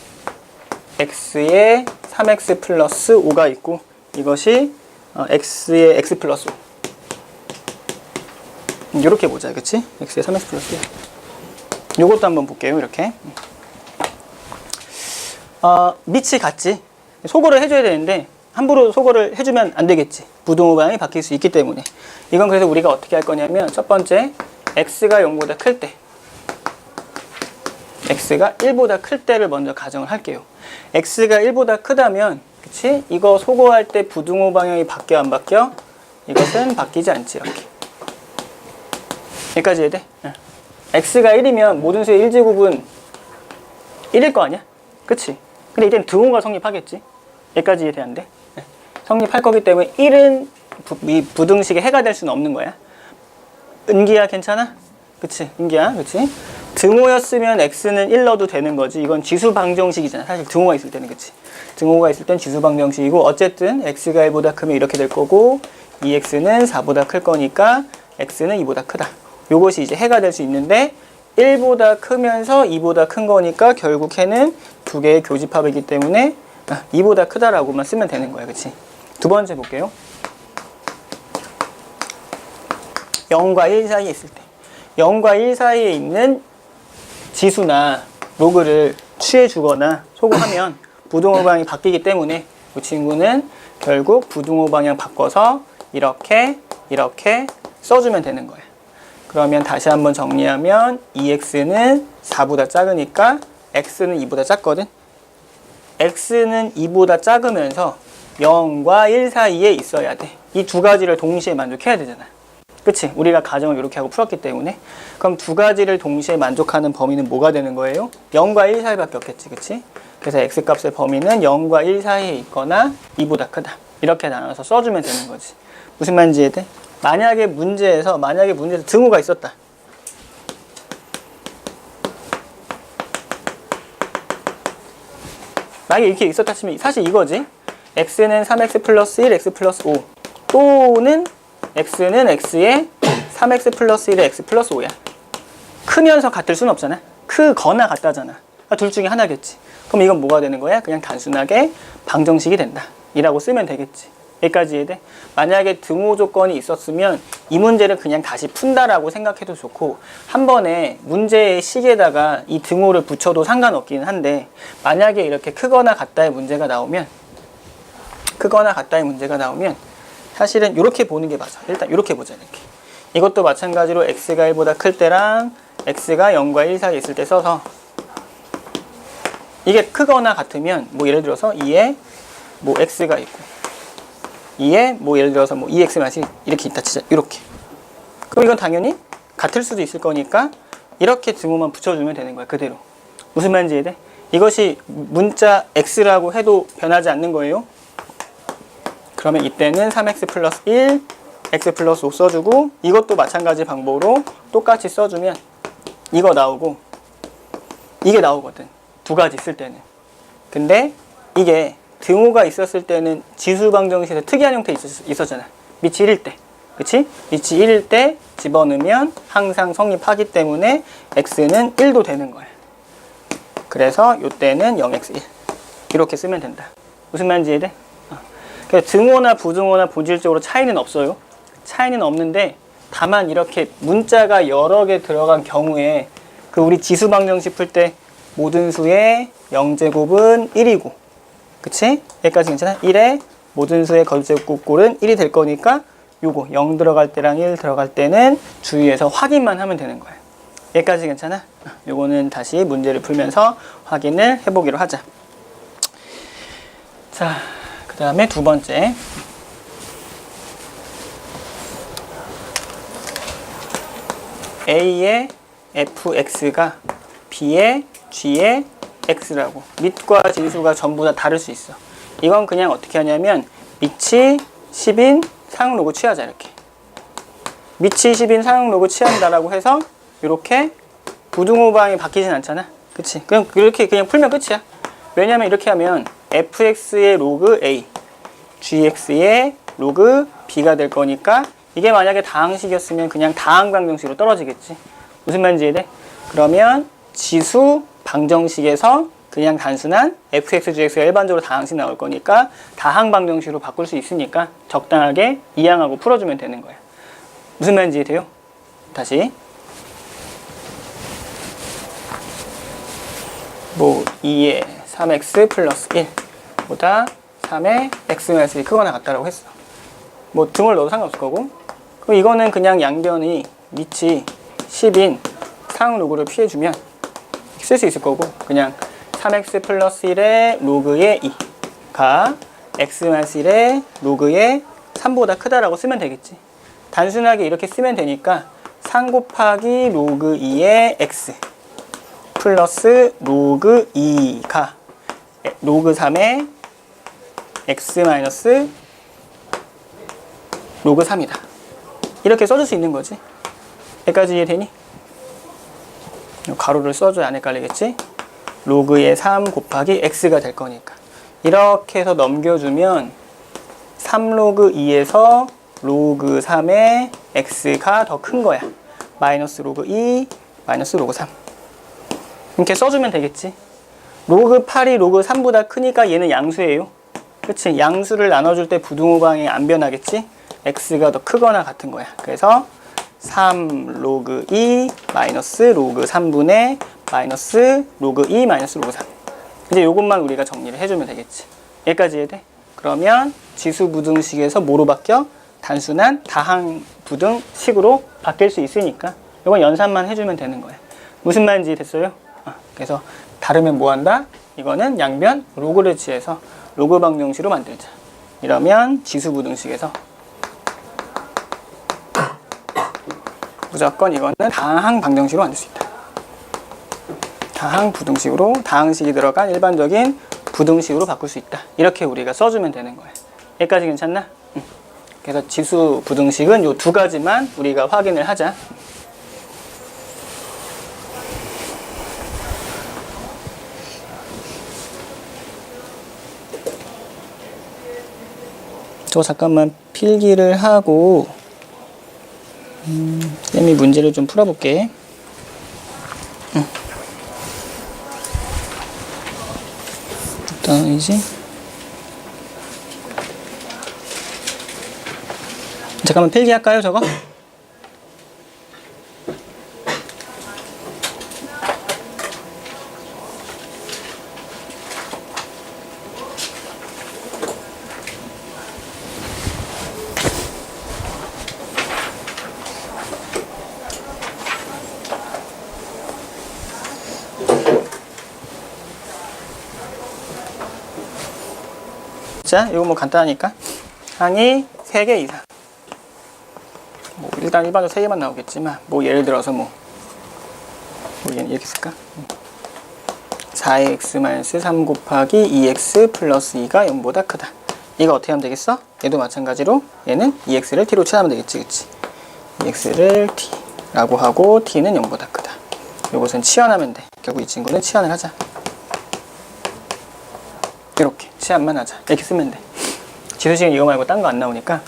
x에 3x 플러스 5가 있고 이것이 x에 x 플러스 5 이렇게 보자, 그치? x에 3x 플러스 5 요것도 한번 볼게요. 이렇게 밑이 같지? 소거를 해줘야 되는데 함부로 소거를 해주면 안 되겠지. 부등호 방향이 바뀔 수 있기 때문에. 이건 그래서 우리가 어떻게 할 거냐면 첫 번째 x가 0보다 클 때 x가 1보다 클 때를 먼저 가정을 할게요. x가 1보다 크다면 그치? 이거 소거할 때 부등호 방향이 바뀌어 안 바뀌어? 이것은 바뀌지 않지. 이렇게 여기까지 해야 돼? x가 1이면 모든 수의 1제곱은 1일 거 아니야? 그치? 근데 이때는 등호가 성립하겠지. 여기까지 이해돼 안 돼? 성립할 거기 때문에 1은 이 부등식의 해가 될 수는 없는 거야. 은기야 괜찮아? 그치? 은기야 그치? 등호였으면 x는 1 넣어도 되는 거지. 이건 지수 방정식이잖아. 사실 등호가 있을 때는 그치? 등호가 있을 땐 지수 방정식이고 어쨌든 x가 1보다 크면 이렇게 될 거고 2x는 4보다 클 거니까 x는 2보다 크다. 요것이 이제 해가 될 수 있는데 1보다 크면서 2보다 큰 거니까 결국 해는 두 개의 교집합이기 때문에 2보다 크다라고만 쓰면 되는 거야. 그치? 두 번째 볼게요. 0과 1 사이에 있을 때 0과 1 사이에 있는 지수나 로그를 취해주거나 소거하면 부등호 방향이 바뀌기 때문에 이 친구는 결국 부등호 방향 바꿔서 이렇게 써주면 되는 거야. 그러면 다시 한번 정리하면 2x는 4보다 작으니까 x는 2보다 작거든. x는 2보다 작으면서 0과 1 사이에 있어야 돼. 이 두 가지를 동시에 만족해야 되잖아. 그치? 우리가 가정을 이렇게 하고 풀었기 때문에. 그럼 두 가지를 동시에 만족하는 범위는 뭐가 되는 거예요? 0과 1 사이밖에 없겠지. 그치? 그래서 x값의 범위는 0과 1 사이에 있거나 2보다 크다. 이렇게 나눠서 써주면 되는 거지. 무슨 말인지 이해돼? 만약에 문제에서 등호가 있었다. 만약에 이렇게 있었다 치면 사실 이거지. x는 3x 플러스 1, x 플러스 5 또는 x는 x에 3x 플러스 1에 x 플러스 5야. 크면서 같을 수는 없잖아. 크거나 같다잖아. 둘 중에 하나겠지. 그럼 이건 뭐가 되는 거야? 그냥 단순하게 방정식이 된다. 이라고 쓰면 되겠지. 여기까지 이해돼? 만약에 등호 조건이 있었으면 이 문제를 그냥 다시 푼다라고 생각해도 좋고 한 번에 문제의 식에다가 이 등호를 붙여도 상관없기는 한데 만약에 이렇게 크거나 같다의 문제가 나오면 사실은 이렇게 보는 게 맞아. 일단 이렇게 보자. 이렇게. 이것도 마찬가지로 x가 1보다 클 때랑 x가 0과 1 사이에 있을 때 써서 이게 크거나 같으면 뭐 예를 들어서 2에 뭐 x가 있고 2에 뭐 예를 들어서 뭐 2x-1 이렇게 있다 치자. 이렇게. 그럼 이건 당연히 같을 수도 있을 거니까 이렇게 등호만 붙여주면 되는 거야. 그대로. 무슨 말인지 이해돼? 이것이 문자 x라고 해도 변하지 않는 거예요. 그러면 이때는 3x 플러스 1, x 플러스 5 써주고 이것도 마찬가지 방법으로 똑같이 써주면 이거 나오고 이게 나오거든. 두 가지 쓸 때는. 근데 이게 등호가 있었을 때는 지수 방정식에서 특이한 형태 있었잖아. 밑이 1일 때. 그치? 밑이 1일 때 집어넣으면 항상 성립하기 때문에 x는 1도 되는 거야. 그래서 이때는 0x1 이렇게 쓰면 된다. 무슨 말인지 이해돼? 그래서 등호나 부등호나 본질적으로 차이는 없어요. 차이는 없는데 다만 이렇게 문자가 여러 개 들어간 경우에 그 우리 지수 방정식 풀 때 모든 수의 0제곱은 1이고 그치? 여기까지 괜찮아? 1에 모든 수의 거제곱꼴은 1이 될 거니까 요거 0 들어갈 때랑 1 들어갈 때는 주의해서 확인만 하면 되는 거야. 여기까지 괜찮아? 요거는 다시 문제를 풀면서 확인을 해보기로 하자. 자, 그 다음에 두 번째. A의 fx가 B의 g의 x라고. 밑과 진수가 전부 다 다를 수 있어. 이건 그냥 어떻게 하냐면 밑이 10인 상응 로그 취하자. 이렇게 밑이 10인 상응 로그 취한다라고 해서 이렇게 부등호방이 바뀌진 않잖아. 그치? 그럼 이렇게 그냥 풀면 끝이야. 왜냐면 이렇게 하면 fx의 로그 a, gx의 로그 b가 될 거니까 이게 만약에 다항식이었으면 그냥 다항 방정식으로 떨어지겠지. 무슨 말인지 이해돼? 그러면 지수 방정식에서 그냥 단순한 fx, gx가 일반적으로 다항식 나올 거니까 다항 방정식으로 바꿀 수 있으니까 적당하게 이항하고 풀어주면 되는 거야. 무슨 말인지 이해돼요? 다시. 뭐 2에 3x 플러스 1 보다 3에 x 마이너스 1 크거나 같다라고 했어. 뭐 등을 넣어도 상관없을 거고. 그럼 이거는 그냥 양변이 밑이 10인 상응 로그를 피해주면 쓸 수 있을 거고, 그냥 3x 플러스 1의 로그의 2가 x 마이너스 1의 로그의 3보다 크다라고 쓰면 되겠지. 단순하게 이렇게 쓰면 되니까 3 곱하기 로그 2의 x 플러스 로그 2가 로그 3의 x 마이너스 로그 3이다. 이렇게 써줄 수 있는 거지. 여기까지 이해되니? 가로를 써줘야 안 헷갈리겠지? 로그의 3 곱하기 x가 될 거니까. 이렇게 해서 넘겨주면 3로그 2에서 로그 3의 x가 더 큰 거야. 마이너스 로그 2, 마이너스 로그 3. 이렇게 써주면 되겠지. 로그 8이 로그 3보다 크니까 얘는 양수예요. 그치? 양수를 나눠줄 때 부등호방이 안 변하겠지? x가 더 크거나 같은 거야. 그래서 3 로그 2 마이너스 로그 3분의 마이너스 로그 2 마이너스 로그 3. 이제 요것만 우리가 정리를 해주면 되겠지. 여기까지 이해돼? 그러면 지수 부등식에서 뭐로 바뀌어? 단순한 다항 부등식으로 바뀔 수 있으니까 이건 연산만 해주면 되는 거야. 무슨 말인지 됐어요? 그래서 다르면 뭐 한다? 이거는 양변 로그를 취해서 로그 방정식으로 만들자. 이러면 지수 부등식에서 무조건 이거는 다항 방정식으로 만들 수 있다. 다항 부등식으로 다항식이 들어간 일반적인 부등식으로 바꿀 수 있다. 이렇게 우리가 써주면 되는 거야. 여기까지 괜찮나? 그래서 지수 부등식은 요 두 가지만 우리가 확인을 하자. 저 잠깐만 필기를 하고 쌤이 문제를 좀 풀어볼게. 일단이지. 잠깐만 필기할까요, 저거? 자, 이거 뭐 간단하니까 항이 3개 이상. 뭐 일단 일반적으로 3개만 나오겠지만 뭐 예를 들어서 뭐 얘는 이렇게 쓸까? 4x 3 곱하기 2x 플러스 2가 0보다 크다. 이거 어떻게 하면 되겠어? 얘도 마찬가지로 얘는 2x를 t로 치하면 되겠지, 그치? 2x를 t라고 하고 t는 0보다 크다. 이것은 치환하면 돼. 결국 이 친구는 치환을 하자. 이렇게 치환만 하자. 이렇게 쓰면 돼. 지수식은 이거 말고 딴 거 안 나오니까.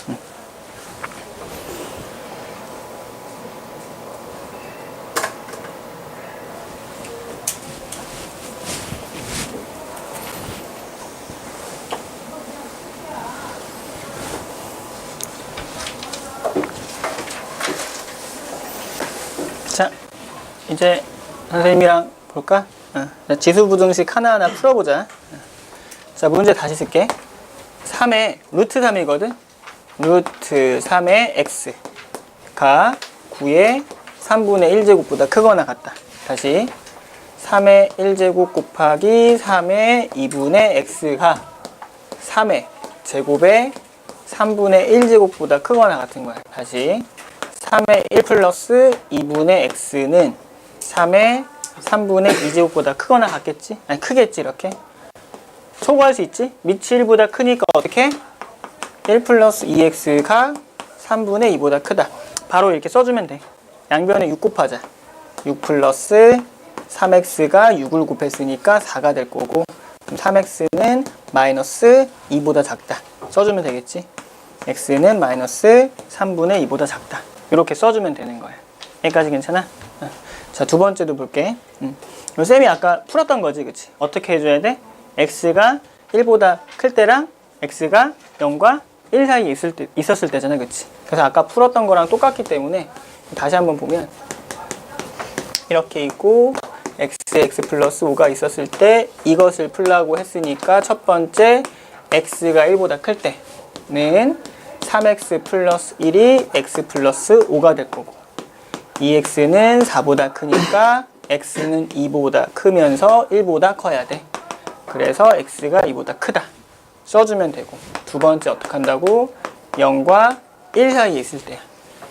자, 이제 선생님이랑 볼까? 지수 부등식 하나하나 풀어보자. 자, 문제 다시 쓸게. 3의 루트 3이거든. 루트 3의 x가 9의 3분의 1제곱보다 크거나 같다. 다시 3의 1제곱 곱하기 3의 2분의 x가 3의 제곱의 3분의 1제곱보다 크거나 같은 거야. 다시 3의 1 플러스 2분의 x는 3의 3분의 2제곱보다 크거나 같겠지? 아니 크겠지. 이렇게 초과할 수 있지? 밑이 1보다 크니까 어떻게? 1 플러스 2x가 3분의 2보다 크다. 바로 이렇게 써주면 돼. 양변에 6 곱하자. 6 플러스 3x가 6을 곱했으니까 4가 될 거고, 그럼 3x는 마이너스 2보다 작다. 써주면 되겠지. x는 마이너스 3분의 2보다 작다. 이렇게 써주면 되는 거야. 여기까지 괜찮아? 자, 두 번째도 볼게. 요 쌤이 아까 풀었던 거지, 그치? 어떻게 해줘야 돼? x가 1보다 클 때랑 x가 0과 1 사이에 있었을 때잖아, 그치? 그래서 아까 풀었던 거랑 똑같기 때문에 다시 한번 보면 이렇게 있고 x 플러스 5가 있었을 때 이것을 풀라고 했으니까 첫 번째 x가 1보다 클 때는 3x 플러스 1이 x 플러스 5가 될 거고, 2x는 4보다 크니까 x는 2보다 크면서 1보다 커야 돼. 그래서 x가 2보다 크다 써주면 되고, 두 번째 어떻게 한다고? 0과 1 사이에 있을 때야.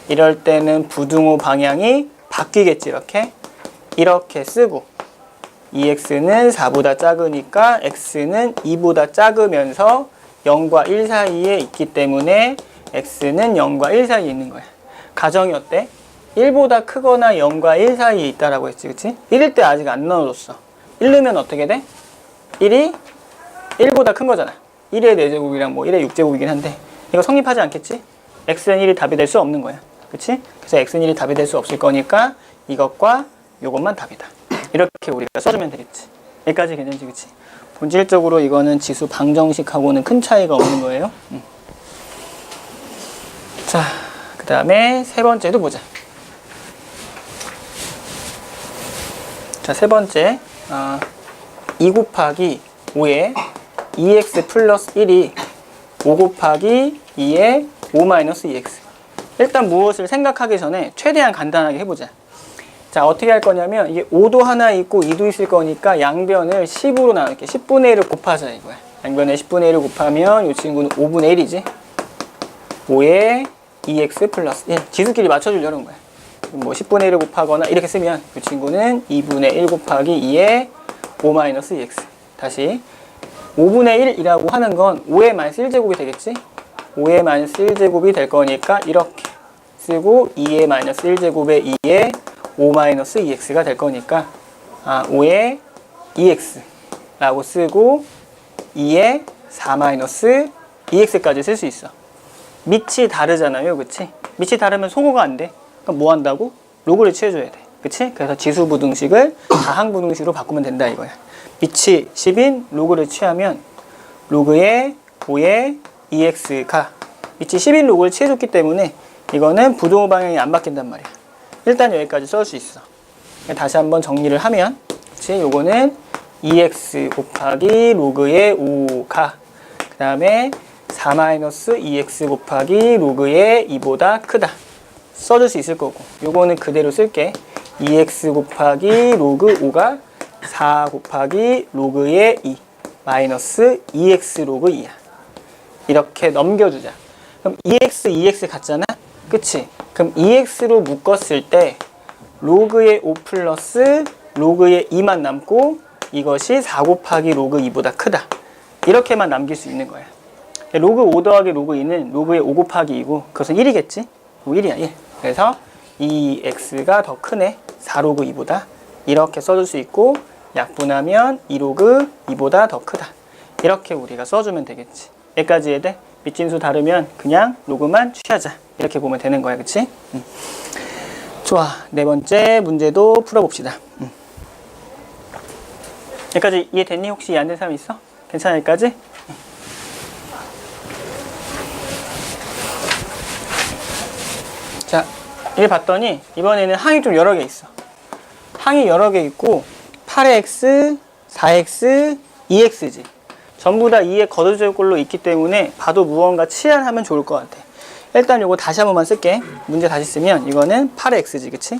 이럴 때는 부등호 방향이 바뀌겠지. 이렇게 쓰고, 2x는 4보다 작으니까 x는 2보다 작으면서 0과 1 사이에 있기 때문에 x는 0과 1 사이에 있는 거야. 가정이 어때? 1보다 크거나 0과 1 사이에 있다라고 했지, 그치? 1일 때 아직 안 넣어줬어. 1 넣으면 어떻게 돼? 1이 1보다 큰 거잖아. 1의 4제곱이랑 뭐 1의 6제곱이긴 한데 이거 성립하지 않겠지? x는 1이 답이 될 수 없는 거야. 그치? 그래서 x는 1이 답이 될 수 없을 거니까 이것과 요것만 답이다. 이렇게 우리가 써주면 되겠지. 여기까지 괜찮지, 그치? 본질적으로 이거는 지수 방정식하고는 큰 차이가 없는 거예요. 자, 그 다음에 세 번째도 보자. 자, 세 번째 2 곱하기 5에 2x 플러스 1이 5 곱하기 2에 5 마이너스 2x. 일단 무엇을 생각하기 전에 최대한 간단하게 해보자. 자, 어떻게 할 거냐면 이게 5도 하나 있고 2도 있을 거니까 양변을 10으로 나눌게. 10분의 1을 곱하자 이거야. 양변에 10분의 1을 곱하면 이 친구는 5분의 1이지. 5에 2x 플러스 1. 지수끼리 맞춰주려는 거야. 뭐 10분의 1을 곱하거나 이렇게 쓰면 이 친구는 2분의 1 곱하기 2에 5 마이너스 2x. 다시 5분의 1이라고 하는 건 5의 마이너스 1제곱이 되겠지? 5의 마이너스 1제곱이 될 거니까 이렇게 쓰고 2의 마이너스 1제곱에 2에 5 마이너스 2x가 될 거니까 5의 2x 라고 쓰고 2의 4 마이너스 2x까지 쓸 수 있어. 밑이 다르잖아요, 그치? 밑이 다르면 소거가 안 돼. 그럼 뭐 한다고? 로그를 취해줘야 돼, 그치? 그래서 지수부등식을 다항부등식으로 바꾸면 된다 이거야. 밑이 10인 로그를 취하면 로그의 5의 2x가 밑이 10인 로그를 취해줬기 때문에 이거는 부등호 방향이 안 바뀐단 말이야. 일단 여기까지 쓸 수 있어. 다시 한번 정리를 하면, 그치? 요거는 2x 곱하기 로그의 5가, 그 다음에 4 마이너스 2x 곱하기 로그의 2보다 크다 써줄 수 있을 거고, 요거는 그대로 쓸게. 2x 곱하기 로그 5가 4 곱하기 로그의 2 마이너스 2x 로그 2야. 이렇게 넘겨주자. 그럼 2x 같잖아? 그치? 그럼 2x로 묶었을 때 로그의 5 플러스 로그의 2만 남고 이것이 4 곱하기 로그 2보다 크다. 이렇게만 남길 수 있는 거야. 로그 5 더하기 로그 2는 로그의 5 곱하기 2고 그것은 1이겠지? 1이야, 1. 그래서 2x가 더 크네. 4로그 2보다. 이렇게 써줄 수 있고, 약분하면 2로그 2보다 더 크다. 이렇게 우리가 써주면 되겠지. 여기까지 해야 돼? 밑진수 다르면 그냥 로그만 취하자. 이렇게 보면 되는 거야, 그치? 좋아. 네 번째 문제도 풀어봅시다. 여기까지 이해됐니? 혹시 이해 안 된 사람 있어? 괜찮아, 여기까지? 자, 이를 봤더니 이번에는 항이 좀 여러 개 있어. 항이 여러 개 있고 8x, 4x, 2x지. 전부 다 2에 거둬줄 걸로 있기 때문에 봐도 무언가 치환하면 좋을 것 같아. 일단 요거 다시 한 번만 쓸게. 문제 다시 쓰면 이거는 8x지, 그치?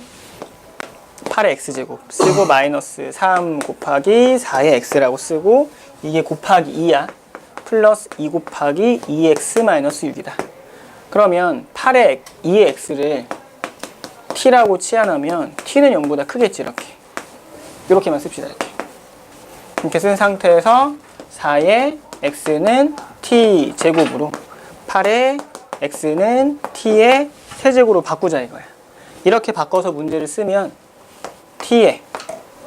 8의 x제곱 쓰고 마이너스 3 곱하기 4의 x라고 쓰고 이게 곱하기 2야. 플러스 2 곱하기 2x 마이너스 6이다. 그러면 8의 2의 x를 t라고 치환하면 t는 0보다 크겠지. 이렇게만 씁시다. 이렇게 쓴 상태에서 4의 x는 t 제곱으로 8에 x는 t의 세제곱으로 바꾸자 이거야. 이렇게 바꿔서 문제를 쓰면 t의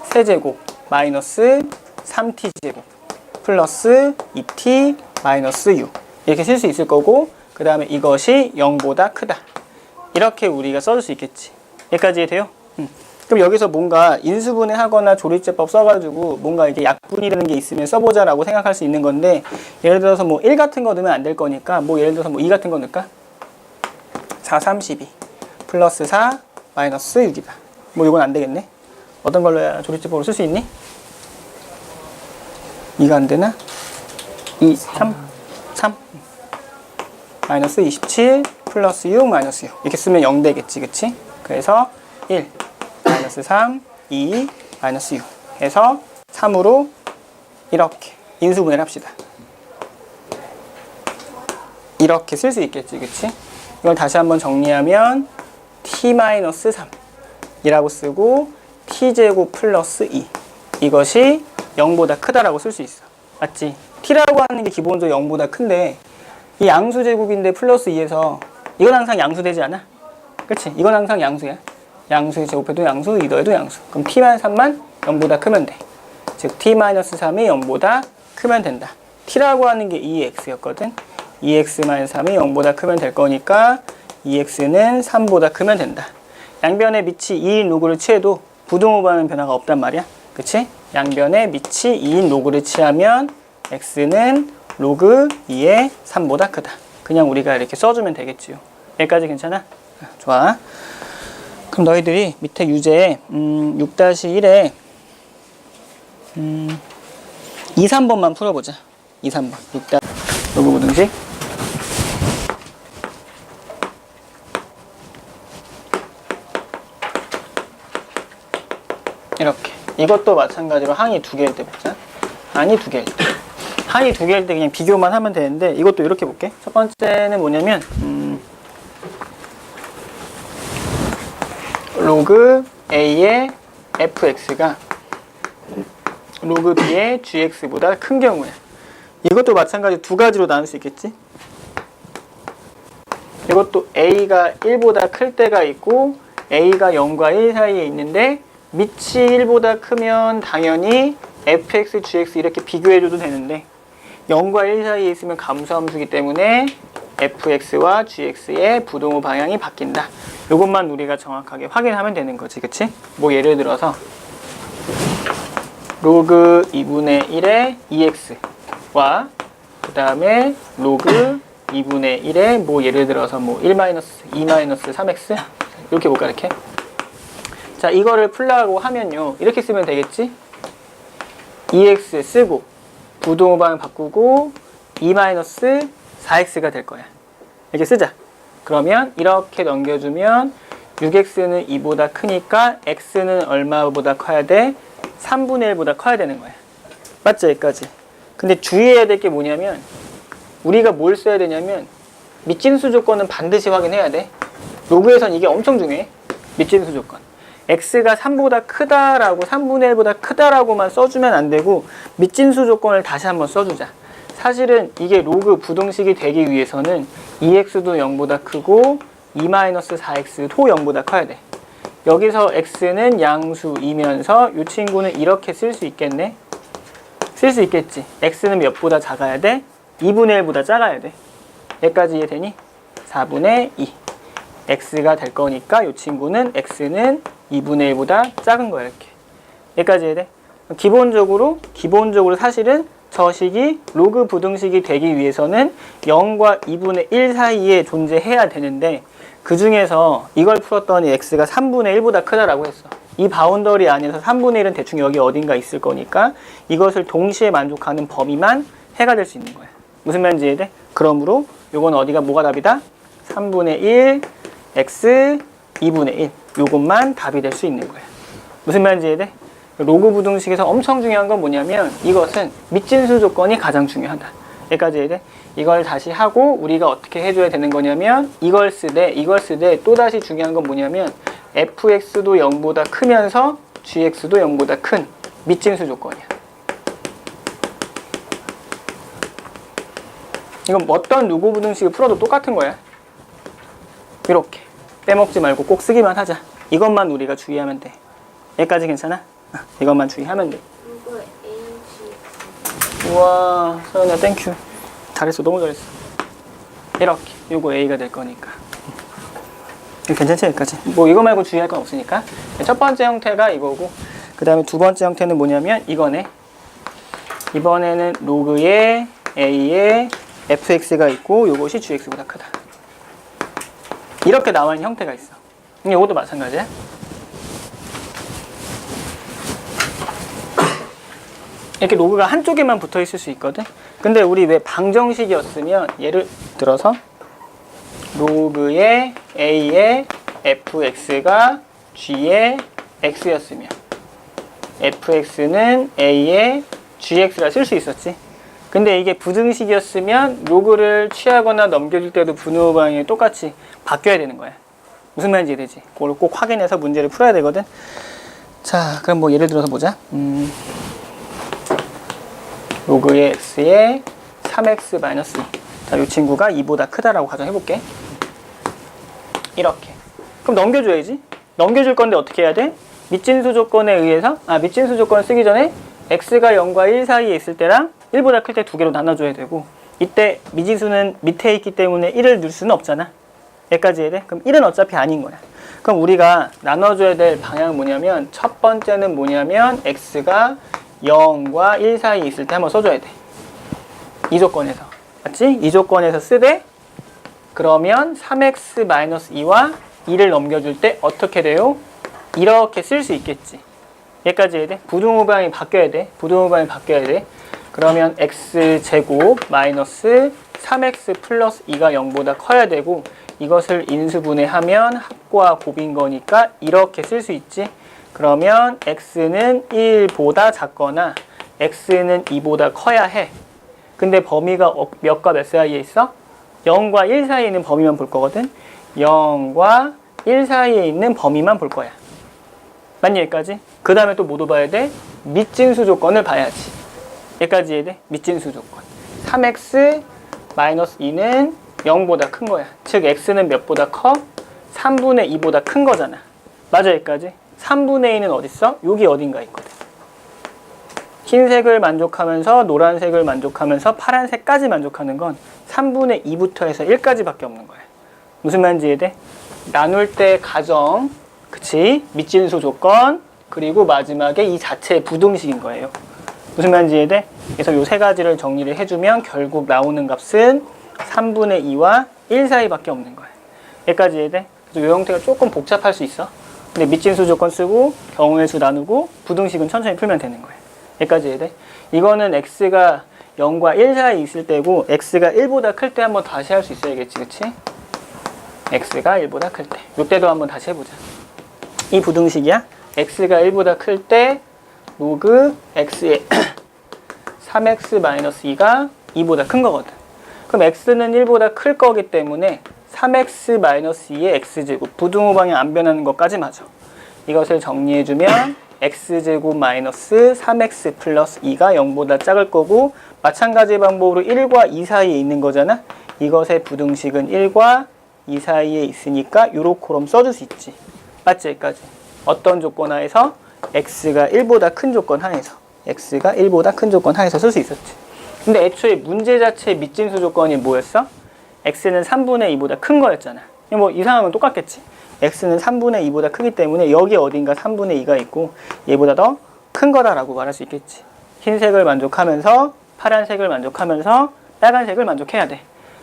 세제곱 마이너스 3t제곱 플러스 2t 마이너스 6 이렇게 쓸 수 있을 거고, 그 다음에 이것이 0보다 크다. 이렇게 우리가 써줄 수 있겠지. 여기까지 돼요? 그럼 여기서 뭔가 인수분해 하거나 조리제법 써가지고 뭔가 이게 약분이라는 게 있으면 써보자라고 생각할 수 있는 건데, 예를 들어서 뭐 1 같은 거 넣으면 안 될 거니까 뭐 예를 들어서 뭐 2 같은 거 넣을까? 4, 32 플러스 4 마이너스 6이다. 뭐 이건 안 되겠네. 어떤 걸로 해야 조리제법으로 쓸 수 있니? 2가 안 되나? 2, 3 마이너스 27 플러스 6 마이너스 6 이렇게 쓰면 0 되겠지, 그치? 그래서 1 마이너스 3 2 마이너스 6 해서 3으로 이렇게 인수분해를 합시다. 이렇게 쓸 수 있겠지, 그치? 이걸 다시 한번 정리하면 t 마이너스 3 이라고 쓰고 t제곱 플러스 2 이것이 0보다 크다라고 쓸 수 있어. 맞지? t라고 하는 게 기본적으로 0보다 큰데 이 양수제곱인데 플러스 2에서 이건 항상 양수되지 않아? 그치? 이건 항상 양수야. 양수의 제곱해도 양수, 2더해도 양수. 그럼 t-3만 0보다 크면 돼. 즉 t-3이 0보다 크면 된다. t라고 하는 게 2x였거든. 2x-3이 0보다 크면 될 거니까 2x는 3보다 크면 된다. 양변의 밑이 2인 로그를 취해도 부등호반은 변화가 없단 말이야. 그치? 양변의 밑이 2인 로그를 취하면 x는 로그 2의 3보다 크다. 그냥 우리가 이렇게 써주면 되겠지요. 여기까지 괜찮아? 좋아. 그럼 너희들이 밑에 유제에 6-1에 2, 3번만 풀어보자. 2, 3번. 6 로그 부등식. 이렇게. 이것도 마찬가지로 항이 2개일 때 보자. 아니 2개일 때. 항이 2개일 때 그냥 비교만 하면 되는데, 이것도 이렇게 볼게. 첫 번째는 뭐냐면 로그 a의 fx가 로그 b의 gx보다 큰 경우에, 이것도 마찬가지 두 가지로 나눌 수 있겠지. 이것도 a가 1보다 클 때가 있고 a가 0과 1 사이에 있는데 밑이 1보다 크면 당연히 fx, gx 이렇게 비교해줘도 되는데 0과 1 사이에 있으면 감소함수이기 때문에 fx와 gx의 부등호 방향이 바뀐다. 이것만 우리가 정확하게 확인하면 되는 거지, 그치? 뭐 예를 들어서 로그 2분의 1의 2x와 그 다음에 로그 2분의 1의 뭐 예를 들어서 뭐 1 2 3x 이렇게 볼까, 이렇게? 자, 이거를 풀라고 하면요, 이렇게 쓰면 되겠지? 2x 쓰고 부등호 방향 바꾸고 2 4x가 될 거야. 이렇게 쓰자. 그러면 이렇게 넘겨주면 6x는 2보다 크니까 x는 얼마보다 커야 돼? 3분의 1보다 커야 되는 거야. 맞죠? 여기까지. 근데 주의해야 될 게 뭐냐면 우리가 뭘 써야 되냐면 밑진수 조건은 반드시 확인해야 돼. 로그에선 이게 엄청 중요해. 밑진수 조건. x가 3보다 크다라고 3분의 1보다 크다라고만 써주면 안 되고 밑진수 조건을 다시 한번 써주자. 사실은 이게 로그 부등식이 되기 위해서는 2x도 0보다 크고 2 4x도 0보다 커야 돼. 여기서 x는 양수이면서 이 친구는 이렇게 쓸 수 있겠네? 쓸 수 있겠지. x는 몇보다 작아야 돼? 2분의 1보다 작아야 돼. 여기까지 이해되니? 4분의 2 x가 될 거니까 이 친구는 x는 2분의 1보다 작은 거야. 이렇게. 여기까지 이해돼? 기본적으로 사실은 저 식이 로그 부등식이 되기 위해서는 0과 2분의 1 사이에 존재해야 되는데 그 중에서 이걸 풀었더니 x가 3분의 1보다 크다라고 했어. 이 바운더리 안에서 3분의 1은 대충 여기 어딘가 있을 거니까 이것을 동시에 만족하는 범위만 해가 될 수 있는 거야. 무슨 말인지 이해돼? 그러므로 요건 어디가 뭐가 답이다? 3분의 1 x 2분의 1 요것만 답이 될 수 있는 거야. 무슨 말인지 이해돼? 로그 부등식에서 엄청 중요한 건 뭐냐면 이것은 밑진수 조건이 가장 중요하다. 여기까지 이해돼? 이걸 다시 하고 우리가 어떻게 해줘야 되는 거냐면 이걸 쓰되 또다시 중요한 건 뭐냐면 fx도 0보다 크면서 gx도 0보다 큰 밑진수 조건이야. 이건 어떤 누구 부등식을 풀어도 똑같은 거야. 이렇게 빼먹지 말고 꼭 쓰기만 하자. 이것만 우리가 주의하면 돼. 여기까지 괜찮아? 이것만 주의하면 돼. 이거 H. 우와, 서연아 땡큐. 잘했어, 너무 잘했어. 이렇게 요거 A가 될 거니까. 괜찮지? 여기까지. 뭐 이거 말고 주의할 건 없으니까. 첫 번째 형태가 이거고, 그 다음에 두 번째 형태는 뭐냐면 이거네. 이번에는 로그의 A에 fx가 있고 요것이 gx보다 크다. 이렇게 나와 있는 형태가 있어. 이것도 마찬가지야. 이렇게 로그가 한쪽에만 붙어 있을 수 있거든. 근데 우리 왜 방정식이었으면 예를 들어서 로그의 a의 fx가 g의 x였으면 fx는 a의 gx라 쓸 수 있었지. 근데 이게 부등식이었으면 로그를 취하거나 넘겨줄 때도 분호 방향이 똑같이 바뀌어야 되는 거야. 무슨 말인지 이해되지? 그걸 꼭 확인해서 문제를 풀어야 되거든. 자, 그럼 뭐 예를 들어서 보자. 로그의 x의 3x-2. 자, 이 친구가 2보다 크다라고 가정해볼게. 이렇게. 그럼 넘겨줘야지. 넘겨줄 건데 어떻게 해야 돼? 밑진수 조건에 의해서, 밑진수 조건을 쓰기 전에 x가 0과 1 사이에 있을 때랑 1보다 클 때 두 개로 나눠줘야 되고, 이때 미지수는 밑에 있기 때문에 1을 넣을 수는 없잖아. 여기까지 해야 돼? 그럼 1은 어차피 아닌 거야. 그럼 우리가 나눠줘야 될 방향은 뭐냐면, 첫 번째는 뭐냐면 x가 0과 1 사이에 있을 때 한번 써줘야 돼. 이 조건에서. 맞지? 이 조건에서 쓰되, 그러면 3x-2와 2를 넘겨줄 때 어떻게 돼요? 이렇게 쓸 수 있겠지. 여기까지 해야 돼? 부등호방이 바뀌어야 돼. 부등호방이 바뀌어야 돼. 그러면 x제곱 마이너스 3x 플러스 2가 0보다 커야 되고, 이것을 인수분해하면 합과 곱인 거니까 이렇게 쓸 수 있지. 그러면 x는 1보다 작거나 x는 2보다 커야 해. 근데 범위가 몇과 몇 사이에 있어? 0과 1 사이에 있는 범위만 볼 거거든. 0과 1 사이에 있는 범위만 볼 거야. 맞니? 여기까지? 그 다음에 또 뭐도 봐야 돼? 밑진수 조건을 봐야지. 여기까지 해야 돼? 밑진수 조건. 3x-2는 0보다 큰 거야. 즉 x는 몇보다 커? 3분의 2보다 큰 거잖아. 맞아? 여기까지? 3분의 2는 어딨어? 여기 어딘가 있거든. 흰색을 만족하면서 노란색을 만족하면서 파란색까지 만족하는 건 3분의 2부터 해서 1까지밖에 없는 거야. 무슨 말인지 이해돼? 나눌 때 가정, 그치? 밑진수 조건, 그리고 마지막에 이 자체의 부등식인 거예요. 무슨 말인지 이해돼? 그래서 이 세 가지를 정리를 해주면 결국 나오는 값은 3분의 2와 1 사이밖에 없는 거야. 여기까지 이해돼? 그래서 이 형태가 조금 복잡할 수 있어. 근데 밑진수 조건 쓰고 경우의 수 나누고 부등식은 천천히 풀면 되는 거야. 여기까지 이해돼? 이거는 x가 0과 1 사이에 있을 때고, x가 1보다 클 때 한번 다시 할 수 있어야겠지, 그치? x가 1보다 클 때. 이때도 한번 다시 해보자. 이 부등식이야. x가 1보다 클 때 로그 x의 3x-2가 2보다 큰 거거든. 그럼 x는 1보다 클 거기 때문에 3x-2의 x제곱, 부등호방이 안 변하는 것까지 맞아. 이것을 정리해주면 x제곱 마이너스 3x 플러스 2가 0보다 작을 거고, 마찬가지 방법으로 1과 2 사이에 있는 거잖아. 이것의 부등식은 1과 2 사이에 있으니까 요렇게럼 써줄 수 있지. 맞지? 여기까지. 어떤 조건 하에서? x가 1보다 큰 조건 하에서. x가 1보다 큰 조건 하에서 쓸 수 있었지. 근데 애초에 문제 자체의 밑진수 조건이 뭐였어? x는 3분의 2보다 큰 거였잖아. 뭐 이상하면 똑같겠지. x는 3분의 2보다 크기 때문에 여기 어딘가 3분의 2가 있고 얘보다 더 큰 거다라고 말할 수 있겠지. 흰색을 만족하면서 파란색을 만족하면서 빨간색을 만족해야 돼.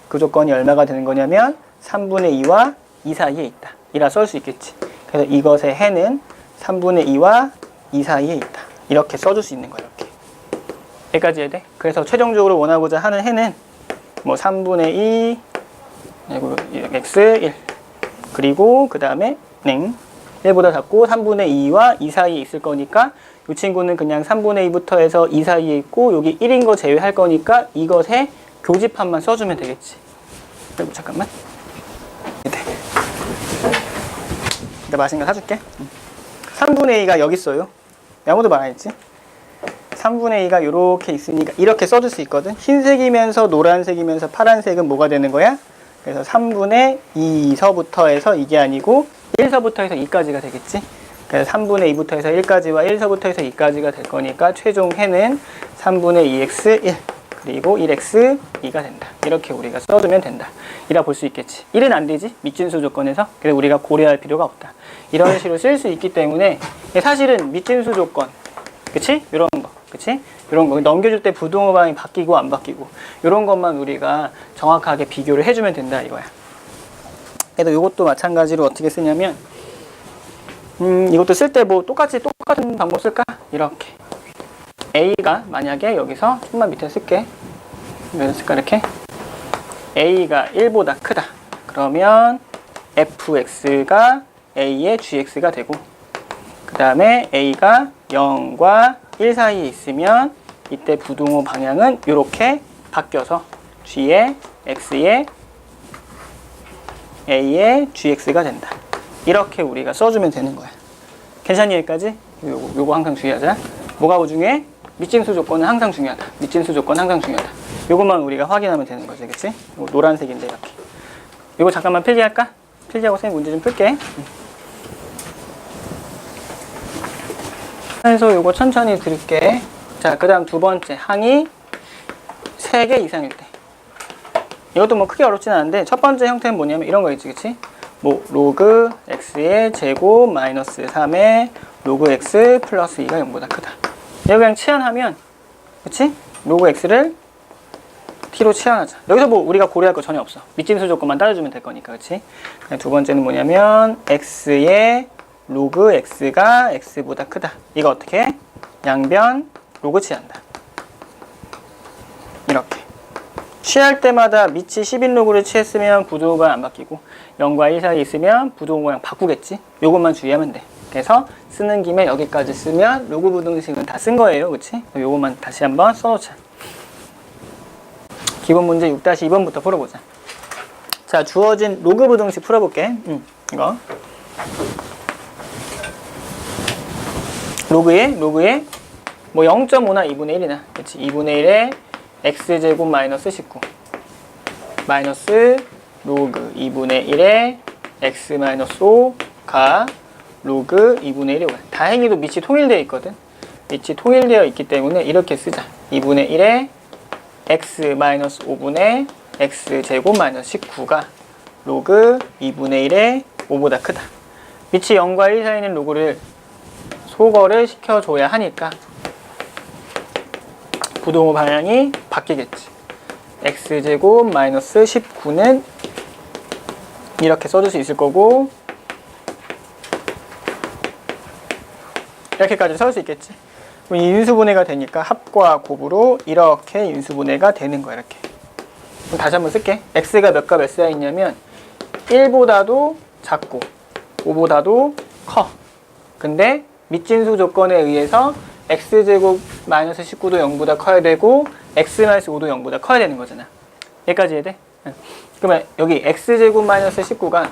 그 조건이 얼마가 되는 거냐면 3분의 2와 2 사이에 있다. 이라 쓸 수 있겠지. 그래서 이것의 해는 3분의 2와 2 사이에 있다. 이렇게 써줄 수 있는 거야. 이렇게. 여기까지 해야 돼. 그래서 최종적으로 원하고자 하는 해는 뭐 3분의 2 그리고 x 1 그리고 그 다음에 1보다 작고 3분의 2와 2 사이에 있을 거니까 이 친구는 그냥 3분의 2부터 해서 2 사이에 있고 여기 1인 거 제외할 거니까 이것의 교집합만 써주면 되겠지. 그리고 잠깐만. 네. 내가 맛있는 거 사줄게. 3분의 2가 여기 있어요. 아무도 말 안 했지? 3분의 2가 이렇게 있으니까 이렇게 써줄 수 있거든. 흰색이면서 노란색이면서 파란색은 뭐가 되는 거야? 그래서 3분의 2서부터 해서 이게 아니고 1서부터 해서 2까지가 되겠지. 그래서 3분의 2부터 해서 1까지와 1서부터 해서 2까지가 될 거니까 최종 해는 3분의 2x 1 그리고 1x 2가 된다. 이렇게 우리가 써두면 된다. 이라 볼 수 있겠지. 1은 안 되지. 밑진수 조건에서. 그래서 우리가 고려할 필요가 없다. 이런 식으로 쓸 수 있기 때문에 사실은 밑진수 조건, 그치? 이런 거, 그치? 이런 거 넘겨줄 때 부등호 방향이 바뀌고 안 바뀌고 이런 것만 우리가 정확하게 비교를 해주면 된다 이거야. 그래도 이것도 마찬가지로 어떻게 쓰냐면 이것도 쓸 때 뭐 똑같은 방법 쓸까? 이렇게 A가 만약에 여기서 좀만 밑에 쓸게. 왜 쓸까 이렇게? A가 1보다 크다. 그러면 fx가 A의 gx가 되고 그 다음에 A가 0과 1 사이에 있으면 이때 부등호 방향은 이렇게 바뀌어서 g의 x의 A의 gx가 된다. 이렇게 우리가 써주면 되는 거야. 괜찮니 여기까지? 요거 항상 주의하자. 뭐가 중요해? 밑진수 조건은 항상 중요하다. 밑진수 조건은 항상 중요하다. 요것만 우리가 확인하면 되는 거지, 그치? 요거 노란색인데 이렇게. 요거 잠깐만 필기할까? 필기하고 선생님 문제 좀 풀게. 그래서 요거 천천히 들을게. 자, 그 다음 두 번째 항이 3개 이상일 때. 이것도 뭐 크게 어렵진 않은데 첫 번째 형태는 뭐냐면 이런 거 있지, 그치? 뭐 로그 x의 제곱 마이너스 3의 로그 x 플러스 2가 0보다 크다. 이거 그냥 치환하면, 그치? 로그 x를 t로 치환하자. 여기서 뭐 우리가 고려할 거 전혀 없어. 밑진수 조건만 따져주면 될 거니까, 그치? 두 번째는 뭐냐면 x의 로그 x가 x보다 크다. 이거 어떻게 해? 양변 로그 취한다. 이렇게. 취할 때마다 밑이 10인로그를 취했으면 부등호가 안 바뀌고 0과 1 사이에 있으면 부등호 모양 바꾸겠지. 요것만 주의하면 돼. 그래서 쓰는 김에 여기까지 쓰면 로그 부등식은 다 쓴 거예요. 그치? 요것만 다시 한번 써놓자. 기본 문제 6-2번부터 풀어보자. 자, 주어진 로그 부등식 풀어볼게. 이거. 로그에 뭐 0.5나 2분의 1이나. 그치? 2분의 1에 x제곱 마이너스 19 마이너스 로그 2분의 1에 x 마이너스 5가 로그 2분의 1이 5. 다행히도 밑이 통일되어 있거든. 밑이 통일되어 있기 때문에 이렇게 쓰자. 2분의 1에 x 마이너스 5분의 x제곱 마이너스 19가 로그 2분의 1에 5보다 크다. 밑이 0과 1 사이에 있는 로그를 소거를 시켜줘야 하니까 부등호 방향이 바뀌겠지. x제곱 마이너스 19는 이렇게 써줄 수 있을 거고 이렇게까지 써줄 수 있겠지. 그럼 이 인수분해가 되니까 합과 곱으로 이렇게 인수분해가 되는 거야. 이렇게. 그럼 다시 한번 쓸게. x가 몇과 몇 사이에 있냐면 1보다도 작고 5보다도 커. 근데 밑진수 조건에 의해서 x제곱 마이너스 19도 0보다 커야 되고 x 마이너스 5도 0보다 커야 되는 거잖아. 여기까지 해야 돼? 응. 그러면 여기 x제곱 마이너스 19가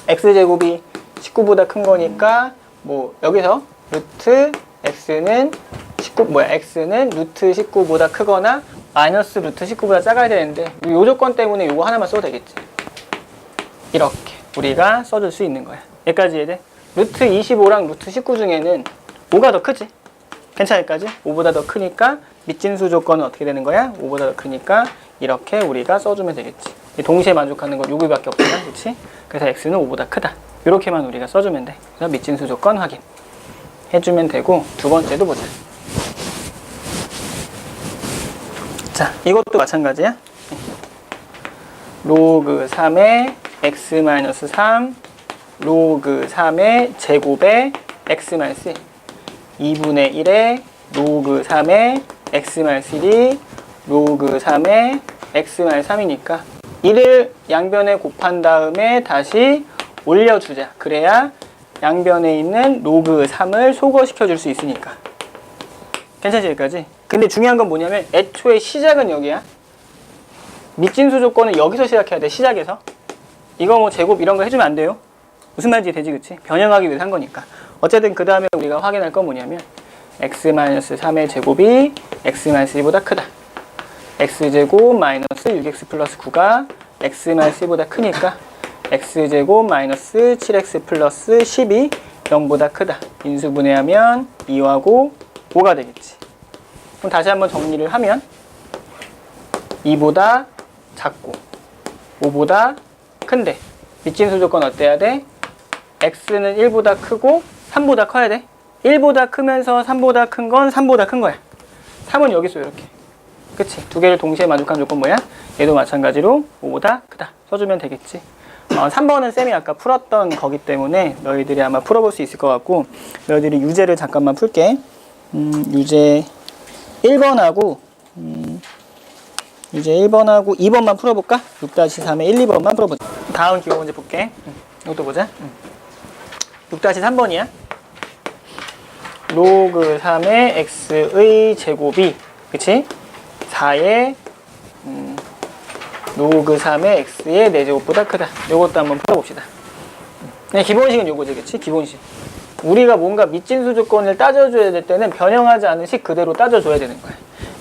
x제곱이 19보다 큰 거니까 뭐 여기서 루트 x는 x는 루트 19보다 크거나 마이너스 루트 19보다 작아야 되는데 이 조건 때문에 이거 하나만 써도 되겠지. 이렇게 우리가 써줄 수 있는 거야. 여기까지 해야 돼? 루트 25랑 루트 19 중에는 5가 더 크지? 괜찮을까지? 5보다 더 크니까 밑진수 조건은 어떻게 되는 거야? 5보다 더 크니까 이렇게 우리가 써주면 되겠지. 동시에 만족하는 건 요거밖에 없잖아, 그렇지? 그래서 x는 5보다 크다. 이렇게만 우리가 써주면 돼. 그래서 밑진수 조건 확인 해주면 되고 두 번째도 보자. 자, 이것도 마찬가지야. 로그 3의 x-3 로그 3의 제곱에 x-1 2분의 1에 로그 3의 x-1이 로그 3의 x-3이니까 1을 양변에 곱한 다음에 다시 올려주자. 그래야 양변에 있는 로그 3을 소거시켜 줄 수 있으니까. 괜찮지 여기까지? 근데 중요한 건 뭐냐면 애초에 시작은 여기야. 밑진수 조건은 여기서 시작해야 돼. 시작에서. 이거 뭐 제곱 이런 거 해주면 안 돼요. 무슨 말인지 되지, 그치? 변형하기 위해서 한 거니까. 어쨌든 그 다음에 우리가 확인할 건 뭐냐면 x-3의 제곱이 x-1보다 크다. x제곱 마이너스 6x 플러스 9가 x-1보다 크니까 x제곱 마이너스 7x 플러스 10이 0보다 크다. 인수분해하면 2하고 5가 되겠지. 그럼 다시 한번 정리를 하면 2보다 작고 5보다 큰데 밑진수 조건 어때야 돼? x는 1보다 크고 3보다 커야 돼. 1보다 크면서 3보다 큰 건 3보다 큰 거야. 3은 여기 있어 이렇게. 그치? 두 개를 동시에 만족한 조건 뭐야? 얘도 마찬가지로 5보다 크다. 써주면 되겠지. 3번은 쌤이 아까 풀었던 거기 때문에 너희들이 아마 풀어볼 수 있을 것 같고, 너희들이 유제를 잠깐만 풀게. 유제 1번하고 유제 1번하고 2번만 풀어볼까? 6-3의 1, 2번만 풀어보자. 다음 기본 문제 볼게. 이것도 보자. 6-3번이야. 로그 3의 x의 제곱이, 그치? 4의 로그 3의 x의 4제곱보다 크다. 요것도 한번 풀어봅시다. 그냥 기본식은 요거지, 그치? 기본식. 우리가 뭔가 밑진수 조건을 따져줘야 될 때는 변형하지 않은 식 그대로 따져줘야 되는 거야.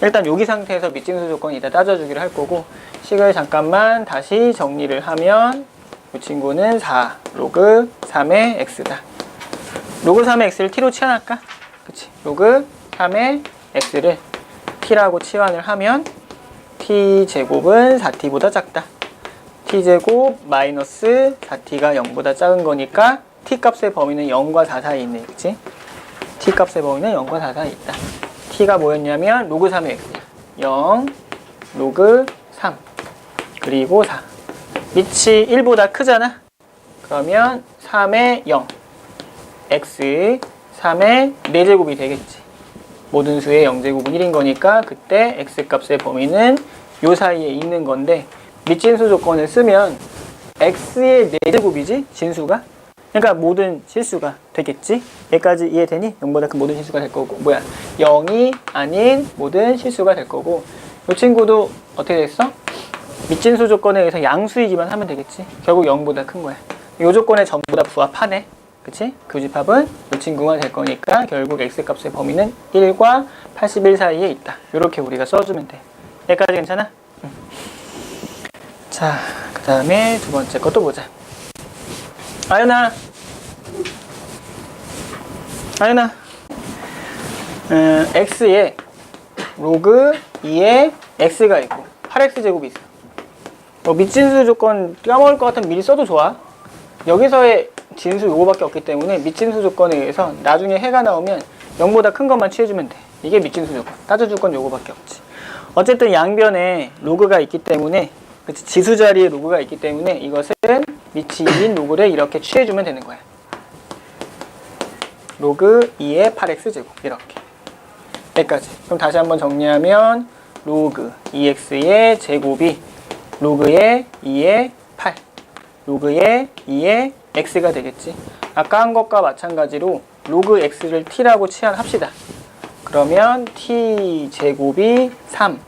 일단 여기 상태에서 밑진수 조건을 이따 따져주기로 할 거고, 식을 잠깐만 다시 정리를 하면 이 친구는 4 로그 3의 x다. 로그 3의 x를 t로 치환할까? 그치? 로그 3의 x를 t라고 치환을 하면 t제곱은 4t보다 작다. t제곱 마이너스 4t가 0보다 작은 거니까 t값의 범위는 0과 4 사이에 있네. 그치? t값의 범위는 0과 4 사이에 있다. t가 뭐였냐면 로그 3의 x야. 0, 로그 3, 그리고 4. 밑이 1보다 크잖아? 그러면 3의 0, x 3의 4제곱이 되겠지. 모든 수의 0제곱은 1인 거니까 그때 x값의 범위는 요 사이에 있는 건데, 밑진수 조건을 쓰면 x의 4제곱이지? 진수가? 그러니까 모든 실수가 되겠지? 여기까지 이해되니? 0보다 큰 모든 실수가 될 거고, 0이 아닌 모든 실수가 될 거고, 이 친구도 어떻게 됐어? 밑진수 조건에 의해서 양수이기만 하면 되겠지? 결국 0보다 큰 거야. 이 조건에 전부 다 부합하네. 그치? 교집합은 이 친구가 될 거니까 결국 x값의 범위는 1과 81 사이에 있다. 이렇게 우리가 써주면 돼. 여기까지 괜찮아? 자, 그 다음에 두 번째 것도 보자. 아연아, x에 로그 2에 x가 있고 8x제곱이 있어. 밑진수 조건 까먹을 것 같으면 미리 써도 좋아. 여기서의 진수 요거밖에 없기 때문에 밑진수 조건에 의해서 나중에 해가 나오면 0보다 큰 것만 취해주면 돼. 이게 밑진수 조건. 따져줄 건 요거밖에 없지. 어쨌든 양변에 로그가 있기 때문에, 그치? 지수 자리에 로그가 있기 때문에 이것은 밑이 2인 로그를 이렇게 취해주면 되는 거야. 로그 2의 8x제곱 이렇게. 여기까지. 그럼 다시 한번 정리하면 로그 2x의 제곱이 로그의 2의 8, 로그의 2의 x가 되겠지. 아까 한 것과 마찬가지로 로그 x를 t라고 치환합시다. 그러면 t 제곱이 3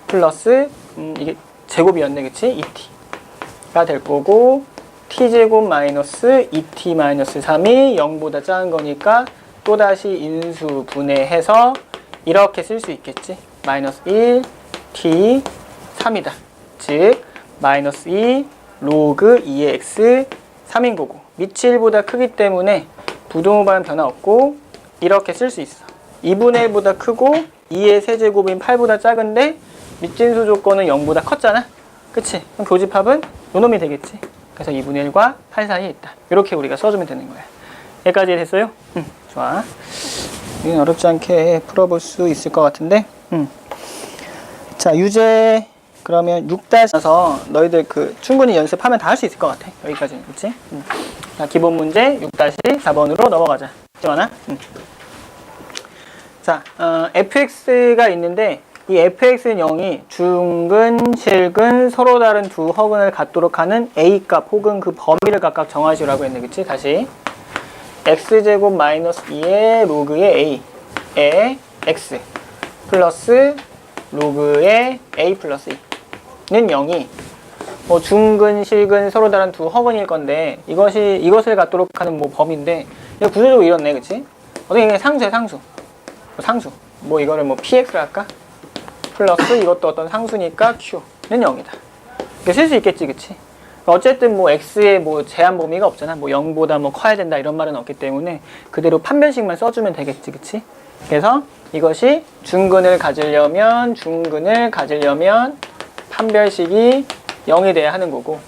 플러스 이게 제곱이었네, 그치? 2t가 될 거고, t 제곱 마이너스 2t 마이너스 3이 0보다 작은 거니까 또다시 인수 분해해서 이렇게 쓸 수 있겠지. 마이너스 1 t 3이다. 즉 마이너스 2 로그 2의 x 3인 거고, 밑이 1보다 크기 때문에 부등호반 변화 없고 이렇게 쓸 수 있어. 2분의 1보다 크고 2의 세제곱인 8보다 작은데 밑진수 조건은 0보다 컸잖아. 그치? 그럼 교집합은 요놈이 되겠지. 그래서 2분의 1과 8 사이에 있다. 이렇게 우리가 써주면 되는 거야. 여기까지 됐어요? 좋아. 이건 어렵지 않게 풀어볼 수 있을 것 같은데. 자, 유제 그러면 6-4서 너희들 충분히 연습하면 다 할 수 있을 것 같아. 여기까지는. 그치? 자, 기본 문제 6-4번으로 넘어가자. 지원아? 자, fx가 있는데 이 fx는 0이 중근, 실근, 서로 다른 두 허근을 갖도록 하는 a값 혹은 그 범위를 각각 정하시라고 했네. 그치? 다시 x제곱 마이너스 2의 로그의 a의 x 플러스 로그의 a 플러스 2는 0이 중근, 실근, 서로 다른 두 허근일 건데 이것을 갖도록 하는 범위인데 이거 구조적으로 이렇네. 그치? 어떻게 이게 상수야, 상수. 상수. 뭐 이거를 뭐 px로 할까? 플러스 이것도 어떤 상수니까 q는 0이다. 이렇게 쓸 수 있겠지, 그치? 어쨌든 뭐 x의 뭐 제한 범위가 없잖아. 뭐 0보다 뭐 커야 된다 이런 말은 없기 때문에 그대로 판별식만 써주면 되겠지, 그치? 그래서 이것이 중근을 가지려면 판별식이 0이 돼야 하는 거고,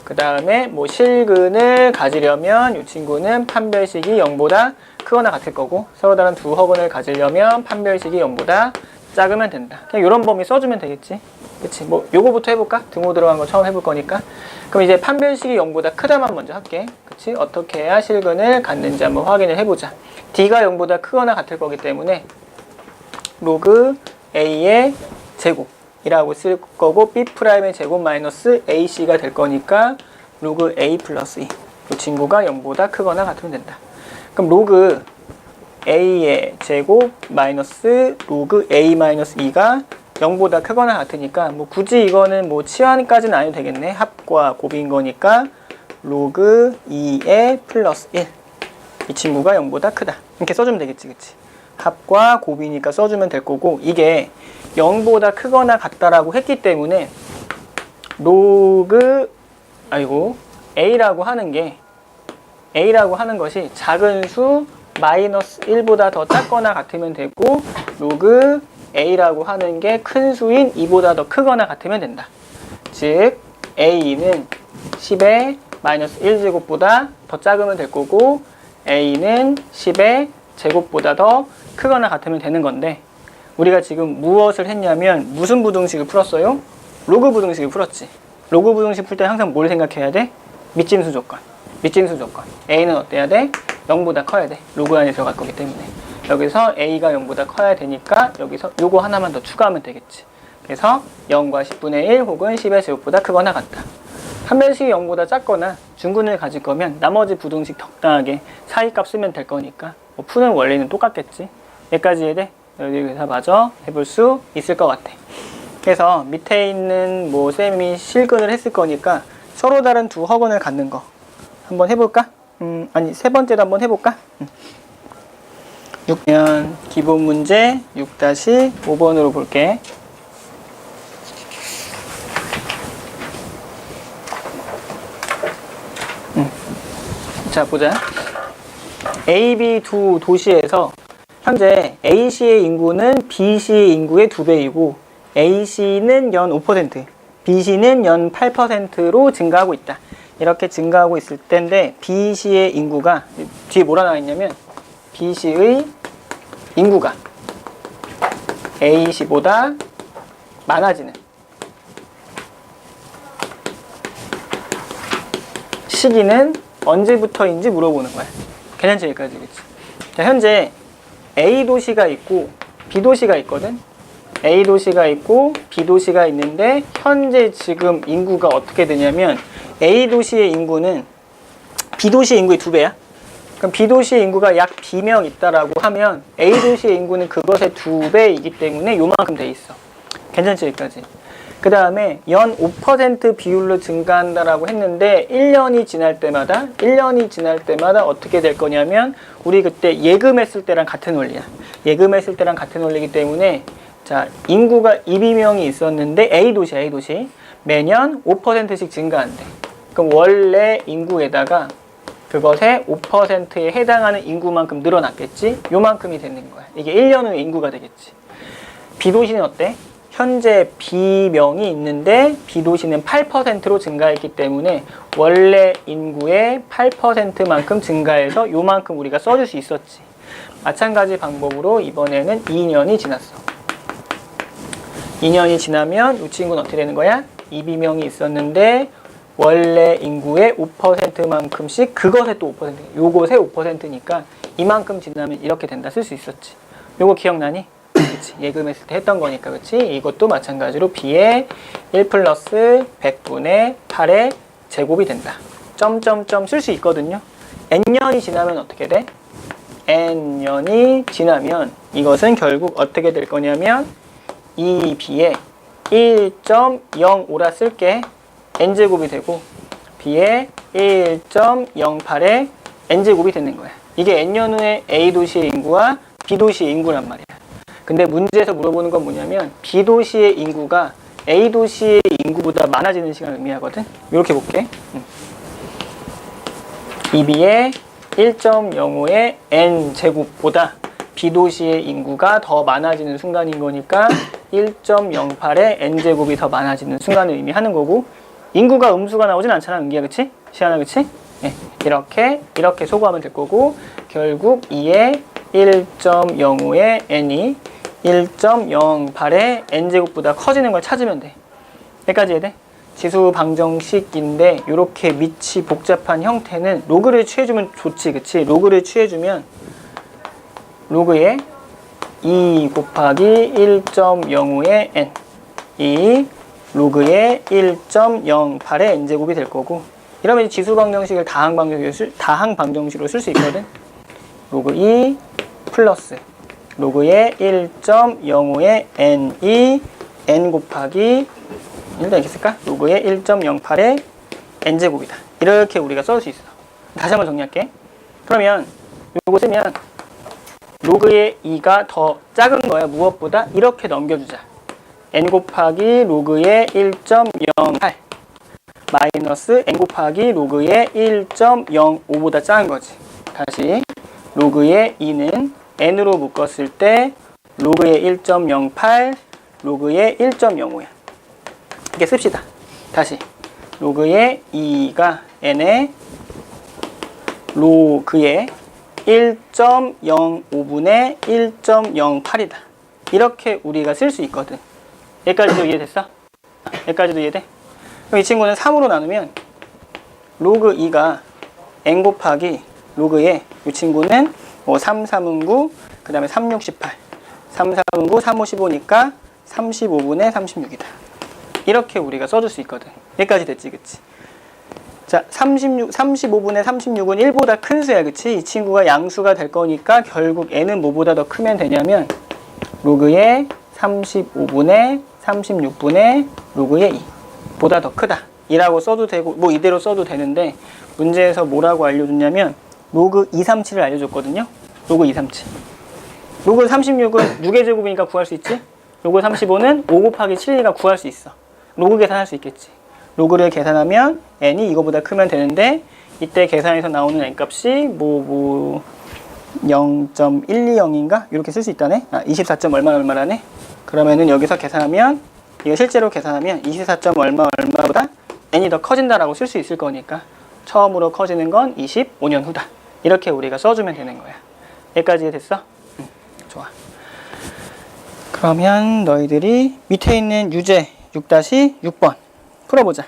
그 다음에 뭐 실근을 가지려면 이 친구는 판별식이 0보다 크거나 같을 거고, 서로 다른 두 허근을 가지려면 판별식이 0보다 작으면 된다. 그냥 이런 범위 써주면 되겠지. 그치? 뭐 요거부터 해볼까? 등호 들어간 거 처음 해볼 거니까. 그럼 이제 판별식이 0보다 크다만 먼저 할게. 그치? 어떻게 해야 실근을 갖는지 한번 확인을 해보자. d가 0보다 크거나 같을 거기 때문에 로그 a의 제곱이라고 쓸 거고, b'의 제곱 마이너스 ac가 될 거니까 로그 a 플러스 2. 이 친구가 0보다 크거나 같으면 된다. 그럼 로그 a의 제곱 마이너스 로그 a 마이너스 2가 0보다 크거나 같으니까 뭐 굳이 이거는 뭐 치환까지는 안 해도 되겠네. 합과 곱인 거니까 로그 2의 플러스 1. 이 친구가 0보다 크다. 이렇게 써주면 되겠지, 그치? 합과 곱이니까 써주면 될 거고, 이게 0보다 크거나 같다라고 했기 때문에 로그 a라고 하는 것이 작은 수 마이너스 1보다 더 작거나 같으면 되고, 로그 a라고 하는 게 큰 수인 2보다 더 크거나 같으면 된다. 즉 a는 10의 마이너스 1제곱보다 더 작으면 될 거고, a는 10의 제곱보다 더 크거나 같으면 되는 건데, 우리가 지금 무엇을 했냐면 무슨 부등식을 풀었어요? 로그 부등식을 풀었지. 로그 부등식 풀 때 항상 뭘 생각해야 돼? 밑짐수 조건. a는 어때야 돼? 0보다 커야 돼. 로그 안에 들어갈 거기 때문에. 여기서 a가 0보다 커야 되니까 여기서 요거 하나만 더 추가하면 되겠지. 그래서 0과 10분의 1 혹은 10의 제곱보다 크거나 같다. 판별식이 0보다 작거나 중근을 가질 거면 나머지 부등식 적당하게 사이값 쓰면 될 거니까 뭐 푸는 원리는 똑같겠지. 여기까지 이해돼? 여기서 마저 해볼 수 있을 것 같아. 그래서 밑에 있는 뭐 쌤이 실근을 했을 거니까 서로 다른 두 허근을 갖는 거 한번 해볼까? 세 번째도 한번 해볼까? 6면 기본 문제 6-5번으로 볼게. 자, 보자. A, B 두 도시에서 현재 A시의 인구는 B시의 인구의 2배이고, A시는 연 5%, B시는 연 8%로 증가하고 있다. 이렇게 증가하고 있을 텐데, B시의 인구가, 뒤에 뭐라 나와 있냐면, B시의 인구가 A시보다 많아지는 시기는 언제부터인지 물어보는 거야. 괜찮지? 여기까지, 그치? 자, 현재 A 도시가 있고 B 도시가 있거든. A 도시가 있고 B 도시가 있는데, 현재 지금 인구가 어떻게 되냐면 A 도시의 인구는 B 도시의 인구의 2배야. 그럼 B 도시의 인구가 약 B명 있다라고 하면 A 도시의 인구는 그것의 2배이기 때문에 요만큼 돼 있어. 괜찮지? 여기까지. 그 다음에 연 5% 비율로 증가한다라고 했는데 1년이 지날 때마다 어떻게 될 거냐면, 우리 그때 예금했을 때랑 같은 원리야. 예금했을 때랑 같은 원리이기 때문에, 자, 인구가 2B명이 있었는데 A 도시 매년 5%씩 증가한대. 그럼 원래 인구에다가 그것의 5%에 해당하는 인구만큼 늘어났겠지? 요만큼이 되는 거야. 이게 1년 후의 인구가 되겠지. B 도시는 어때? 현재 B명이 있는데 B도시는 8%로 증가했기 때문에 원래 인구의 8%만큼 증가해서 요만큼 우리가 써줄 수 있었지. 마찬가지 방법으로 이번에는 2년이 지났어. 2년이 지나면 이 친구는 어떻게 되는 거야? 2B명이 있었는데 원래 인구의 5%만큼씩 그것의 또 5%, 요것의 5%니까 이만큼 지나면 이렇게 된다 쓸 수 있었지. 요거 기억나니? 그치? 예금했을 때 했던 거니까, 그치? 이것도 마찬가지로 B의 1 플러스 100분의 8의 제곱이 된다. 점점점 쓸 수 있거든요. N년이 지나면 어떻게 돼? N년이 지나면 이것은 결국 어떻게 될 거냐면 2B의 1.05라 쓸게. N제곱이 되고 B의 1.08의 N제곱이 되는 거야. 이게 N년 후에 A 도시의 인구와 B 도시의 인구란 말이야. 근데 문제에서 물어보는 건 뭐냐면 B도시의 인구가 A도시의 인구보다 많아지는 시간을 의미하거든. 이렇게 볼게. EB의 1.05의 n제곱보다 B도시의 인구가 더 많아지는 순간인 거니까 1.08의 n제곱이 더 많아지는 순간을 의미하는 거고, 인구가 음수가 나오진 않잖아, 은기야, 그치? 시아나, 그치? 네. 이렇게 소거하면 될 거고, 결국 2의 1.05의 n이 1.08의 n제곱보다 커지는 걸 찾으면 돼. 여기까지 해야 돼? 지수 방정식인데 이렇게 밑이 복잡한 형태는 로그를 취해주면 좋지, 그치? 로그를 취해주면 로그에 2 곱하기 1.05의 n, 이 로그에 1.08의 n제곱이 될 거고, 이러면 지수 방정식을 다항 방정식으로 쓸 수 있거든. 로그 2 플러스 로그에 1.05의 n이 n 곱하기 일단 이렇게 쓸까? 로그의 1.08의 n제곱이다. 이렇게 우리가 써줄 수 있어. 다시 한번 정리할게. 그러면 요거 쓰면 로그의 2가 더 작은 거야. 무엇보다? 이렇게 넘겨주자. n 곱하기 로그의 1.08 마이너스 n 곱하기 로그의 1.05보다 작은 거지. 다시 로그의 2는 n으로 묶었을 때 로그의 1.08 로그의 1.05야. 이렇게 씁시다. 다시 로그의 2가 n의 로그의 1.05분의 1.08이다. 이렇게 우리가 쓸 수 있거든. 여기까지도 이해됐어? 여기까지도 이해돼? 그럼 이 친구는 3으로 나누면 로그 2가 n 곱하기 로그의 이 친구는 뭐 3, 3은 9, 그 다음에 3, 6, 18 3, 3은 9, 3, 5, 15니까 35분의 36이다. 이렇게 우리가 써줄 수 있거든. 여기까지 됐지, 그치? 자, 35분의 36은 1보다 큰 수야, 그치? 이 친구가 양수가 될 거니까 결국 n은 뭐보다 더 크면 되냐면 로그의 35분의 36분의 로그의 2 보다 더 크다. 이라고 써도 되고, 뭐 이대로 써도 되는데, 문제에서 뭐라고 알려줬냐면 로그 237을 알려줬거든요. 로그 237. 로그 36은 6의 제곱이니까 구할 수 있지? 로그 35는 5 곱하기 7이니까 구할 수 있어. 로그 계산할 수 있겠지. 로그를 계산하면 n이 이거보다 크면 되는데, 이때 계산에서 나오는 n 값이 0.120인가? 이렇게 쓸 수 있다네. 24점 얼마라네. 그러면은 여기서 계산하면, 이거 실제로 계산하면 24점 얼마보다 n이 더 커진다라고 쓸 수 있을 거니까 처음으로 커지는 건 25년 후다. 이렇게 우리가 써주면 되는 거야. 여기까지 됐어? 좋아. 그러면 너희들이 밑에 있는 유제 6-6번 풀어보자.